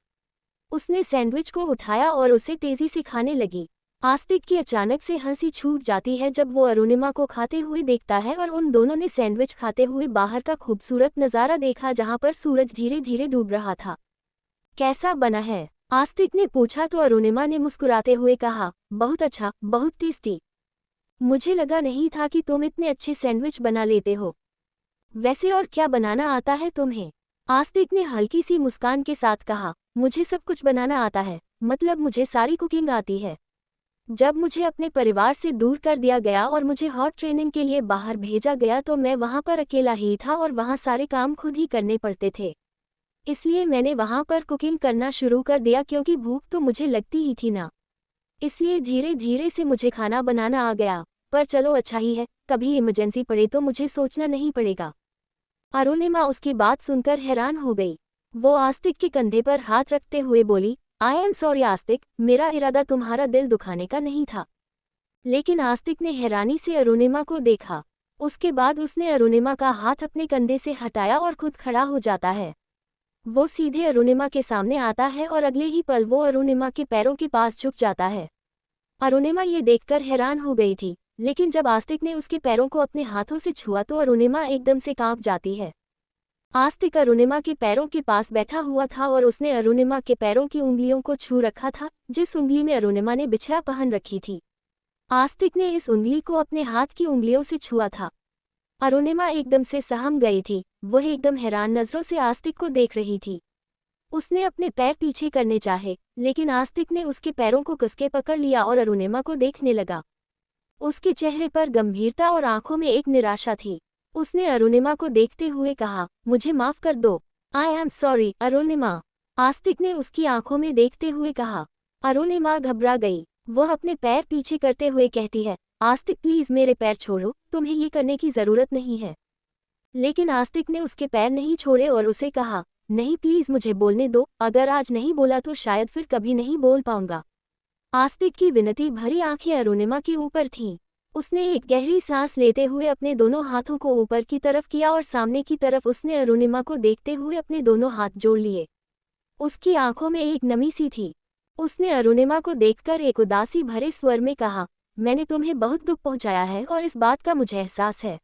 उसने सैंडविच को उठाया और उसे तेजी से खाने लगी। आस्तिक की अचानक से हंसी छूट जाती है जब वो अरुणिमा को खाते हुए देखता है और उन दोनों ने सैंडविच खाते हुए बाहर का खूबसूरत नज़ारा देखा जहां पर सूरज धीरे धीरे डूब रहा था। कैसा बना है? आस्तिक ने पूछा तो अरुणिमा ने मुस्कुराते हुए कहा, बहुत अच्छा, बहुत टेस्टी। मुझे लगा नहीं था कि तुम इतने अच्छे सैंडविच बना लेते हो। वैसे और क्या बनाना आता है तुम्हें? आस्तिक ने हल्की सी मुस्कान के साथ कहा, मुझे सब कुछ बनाना आता है, मतलब मुझे सारी कुकिंग आती है। जब मुझे अपने परिवार से दूर कर दिया गया और मुझे हॉट ट्रेनिंग के लिए बाहर भेजा गया तो मैं वहां पर अकेला ही था और वहां सारे काम खुद ही करने पड़ते थे। इसलिए मैंने वहां पर कुकिंग करना शुरू कर दिया क्योंकि भूख तो मुझे लगती ही थी ना। इसलिए धीरे धीरे से मुझे खाना बनाना आ गया। पर चलो अच्छा ही है, कभी इमरजेंसी पड़े तो मुझे सोचना नहीं पड़ेगा। अरुणिमा उसकी बात सुनकर हैरान हो गई। वो आस्तिक के कंधे पर हाथ रखते हुए बोली, आई एम सॉरी आस्तिक, मेरा इरादा तुम्हारा दिल दुखाने का नहीं था। लेकिन आस्तिक ने हैरानी से अरुणिमा को देखा। उसके बाद उसने अरुणिमा का हाथ अपने कंधे से हटाया और खुद खड़ा हो जाता है। वो सीधे अरुणिमा के सामने आता है और अगले ही पल वो अरुणिमा के पैरों के पास झुक जाता है। अरुणिमा ये देखकर हैरान हो गई थी, लेकिन जब आस्तिक ने उसके पैरों को अपने हाथों से छुआ तो अरुणिमा एकदम से कांप जाती है। आस्तिक अरुणिमा के पैरों के पास बैठा हुआ था और उसने अरुणिमा के पैरों की उंगलियों को छू रखा था, जिस उंगली में अरुणिमा ने बिछड़ा पहन रखी थी। आस्तिक ने इस उंगली को अपने हाथ की उंगलियों से छुआ था। अरुणिमा एकदम से सहम गई थी। वह एकदम हैरान नजरों से आस्तिक को देख रही थी। उसने अपने पैर पीछे करने चाहे, लेकिन आस्तिक ने उसके पैरों को कसके पकड़ लिया और अरुणिमा को देखने लगा। उसके चेहरे पर गंभीरता और आंखों में एक निराशा थी। उसने अरुणिमा को देखते हुए कहा, मुझे माफ कर दो। आई एम सॉरी अरुणिमा, आस्तिक ने उसकी आंखों में देखते हुए कहा। अरुणिमा घबरा गई। वह अपने पैर पीछे करते हुए कहती है, आस्तिक प्लीज मेरे पैर छोड़ो, तुम्हें ये करने की जरूरत नहीं है। लेकिन आस्तिक ने उसके पैर नहीं छोड़े और उसे कहा, नहीं प्लीज मुझे बोलने दो, अगर आज नहीं बोला तो शायद फिर कभी नहीं बोल पाऊंगा। आस्तिक की विनती भरी आंखें अरुणिमा के ऊपर थीं। उसने एक गहरी सांस लेते हुए अपने दोनों हाथों को ऊपर की तरफ किया और सामने की तरफ उसने अरुणिमा को देखते हुए अपने दोनों हाथ जोड़ लिए। उसकी आंखों में एक नमी सी थी। उसने अरुणिमा को देखकर एक उदासी भरे स्वर में कहा, मैंने तुम्हें बहुत दुख पहुंचाया है और इस बात का मुझे एहसास है।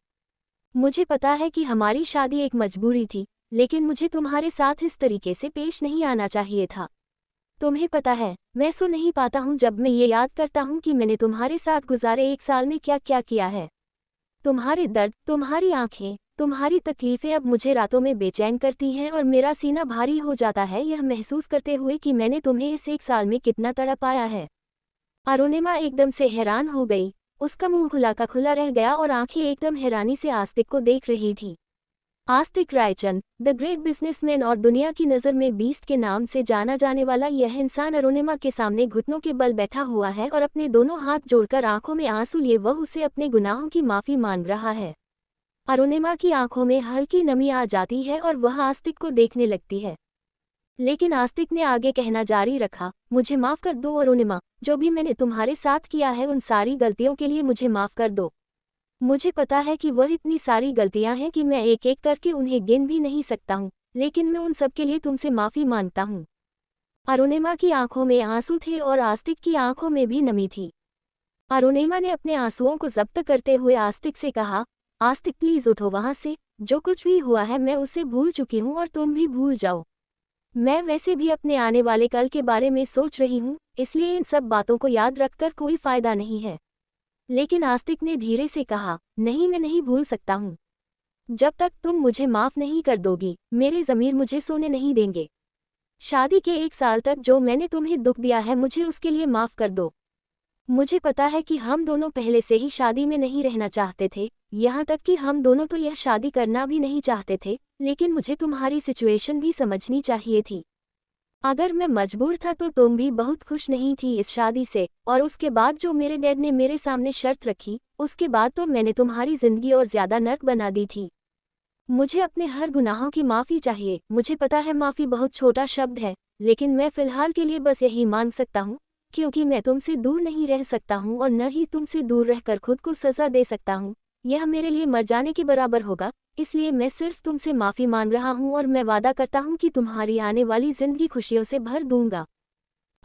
मुझे पता है कि हमारी शादी एक मजबूरी थी, लेकिन मुझे तुम्हारे साथ इस तरीके से पेश नहीं आना चाहिए था। तुम्हें पता है, मैं सो नहीं पाता हूँ जब मैं ये याद करता हूँ कि मैंने तुम्हारे साथ गुजारे 1 साल में क्या क्या किया है। तुम्हारे दर्द, तुम्हारी आंखें, तुम्हारी तकलीफें अब मुझे रातों में बेचैन करती हैं और मेरा सीना भारी हो जाता है यह महसूस करते हुए कि मैंने तुम्हें इस 1 साल में कितना तड़पाया है। अरुणिमा एकदम से हैरान हो गई। उसका मुंह खुला का खुला रह गया और आंखें एकदम हैरानी से आस्तिक को देख रही थी। आस्तिक रायचंद, द ग्रेट बिजनेसमैन और दुनिया की नज़र में बीस्ट के नाम से जाना जाने वाला यह इंसान अरुणिमा के सामने घुटनों के बल बैठा हुआ है और अपने दोनों हाथ जोड़कर आंखों में आंसू लिए वह उसे अपने गुनाहों की माफ़ी मांग रहा है। अरुणिमा की आंखों में हल्की नमी आ जाती है और वह आस्तिक को देखने लगती है। लेकिन आस्तिक ने आगे कहना जारी रखा, मुझे माफ़ कर दो अरुणिमा, जो भी मैंने तुम्हारे साथ किया है उन सारी गलतियों के लिए मुझे माफ़ कर दो। मुझे पता है कि वह इतनी सारी गलतियां हैं कि मैं एक एक करके उन्हें गिन भी नहीं सकता हूँ, लेकिन मैं उन सब के लिए तुमसे माफ़ी मांगता हूँ। अरुणिमा की आंखों में आंसू थे और आस्तिक की आंखों में भी नमी थी। अरुणिमा ने अपने आंसुओं को जब्त करते हुए आस्तिक से कहा, आस्तिक प्लीज उठो वहां से, जो कुछ भी हुआ है मैं उसे भूल चुकी हूँ और तुम भी भूल जाओ। मैं वैसे भी अपने आने वाले कल के बारे में सोच रही हूँ, इसलिए इन सब बातों को याद रखकर कोई फायदा नहीं है। लेकिन आस्तिक ने धीरे से कहा, नहीं मैं नहीं भूल सकता हूँ। जब तक तुम मुझे माफ नहीं कर दोगी, मेरे ज़मीर मुझे सोने नहीं देंगे। शादी के 1 साल तक जो मैंने तुम्हें दुख दिया है मुझे उसके लिए माफ कर दो। मुझे पता है कि हम दोनों पहले से ही शादी में नहीं रहना चाहते थे, यहाँ तक कि हम दोनों तो यह शादी करना भी नहीं चाहते थे, लेकिन मुझे तुम्हारी सिचुएशन भी समझनी चाहिए थी। अगर मैं मजबूर था तो तुम भी बहुत खुश नहीं थी इस शादी से, और उसके बाद जो मेरे डैड ने मेरे सामने शर्त रखी, उसके बाद तो मैंने तुम्हारी जिंदगी और ज्यादा नर्क बना दी थी। मुझे अपने हर गुनाहों की माफ़ी चाहिए। मुझे पता है माफ़ी बहुत छोटा शब्द है, लेकिन मैं फ़िलहाल के लिए बस यही मांग सकता हूँ, क्योंकि मैं तुमसे दूर नहीं रह सकता हूँ और न ही तुमसे दूर रहकर खुद को सज़ा दे सकता हूँ। यह मेरे लिए मर जाने के बराबर होगा, इसलिए मैं सिर्फ तुमसे माफ़ी मांग रहा हूँ और मैं वादा करता हूँ कि तुम्हारी आने वाली ज़िंदगी खुशियों से भर दूंगा।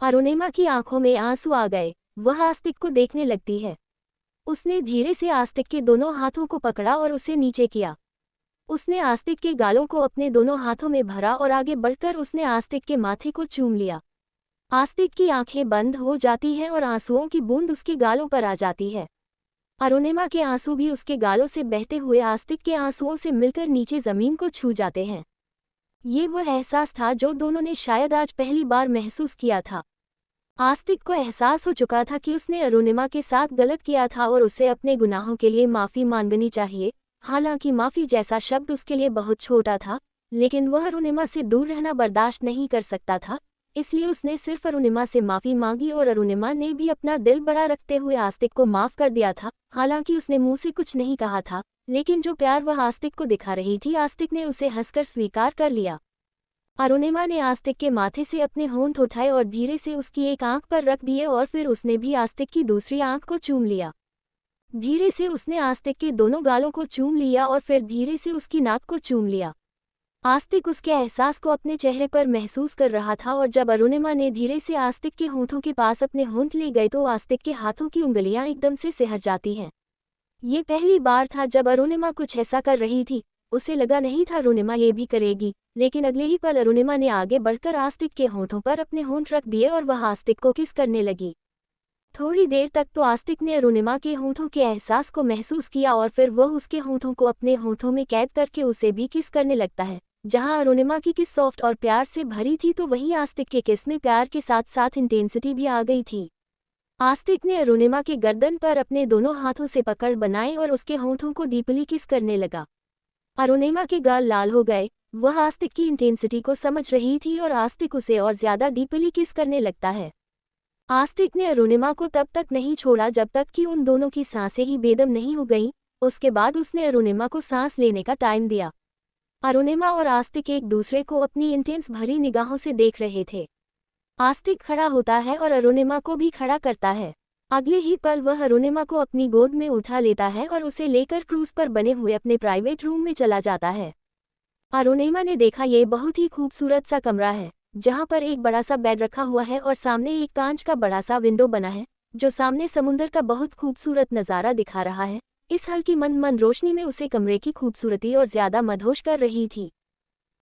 अरुणिमा की आंखों में आंसू आ गए। वह आस्तिक को देखने लगती है। उसने धीरे से आस्तिक के दोनों हाथों को पकड़ा और उसे नीचे किया। उसने आस्तिक के गालों को अपने दोनों हाथों में भरा और आगे बढ़कर उसने आस्तिक के माथे को चूम लिया। आस्तिक की आंखें बंद हो जाती हैं और आंसुओं की बूंद उसके गालों पर आ जाती है। अरुणिमा के आंसू भी उसके गालों से बहते हुए आस्तिक के आंसुओं से मिलकर नीचे जमीन को छू जाते हैं। ये वह एहसास था जो दोनों ने शायद आज पहली बार महसूस किया था। आस्तिक को एहसास हो चुका था कि उसने अरुणिमा के साथ गलत किया था और उसे अपने गुनाहों के लिए माफ़ी मांगनी चाहिए। हालांकि माफ़ी जैसा शब्द उसके लिए बहुत छोटा था, लेकिन वह अरुणिमा से दूर रहना बर्दाश्त नहीं कर सकता था, इसलिए उसने सिर्फ अरुणिमा से माफ़ी मांगी और अरुणिमा ने भी अपना दिल बड़ा रखते हुए आस्तिक को माफ़ कर दिया था। हालांकि उसने मुंह से कुछ नहीं कहा था, लेकिन जो प्यार वह आस्तिक को दिखा रही थी, आस्तिक ने उसे हंसकर स्वीकार कर लिया। अरुणिमा ने आस्तिक के माथे से अपने होंठ उठाए और धीरे से उसकी एक आंख पर रख दिए और फिर उसने भी आस्तिक की दूसरी आंख को चूम लिया। धीरे से उसने आस्तिक के दोनों गालों को चूम लिया और फिर धीरे से उसकी नाक को चूम लिया। आस्तिक उसके एहसास को अपने चेहरे पर महसूस कर रहा था और जब अरुणिमा ने धीरे से आस्तिक के होंठों के पास अपने होंठ ले गए तो आस्तिक के हाथों की उंगलियां एकदम से सिहर जाती हैं। ये पहली बार था जब अरुणिमा कुछ ऐसा कर रही थी। उसे लगा नहीं था अरुणिमा ये भी करेगी, लेकिन अगले ही पल अरुणिमा ने आगे बढ़कर आस्तिक के होंठों पर अपने होंठ रख दिए और वह आस्तिक को किस करने लगी। थोड़ी देर तक तो आस्तिक ने अरुणिमा के होंठों के एहसास को महसूस किया और फिर वह उसके होंठों को अपने होंठों में कैद करके उसे भी किस करने लगता है। जहां अरुणिमा की किस सॉफ्ट और प्यार से भरी थी तो वहीं आस्तिक के किस में प्यार के साथ साथ इंटेंसिटी भी आ गई थी। आस्तिक ने अरुणिमा के गर्दन पर अपने दोनों हाथों से पकड़ बनाए और उसके होंठों को डीपली किस करने लगा। अरुणिमा के गाल लाल हो गए। वह आस्तिक की इंटेंसिटी को समझ रही थी और आस्तिक उसे और ज्यादा डीपली किस करने लगता है। आस्तिक ने अरुणिमा को तब तक नहीं छोड़ा जब तक कि उन दोनों की सांसें ही बेदम नहीं हो गईं। उसके बाद उसने अरुणिमा को सांस लेने का टाइम दिया। अरुणिमा और आस्तिक एक दूसरे को अपनी इंटेंस भरी निगाहों से देख रहे थे। आस्तिक खड़ा होता है और अरुणिमा को भी खड़ा करता है। अगले ही पल वह अरुणिमा को अपनी गोद में उठा लेता है और उसे लेकर क्रूज पर बने हुए अपने प्राइवेट रूम में चला जाता है। अरुणिमा ने देखा ये बहुत ही खूबसूरत सा कमरा है, जहां पर एक बड़ा सा बेड रखा हुआ है और सामने एक कांच का बड़ा सा विंडो बना है, जो सामने समुंदर का बहुत खूबसूरत नज़ारा दिखा रहा है। इस हल्की मंद रोशनी में उसे कमरे की खूबसूरती और ज्यादा मदहोश कर रही थी।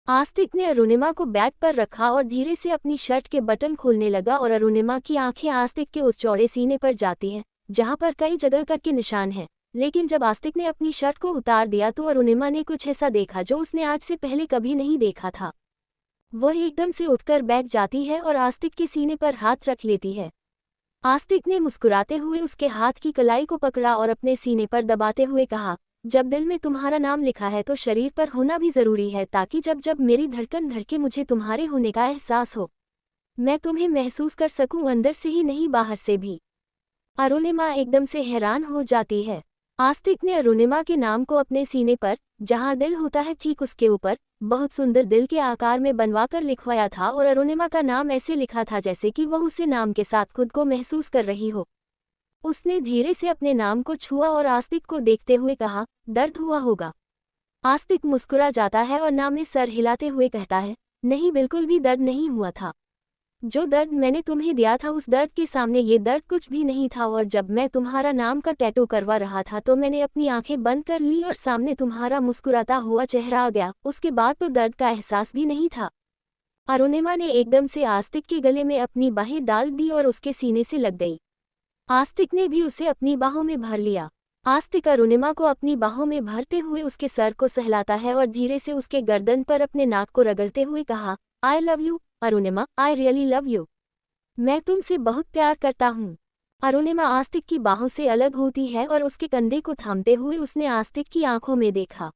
आस्तिक ने अरुणिमा को बेड पर रखा और धीरे से अपनी शर्ट के बटन खोलने लगा और अरुणिमा की आंखें आस्तिक के उस चौड़े सीने पर जाती हैं, जहां पर कई जगह कट के निशान हैं। लेकिन जब आस्तिक ने अपनी शर्ट को उतार दिया तो अरुणिमा ने कुछ ऐसा देखा जो उसने आज से पहले कभी नहीं देखा था। वह एकदम से उठकर बैठ जाती है और आस्तिक के सीने पर हाथ रख लेती है। आस्तिक ने मुस्कुराते हुए उसके हाथ की कलाई को पकड़ा और अपने सीने पर दबाते हुए कहा, जब दिल में तुम्हारा नाम लिखा है तो शरीर पर होना भी जरूरी है, ताकि जब जब मेरी धड़कन धड़के मुझे तुम्हारे होने का एहसास हो, मैं तुम्हें महसूस कर सकूं, अंदर से ही नहीं बाहर से भी। अरुणिमा एकदम से हैरान हो जाती है। आस्तिक ने अरुणिमा के नाम को अपने सीने पर, जहां दिल होता है ठीक उसके ऊपर, बहुत सुंदर दिल के आकार में बनवाकर लिखवाया था और अरुणिमा का नाम ऐसे लिखा था जैसे कि वह उसे नाम के साथ खुद को महसूस कर रही हो। उसने धीरे से अपने नाम को छुआ और आस्तिक को देखते हुए कहा, दर्द हुआ होगा। आस्तिक मुस्कुरा जाता है और नाम में सर हिलाते हुए कहता है, नहीं बिल्कुल भी दर्द नहीं हुआ था। जो दर्द मैंने तुम्हें दिया था उस दर्द के सामने ये दर्द कुछ भी नहीं था, और जब मैं तुम्हारा नाम का टैटू करवा रहा था तो मैंने अपनी आंखें बंद कर ली और सामने तुम्हारा मुस्कुराता हुआ चेहरा आ गया, उसके बाद तो दर्द का एहसास भी नहीं था। अरुणिमा ने एकदम से आस्तिक के गले में अपनी बाहें डाल दी और उसके सीने से लग गई। आस्तिक ने भी उसे अपनी बाहों में भर लिया। आस्तिक अरुणिमा को अपनी बाहों में भरते हुए उसके सर को सहलाता है और धीरे से उसके गर्दन पर अपने नाक को रगड़ते हुए कहा, I love you Arunima, I really love you. मैं तुमसे बहुत प्यार करता हूँ। अरुणिमा आस्तिक की बाहों से अलग होती है और उसके कंधे को थामते हुए उसने आस्तिक की आंखों में देखा।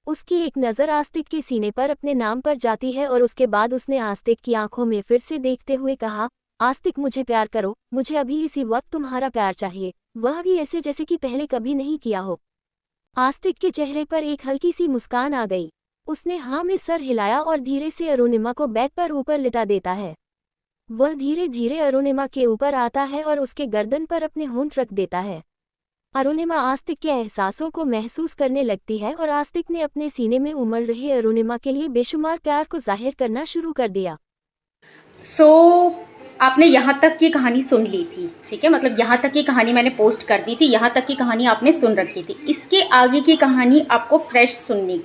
उसकी एक नज़र आस्तिक के सीने पर अपने नाम पर जाती है और उसके बाद उसने आस्तिक की आंखों में फिर से देखते हुए कहा, आस्तिक मुझे प्यार करो, मुझे अभी इसी वक्त तुम्हारा प्यार चाहिए, वह भी ऐसे जैसे कि पहले कभी नहीं किया हो। आस्तिक के चेहरे पर एक हल्की सी मुस्कान आ गई। उसने हाँ में सर हिलाया और धीरे से अरुणिमा को बेड पर ऊपर लिटा देता है। वह धीरे धीरे अरुणिमा के ऊपर आता है और उसके गर्दन पर अपने होंठ रख देता है। अरुणिमा आस्तिक के एहसासों को महसूस करने लगती है और आस्तिक ने अपने सीने में उमड़ रही अरुणिमा के लिए बेशुमार प्यार को जाहिर करना शुरू कर दिया। आपने यहाँ तक की कहानी सुन ली थी, ठीक है, मतलब यहाँ तक की कहानी मैंने पोस्ट कर दी थी, यहाँ तक की कहानी आपने सुन रखी थी। इसके आगे की कहानी आपको फ्रेश सुननी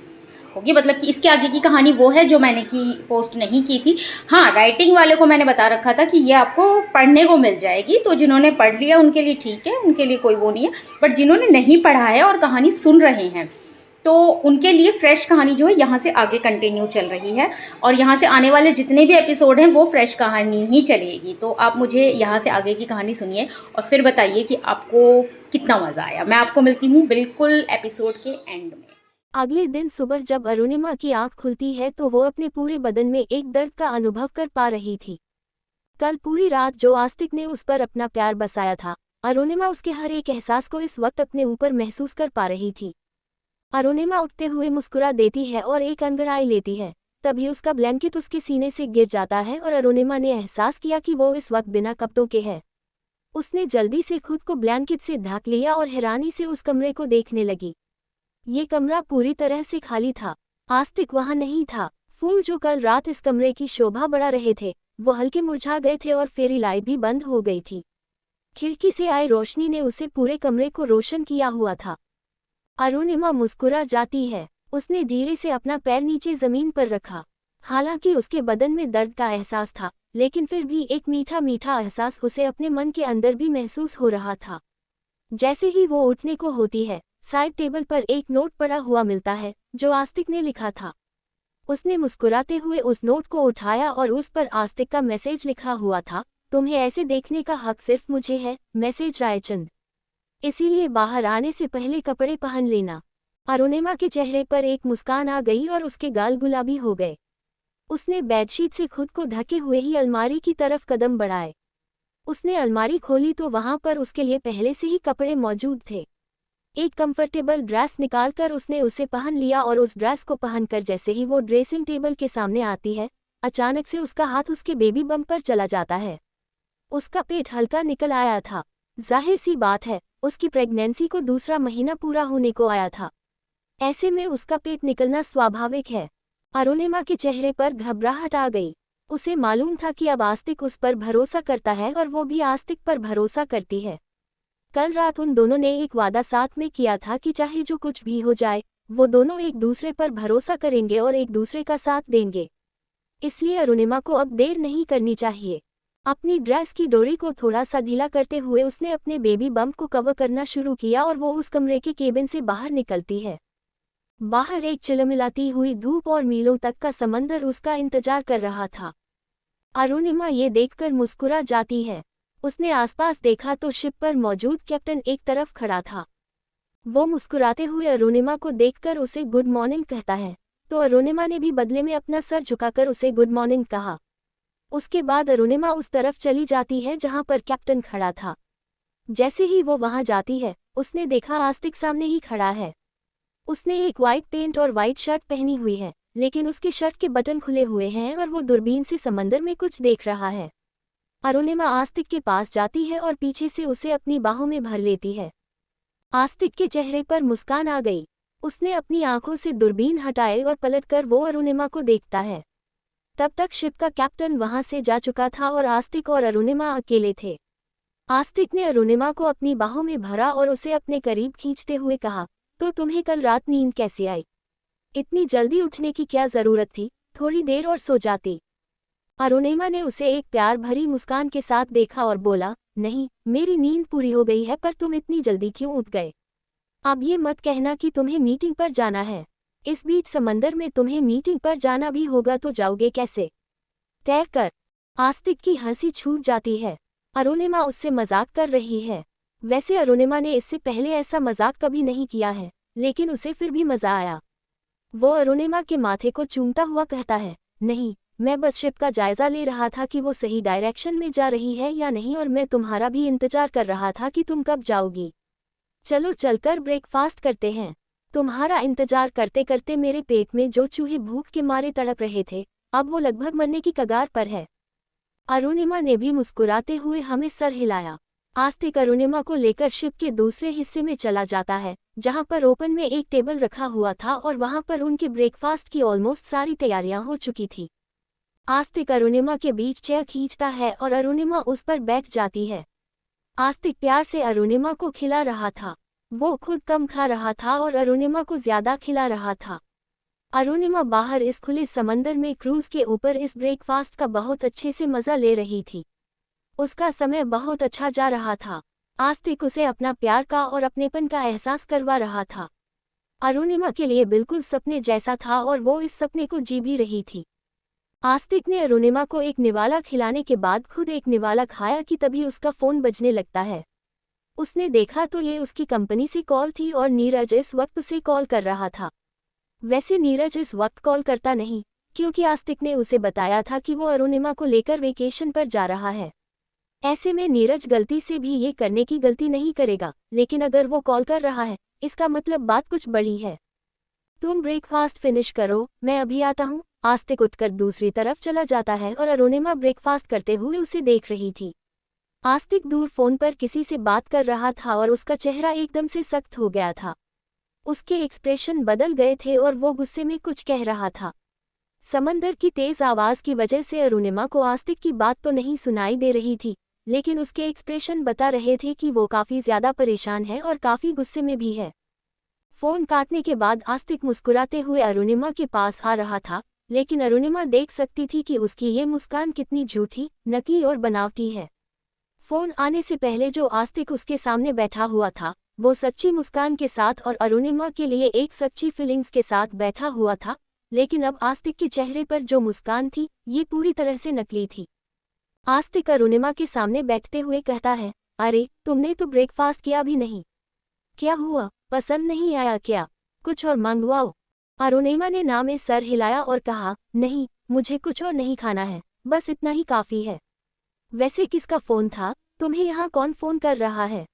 होगी, मतलब कि इसके आगे की कहानी वो है जो मैंने पोस्ट नहीं की थी। हाँ, राइटिंग वाले को मैंने बता रखा था कि ये आपको पढ़ने को मिल जाएगी, तो जिन्होंने पढ़ लिया उनके लिए ठीक है, उनके लिए कोई वो नहीं है, बट जिन्होंने नहीं पढ़ा है और कहानी सुन रहे हैं तो उनके लिए फ्रेश कहानी जो है यहाँ से आगे कंटिन्यू चल रही है, और यहाँ से आने वाले जितने भी एपिसोड हैं वो फ्रेश कहानी ही चलेगी। तो आप मुझे यहाँ से आगे की कहानी सुनिए और फिर बताइए कि आपको कितना मज़ा आया। मैं आपको मिलती हूँ बिल्कुल एपिसोड के एंड में। अगले दिन सुबह जब अरुणिमा की आंख खुलती है तो वो अपने पूरे बदन में एक दर्द का अनुभव कर पा रही थी। कल पूरी रात जो आस्तिक ने उस पर अपना प्यार बसाया था, अरुणिमा उसके हर एक एहसास को इस वक्त अपने ऊपर महसूस कर पा रही थी। अरुणिमा उठते हुए मुस्कुरा देती है और एक अंगड़ाई लेती है। तभी उसका ब्लैंकेट उसके सीने से गिर जाता है और अरुणिमा ने एहसास किया कि वो इस वक्त बिना कपड़ों के है। उसने जल्दी से खुद को ब्लैंकेट से ढक लिया और हैरानी से उस कमरे को देखने लगी। ये कमरा पूरी तरह से खाली था। आस्तिक वहां नहीं था। फूल जो कल रात इस कमरे की शोभा बढ़ा रहे थे वो हल्के मुरझा गए थे और फेरी लाइट भी बंद हो गई थी। खिड़की से आई रोशनी ने उसे पूरे कमरे को रोशन किया हुआ था। अरुणिमा मुस्कुरा जाती है। उसने धीरे से अपना पैर नीचे जमीन पर रखा। हालांकि उसके बदन में दर्द का एहसास था, लेकिन फिर भी एक मीठा मीठा एहसास उसे अपने मन के अंदर भी महसूस हो रहा था। जैसे ही वो उठने को होती है, साइड टेबल पर एक नोट पड़ा हुआ मिलता है जो आस्तिक ने लिखा था। उसने मुस्कुराते हुए उस नोट को उठाया और उस पर आस्तिक का मैसेज लिखा हुआ था, तुम्हें ऐसे देखने का हक सिर्फ मुझे है, मैसेज रायचंद। इसीलिए बाहर आने से पहले कपड़े पहन लेना। अरुणिमा के चेहरे पर एक मुस्कान आ गई और उसके गाल गुलाबी हो गए। उसने बेडशीट से खुद को ढके हुए ही अलमारी की तरफ कदम बढ़ाए। उसने अलमारी खोली तो वहां पर उसके लिए पहले से ही कपड़े मौजूद थे। एक कंफर्टेबल ड्रेस निकालकर उसने उसे पहन लिया और उस ड्रेस को पहनकर जैसे ही वो ड्रेसिंग टेबल के सामने आती है, अचानक से उसका हाथ उसके बेबी बम पर चला जाता है। उसका पेट हल्का निकल आया था। जाहिर सी बात है, उसकी प्रेगनेंसी को दूसरा महीना पूरा होने को आया था। ऐसे में उसका पेट निकलना स्वाभाविक है। अरुणिमा के चेहरे पर घबराहट आ गई। उसे मालूम था कि अब आस्तिक उस पर भरोसा करता है और वो भी आस्तिक पर भरोसा करती है। कल रात उन दोनों ने एक वादा साथ में किया था कि चाहे जो कुछ भी हो जाए, वो दोनों एक दूसरे पर भरोसा करेंगे और एक दूसरे का साथ देंगे। इसलिए अरुणिमा को अब देर नहीं करनी चाहिए। अपनी ड्रेस की डोरी को थोड़ा सा ढीला करते हुए उसने अपने बेबी बम्प को कवर करना शुरू किया और वो उस कमरे के केबिन से बाहर निकलती है। बाहर एक चिलमिलाती हुई धूप और मीलों तक का समंदर उसका इंतजार कर रहा था। अरुणिमा ये देखकर मुस्कुरा जाती है। उसने आसपास देखा तो शिप पर मौजूद कैप्टन एक तरफ खड़ा था। वो मुस्कुराते हुए अरुणिमा को देखकर उसे गुड मॉर्निंग कहता है, तो अरुणिमा ने भी बदले में अपना सर झुकाकर उसे गुड मॉर्निंग कहा। उसके बाद अरुणिमा उस तरफ चली जाती है जहां पर कैप्टन खड़ा था। जैसे ही वो वहां जाती है, उसने देखा आस्तिक सामने ही खड़ा है। उसने एक वाइट पेंट और वाइट शर्ट पहनी हुई है, लेकिन उसके शर्ट के बटन खुले हुए हैं और वो दूरबीन से समंदर में कुछ देख रहा है। अरुणिमा आस्तिक के पास जाती है और पीछे से उसे अपनी बाहों में भर लेती है। आस्तिक के चेहरे पर मुस्कान आ गई। उसने अपनी आंखों से दूरबीन हटाई और पलटकर वो अरुणिमा को देखता है। तब तक शिप का कैप्टन वहां से जा चुका था और आस्तिक और अरुणिमा अकेले थे। आस्तिक ने अरुणिमा को अपनी बाहों में भरा और उसे अपने करीब खींचते हुए कहा, तो तुम्हें कल रात नींद कैसे आई? इतनी जल्दी उठने की क्या जरूरत थी, थोड़ी देर और सो जाती। अरुणिमा ने उसे एक प्यार भरी मुस्कान के साथ देखा और बोला, नहीं, मेरी नींद पूरी हो गई है, पर तुम इतनी जल्दी क्यों उठ गए? अब ये मत कहना कि तुम्हें मीटिंग पर जाना है। इस बीच समंदर में तुम्हें मीटिंग पर जाना भी होगा तो जाओगे कैसे? तैर कर। आस्तिक की हंसी छूट जाती है। अरुणिमा उससे मजाक कर रही है। वैसे अरुणिमा ने इससे पहले ऐसा मजाक कभी नहीं किया है, लेकिन उसे फिर भी मजा आया। वो अरुणिमा के माथे को चूमता हुआ कहता है, नहीं, मैं बस शिप का जायजा ले रहा था कि वो सही डायरेक्शन में जा रही है या नहीं, और मैं तुम्हारा भी इंतजार कर रहा था कि तुम कब जाओगी। चलो चलकर ब्रेकफास्ट करते हैं। तुम्हारा इंतजार करते करते मेरे पेट में जो चूहे भूख के मारे तड़प रहे थे, अब वो लगभग मरने की कगार पर है। अरुणिमा ने भी मुस्कुराते हुए हमें सर हिलाया। आस्तिक अरुणिमा को लेकर शिप के दूसरे हिस्से में चला जाता है, जहां पर ओपन में एक टेबल रखा हुआ था और वहां पर उनके ब्रेकफास्ट की ऑलमोस्ट सारी तैयारियां हो चुकी थी। आस्तिक अरुणिमा के बीच चेयर खींचता है और अरुणिमा उस पर बैठ जाती है। आस्तिक प्यार से अरुणिमा को खिला रहा था। वो खुद कम खा रहा था और अरुणिमा को ज्यादा खिला रहा था। अरुणिमा बाहर इस खुले समंदर में क्रूज के ऊपर इस ब्रेकफास्ट का बहुत अच्छे से मजा ले रही थी। उसका समय बहुत अच्छा जा रहा था। आस्तिक उसे अपना प्यार का और अपनेपन का एहसास करवा रहा था। अरुणिमा के लिए बिल्कुल सपने जैसा था और वो इस सपने को जी भी रही थी। आस्तिक ने अरुणिमा को एक निवाला खिलाने के बाद खुद एक निवाला खाया कि तभी उसका फोन बजने लगता है। उसने देखा तो ये उसकी कंपनी से कॉल थी और नीरज इस वक्त उसे कॉल कर रहा था। वैसे नीरज इस वक्त कॉल करता नहीं, क्योंकि आस्तिक ने उसे बताया था कि वो अरुणिमा को लेकर वेकेशन पर जा रहा है। ऐसे में नीरज गलती से भी ये करने की गलती नहीं करेगा, लेकिन अगर वो कॉल कर रहा है, इसका मतलब बात कुछ बड़ी है। तुम ब्रेकफास्ट फिनिश करो, मैं अभी आता हूँ। आस्तिक उठकर दूसरी तरफ चला जाता है और अरुणिमा ब्रेकफास्ट करते हुए उसे देख रही थी। आस्तिक दूर फोन पर किसी से बात कर रहा था और उसका चेहरा एकदम से सख्त हो गया था। उसके एक्सप्रेशन बदल गए थे और वो गुस्से में कुछ कह रहा था। समंदर की तेज आवाज की वजह से अरुणिमा को आस्तिक की बात तो नहीं सुनाई दे रही थी, लेकिन उसके एक्सप्रेशन बता रहे थे कि वो काफी ज्यादा परेशान है और काफी गुस्से में भी है। फोन काटने के बाद आस्तिक मुस्कुराते हुए अरुणिमा के पास आ रहा था, लेकिन अरुणिमा देख सकती थी कि उसकी ये मुस्कान कितनी झूठी, नकली और बनावटी है। फोन आने से पहले जो आस्तिक उसके सामने बैठा हुआ था, वो सच्ची मुस्कान के साथ और अरुणिमा के लिए एक सच्ची फीलिंग्स के साथ बैठा हुआ था, लेकिन अब आस्तिक के चेहरे पर जो मुस्कान थी, ये पूरी तरह से नकली थी। आस्तिक अरुणिमा के सामने बैठते हुए कहता है, अरे, तुमने तो ब्रेकफास्ट किया भी नहीं। क्या हुआ, पसंद नहीं आया क्या? कुछ और मंगवाओ। अरुणिमा ने ना में सर हिलाया और कहा, नहीं, मुझे कुछ और नहीं खाना है, बस इतना ही काफी है। वैसे किसका फोन था? तुम्हें यहाँ कौन फोन कर रहा है?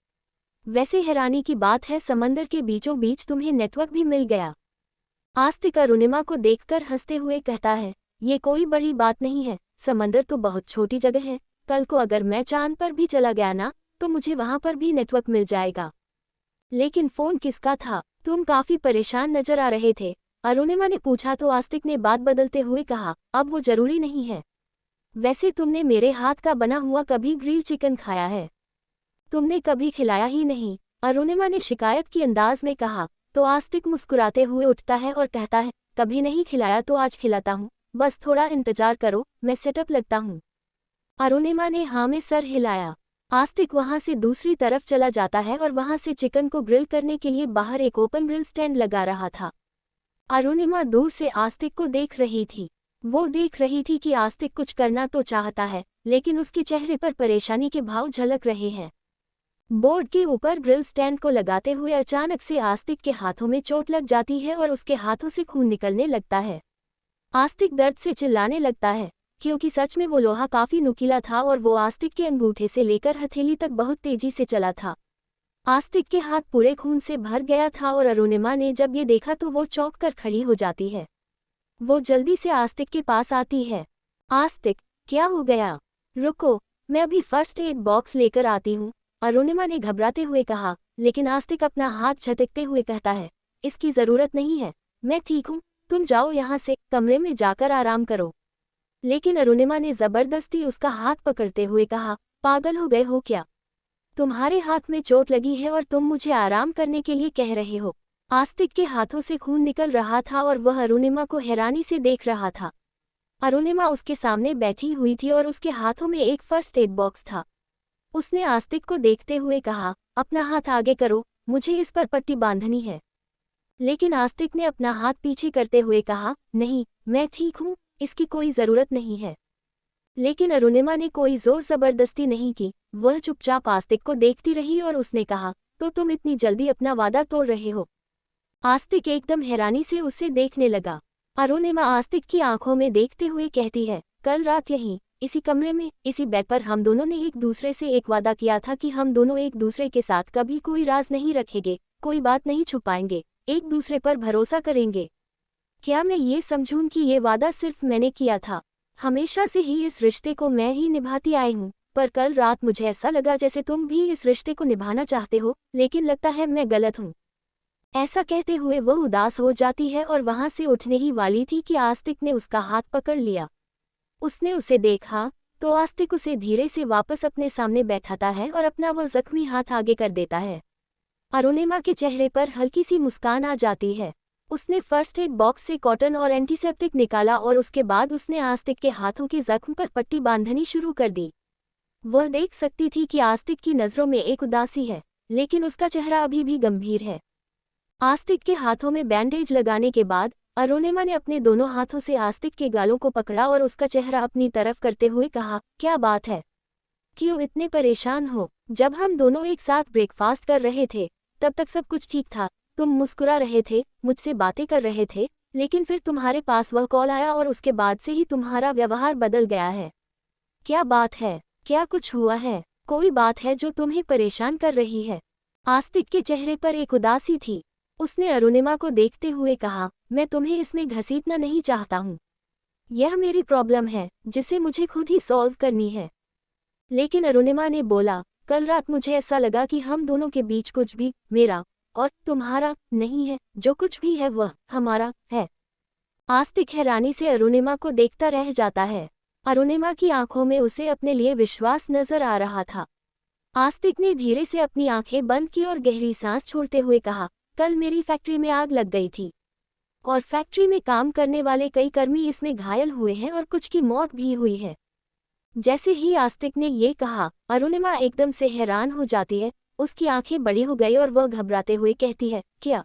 वैसे हैरानी की बात है, समंदर के बीचों बीच तुम्हें नेटवर्क भी मिल गया। आस्तिक अरुणिमा को देखकर हंसते हुए कहता है, ये कोई बड़ी बात नहीं है, समंदर तो बहुत छोटी जगह है। कल को अगर मैं चांद पर भी चला गया ना, तो मुझे वहां पर भी नेटवर्क मिल जाएगा। लेकिन फोन किसका था? तुम काफी परेशान नजर आ रहे थे, अरुणिमा ने पूछा तो आस्तिक ने बात बदलते हुए कहा, अब वो जरूरी नहीं है। वैसे तुमने मेरे हाथ का बना हुआ कभी ग्रिल चिकन खाया है? तुमने कभी खिलाया ही नहीं, अरुणिमा ने शिकायत की अंदाज में कहा। तो आस्तिक मुस्कुराते हुए उठता है और कहता है, कभी नहीं खिलाया तो आज खिलाता हूँ, बस थोड़ा इंतजार करो, मैं सेटअप लगता हूँ। अरुणिमा ने हाँ में सर हिलाया। आस्तिक वहां से दूसरी तरफ चला जाता है और वहां से चिकन को ग्रिल करने के लिए बाहर एक ओपन ग्रिल स्टैंड लगा रहा था। अरुणिमा दूर से आस्तिक को देख रही थी। वो देख रही थी कि आस्तिक कुछ करना तो चाहता है, लेकिन उसके चेहरे पर परेशानी के भाव झलक रहे हैं। बोर्ड के ऊपर ग्रिल स्टैंड को लगाते हुए अचानक से आस्तिक के हाथों में चोट लग जाती है और उसके हाथों से खून निकलने लगता है। आस्तिक दर्द से चिल्लाने लगता है, क्योंकि सच में वो लोहा काफी नुकीला था और वो आस्तिक के अंगूठे से लेकर हथेली तक बहुत तेजी से चला था। आस्तिक के हाथ पूरे खून से भर गया था और अरुणिमा ने जब ये देखा तो वो चौंक कर खड़ी हो जाती है। वो जल्दी से आस्तिक के पास आती है। आस्तिक, क्या हो गया? रुको, मैं अभी फर्स्ट एड बॉक्स लेकर आती हूँ, अरुणिमा ने घबराते हुए कहा, लेकिन आस्तिक अपना हाथ झटकते हुए कहता है, इसकी जरूरत नहीं है, मैं ठीक हूँ, तुम जाओ यहाँ से, कमरे में जाकर आराम करो। लेकिन अरुणिमा ने जबरदस्ती उसका हाथ पकड़ते हुए कहा, पागल हो गए हो क्या? तुम्हारे हाथ में चोट लगी है और तुम मुझे आराम करने के लिए कह रहे हो। आस्तिक के हाथों से खून निकल रहा था और वह अरुणिमा को हैरानी से देख रहा था। अरुणिमा उसके सामने बैठी हुई थी और उसके हाथों में एक फर्स्ट एड बॉक्स था। उसने आस्तिक को देखते हुए कहा, अपना हाथ आगे करो, मुझे इस पर पट्टी बांधनी है। लेकिन आस्तिक ने अपना हाथ पीछे करते हुए कहा, नहीं, मैं ठीक हूँ, इसकी कोई ज़रूरत नहीं है। लेकिन अरुणिमा ने कोई जोर जबरदस्ती नहीं की, वह चुपचाप आस्तिक को देखती रही और उसने कहा, तो तुम इतनी जल्दी अपना वादा तोड़ रहे हो? आस्तिक एकदम हैरानी से उसे देखने लगा। अरुणिमा आस्तिक की आंखों में देखते हुए कहती है, कल रात यहीं, इसी कमरे में, इसी बेड पर हम दोनों ने एक दूसरे से एक वादा किया था कि हम दोनों एक दूसरे के साथ कभी कोई राज नहीं रखेंगे, कोई बात नहीं छुपाएंगे, एक दूसरे पर भरोसा करेंगे। क्या मैं ये समझूं कि ये वादा सिर्फ मैंने किया था? हमेशा से ही इस रिश्ते को मैं ही निभाती आई हूँ, पर कल रात मुझे ऐसा लगा जैसे तुम भी इस रिश्ते को निभाना चाहते हो, लेकिन लगता है मैं गलत हूँ। ऐसा कहते हुए वह उदास हो जाती है और वहां से उठने ही वाली थी कि आस्तिक ने उसका हाथ पकड़ लिया। उसने उसे देखा तो आस्तिक उसे धीरे से वापस अपने सामने बैठाता है और अपना वह जख्मी हाथ आगे कर देता है। अरुणिमा के चेहरे पर हल्की सी मुस्कान आ जाती है। उसने फर्स्ट एड बॉक्स से कॉटन और एंटीसेप्टिक निकाला और उसके बाद उसने आस्तिक के हाथों के जख्म पर पट्टी बांधनी शुरू कर दी। वह देख सकती थी कि आस्तिक की नज़रों में एक उदासी है, लेकिन उसका चेहरा अभी भी गंभीर है। आस्तिक के हाथों में बैंडेज लगाने के बाद अरुणिमा ने अपने दोनों हाथों से आस्तिक के गालों को पकड़ा और उसका चेहरा अपनी तरफ करते हुए कहा, क्या बात है? क्यों इतने परेशान हो? जब हम दोनों एक साथ ब्रेकफास्ट कर रहे थे तब तक सब कुछ ठीक था, तुम मुस्कुरा रहे थे, मुझसे बातें कर रहे थे, लेकिन फिर तुम्हारे पास वह कॉल आया और उसके बाद से ही तुम्हारा व्यवहार बदल गया है। क्या बात है? क्या कुछ हुआ है? कोई बात है जो तुम्हें परेशान कर रही है? आस्तिक के चेहरे पर एक उदासी थी। उसने अरुणिमा को देखते हुए कहा, मैं तुम्हें इसमें घसीटना नहीं चाहता हूँ। यह मेरी प्रॉब्लम है जिसे मुझे खुद ही सॉल्व करनी है। लेकिन अरुणिमा ने बोला, कल रात मुझे ऐसा लगा कि हम दोनों के बीच कुछ भी मेरा और तुम्हारा नहीं है, जो कुछ भी है वह हमारा है। आस्तिक हैरानी से अरुणिमा को देखता रह जाता है। अरुणिमा की आंखों में उसे अपने लिए विश्वास नजर आ रहा था। आस्तिक ने धीरे से अपनी आंखें बंद की और गहरी सांस छोड़ते हुए कहा, कल मेरी फैक्ट्री में आग लग गई थी और फैक्ट्री में काम करने वाले कई कर्मी इसमें घायल हुए हैं और कुछ की मौत भी हुई है। जैसे ही आस्तिक ने ये कहा, अरुणिमा एकदम से हैरान हो जाती है, उसकी आंखें बड़ी हो गई और वह घबराते हुए कहती है, क्या?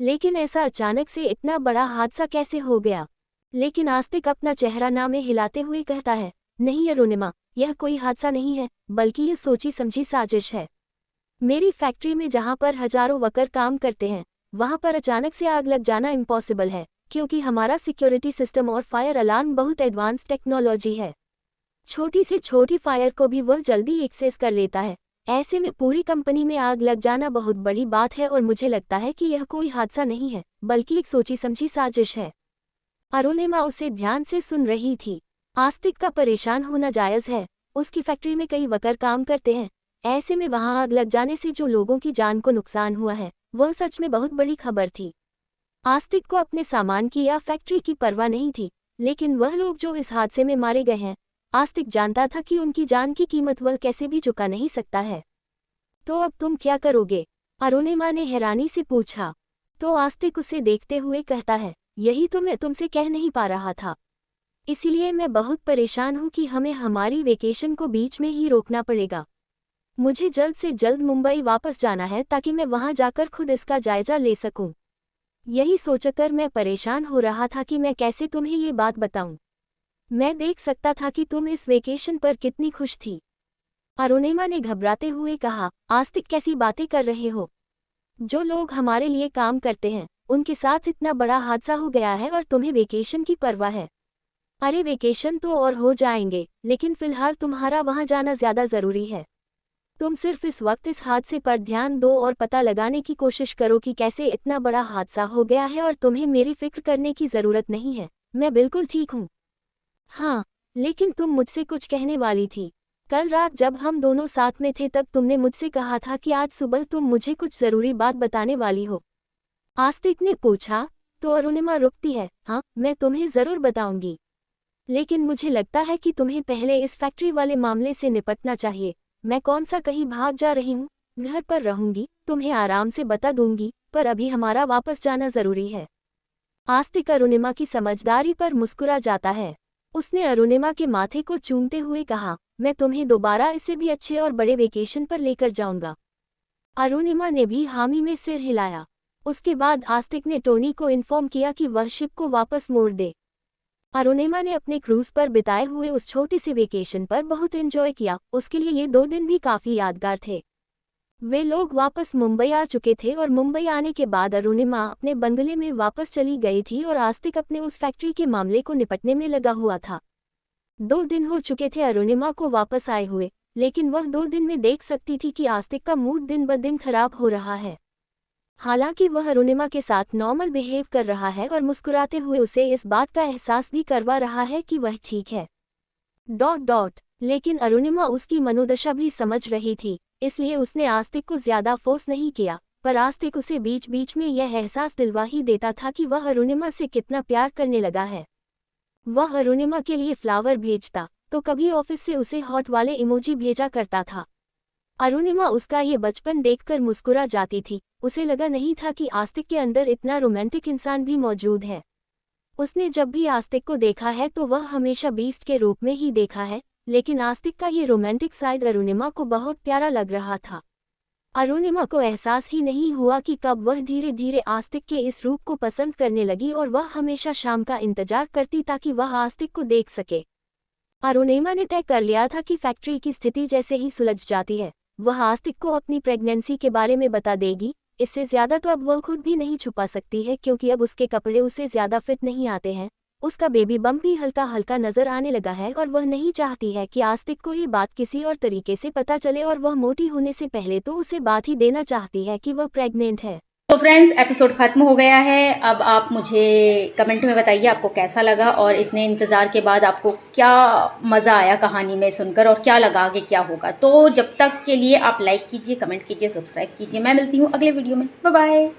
लेकिन ऐसा अचानक से इतना बड़ा हादसा कैसे हो गया? लेकिन आस्तिक अपना चेहरा ना में हिलाते हुए कहता है, नहीं अरुणिमा, यह कोई हादसा नहीं है, बल्कि यह सोची समझी साजिश है। मेरी फैक्ट्री में जहां पर हजारों वर्कर काम करते हैं, वहां पर अचानक से आग लग जाना इम्पॉसिबल है, क्योंकि हमारा सिक्योरिटी सिस्टम और फायर अलार्म बहुत एडवांस टेक्नोलॉजी है। छोटी से छोटी फायर को भी वह जल्दी एक्सेस कर लेता है। ऐसे में पूरी कंपनी में आग लग जाना बहुत बड़ी बात है और मुझे लगता है कि यह कोई हादसा नहीं है, बल्कि एक सोची समझी साजिश है। अरुणिमा उसे ध्यान से सुन रही थी। आस्तिक का परेशान होना जायज़ है, उसकी फैक्ट्री में कई वर्कर काम करते हैं। ऐसे में वहां आग लग जाने से जो लोगों की जान को नुकसान हुआ है, वह सच में बहुत बड़ी खबर थी। आस्तिक को अपने सामान की या फैक्ट्री की परवाह नहीं थी, लेकिन वह लोग जो इस हादसे में मारे गए हैं, आस्तिक जानता था कि उनकी जान की कीमत वह कैसे भी चुका नहीं सकता है। तो अब तुम क्या करोगे? अरुणिमा ने हैरानी से पूछा। तो आस्तिक उसे देखते हुए कहता है, यही तो मैं तुमसे कह नहीं पा रहा था। इसीलिए मैं बहुत परेशान हूँ कि हमें हमारी वेकेशन को बीच में ही रोकना पड़ेगा। मुझे जल्द से जल्द मुंबई वापस जाना है ताकि मैं वहां जाकर खुद इसका जायजा ले सकूं। यही सोचकर मैं परेशान हो रहा था कि मैं कैसे तुम्हें ये बात बताऊं। मैं देख सकता था कि तुम इस वेकेशन पर कितनी खुश थी। अरुणिमा ने घबराते हुए कहा, आस्तिक कैसी बातें कर रहे हो? जो लोग हमारे लिए काम करते हैं, उनके साथ इतना बड़ा हादसा हो गया है और तुम्हें वेकेशन की परवाह है? अरे वेकेशन तो और हो जाएंगे, लेकिन फिलहाल तुम्हारा वहां जाना ज्यादा जरूरी है। तुम सिर्फ इस वक्त इस हादसे पर ध्यान दो और पता लगाने की कोशिश करो कि कैसे इतना बड़ा हादसा हो गया है और तुम्हें मेरी फिक्र करने की ज़रूरत नहीं है, मैं बिल्कुल ठीक हूँ। हाँ, लेकिन तुम मुझसे कुछ कहने वाली थी। कल रात जब हम दोनों साथ में थे तब तुमने मुझसे कहा था कि आज सुबह तुम मुझे कुछ ज़रूरी बात बताने वाली हो। आस्तिक ने पूछा। तो अरुणिमा रुकती है, हाँ, मैं तुम्हें ज़रूर बताऊंगी। लेकिन मुझे लगता है कि तुम्हें पहले इस फैक्ट्री वाले मामले से निपटना चाहिए। मैं कौन सा कहीं भाग जा रही हूँ, घर पर रहूंगी, तुम्हें आराम से बता दूंगी, पर अभी हमारा वापस जाना जरूरी है। आस्तिक अरुणिमा की समझदारी पर मुस्कुरा जाता है। उसने अरुणिमा के माथे को चूमते हुए कहा, मैं तुम्हें दोबारा इससे भी अच्छे और बड़े वेकेशन पर लेकर जाऊंगा। अरुणिमा ने भी हामी में सिर हिलाया। उसके बाद आस्तिक ने टोनी को इन्फॉर्म किया कि वह शिप को वापस मोड़ दे। अरुणिमा ने अपने क्रूज पर बिताए हुए उस छोटे से वेकेशन पर बहुत एंजॉय किया। उसके लिए ये 2 दिन भी काफी यादगार थे। वे लोग वापस मुंबई आ चुके थे और मुंबई आने के बाद अरुणिमा अपने बंगले में वापस चली गई थी और आस्तिक अपने उस फैक्ट्री के मामले को निपटने में लगा हुआ था। 2 दिन हो चुके थे अरुणिमा को वापस आए हुए, लेकिन वह 2 दिन में देख सकती थी कि आस्तिक का मूड दिन ब दिन खराब हो रहा है। हालांकि वह अरुणिमा के साथ नॉर्मल बिहेव कर रहा है और मुस्कुराते हुए उसे इस बात का एहसास भी करवा रहा है कि वह ठीक है। ... लेकिन अरुणिमा उसकी मनोदशा भी समझ रही थी, इसलिए उसने आस्तिक को ज्यादा फोर्स नहीं किया, पर आस्तिक उसे बीच बीच में यह एहसास दिलवा ही देता था कि वह अरुणिमा से कितना प्यार करने लगा है। वह अरुणिमा के लिए फ्लावर भेजता तो कभी ऑफिस से उसे हॉट वाले इमोजी भेजा करता था। अरुणिमा उसका ये बचपन देखकर मुस्कुरा जाती थी। उसे लगा नहीं था कि आस्तिक के अंदर इतना रोमांटिक इंसान भी मौजूद है। उसने जब भी आस्तिक को देखा है तो वह हमेशा बीस्ट के रूप में ही देखा है, लेकिन आस्तिक का ये रोमांटिक साइड अरुणिमा को बहुत प्यारा लग रहा था। अरुणिमा को एहसास ही नहीं हुआ कि कब वह धीरे धीरे आस्तिक के इस रूप को पसंद करने लगी और वह हमेशा शाम का इंतजार करती ताकि वह आस्तिक को देख सके। अरुणिमा ने तय कर लिया था कि फैक्ट्री की स्थिति जैसे ही सुलझ जाती है, वह आस्तिक को अपनी प्रेगनेंसी के बारे में बता देगी। इससे ज्यादा तो अब वह खुद भी नहीं छुपा सकती है, क्योंकि अब उसके कपड़े उसे ज्यादा फिट नहीं आते हैं। उसका बेबी बम्प भी हल्का हल्का नजर आने लगा है और वह नहीं चाहती है कि आस्तिक को ये बात किसी और तरीके से पता चले और वह मोटी होने से पहले तो उसे बात ही देना चाहती है कि वह प्रेग्नेंट है। तो फ्रेंड्स, एपिसोड खत्म हो गया है। अब आप मुझे कमेंट में बताइए आपको कैसा लगा और इतने इंतज़ार के बाद आपको क्या मज़ा आया कहानी में सुनकर और क्या लगा आगे क्या होगा। तो जब तक के लिए आप लाइक कीजिए, कमेंट कीजिए, सब्सक्राइब कीजिए। मैं मिलती हूँ अगले वीडियो में। Bye bye.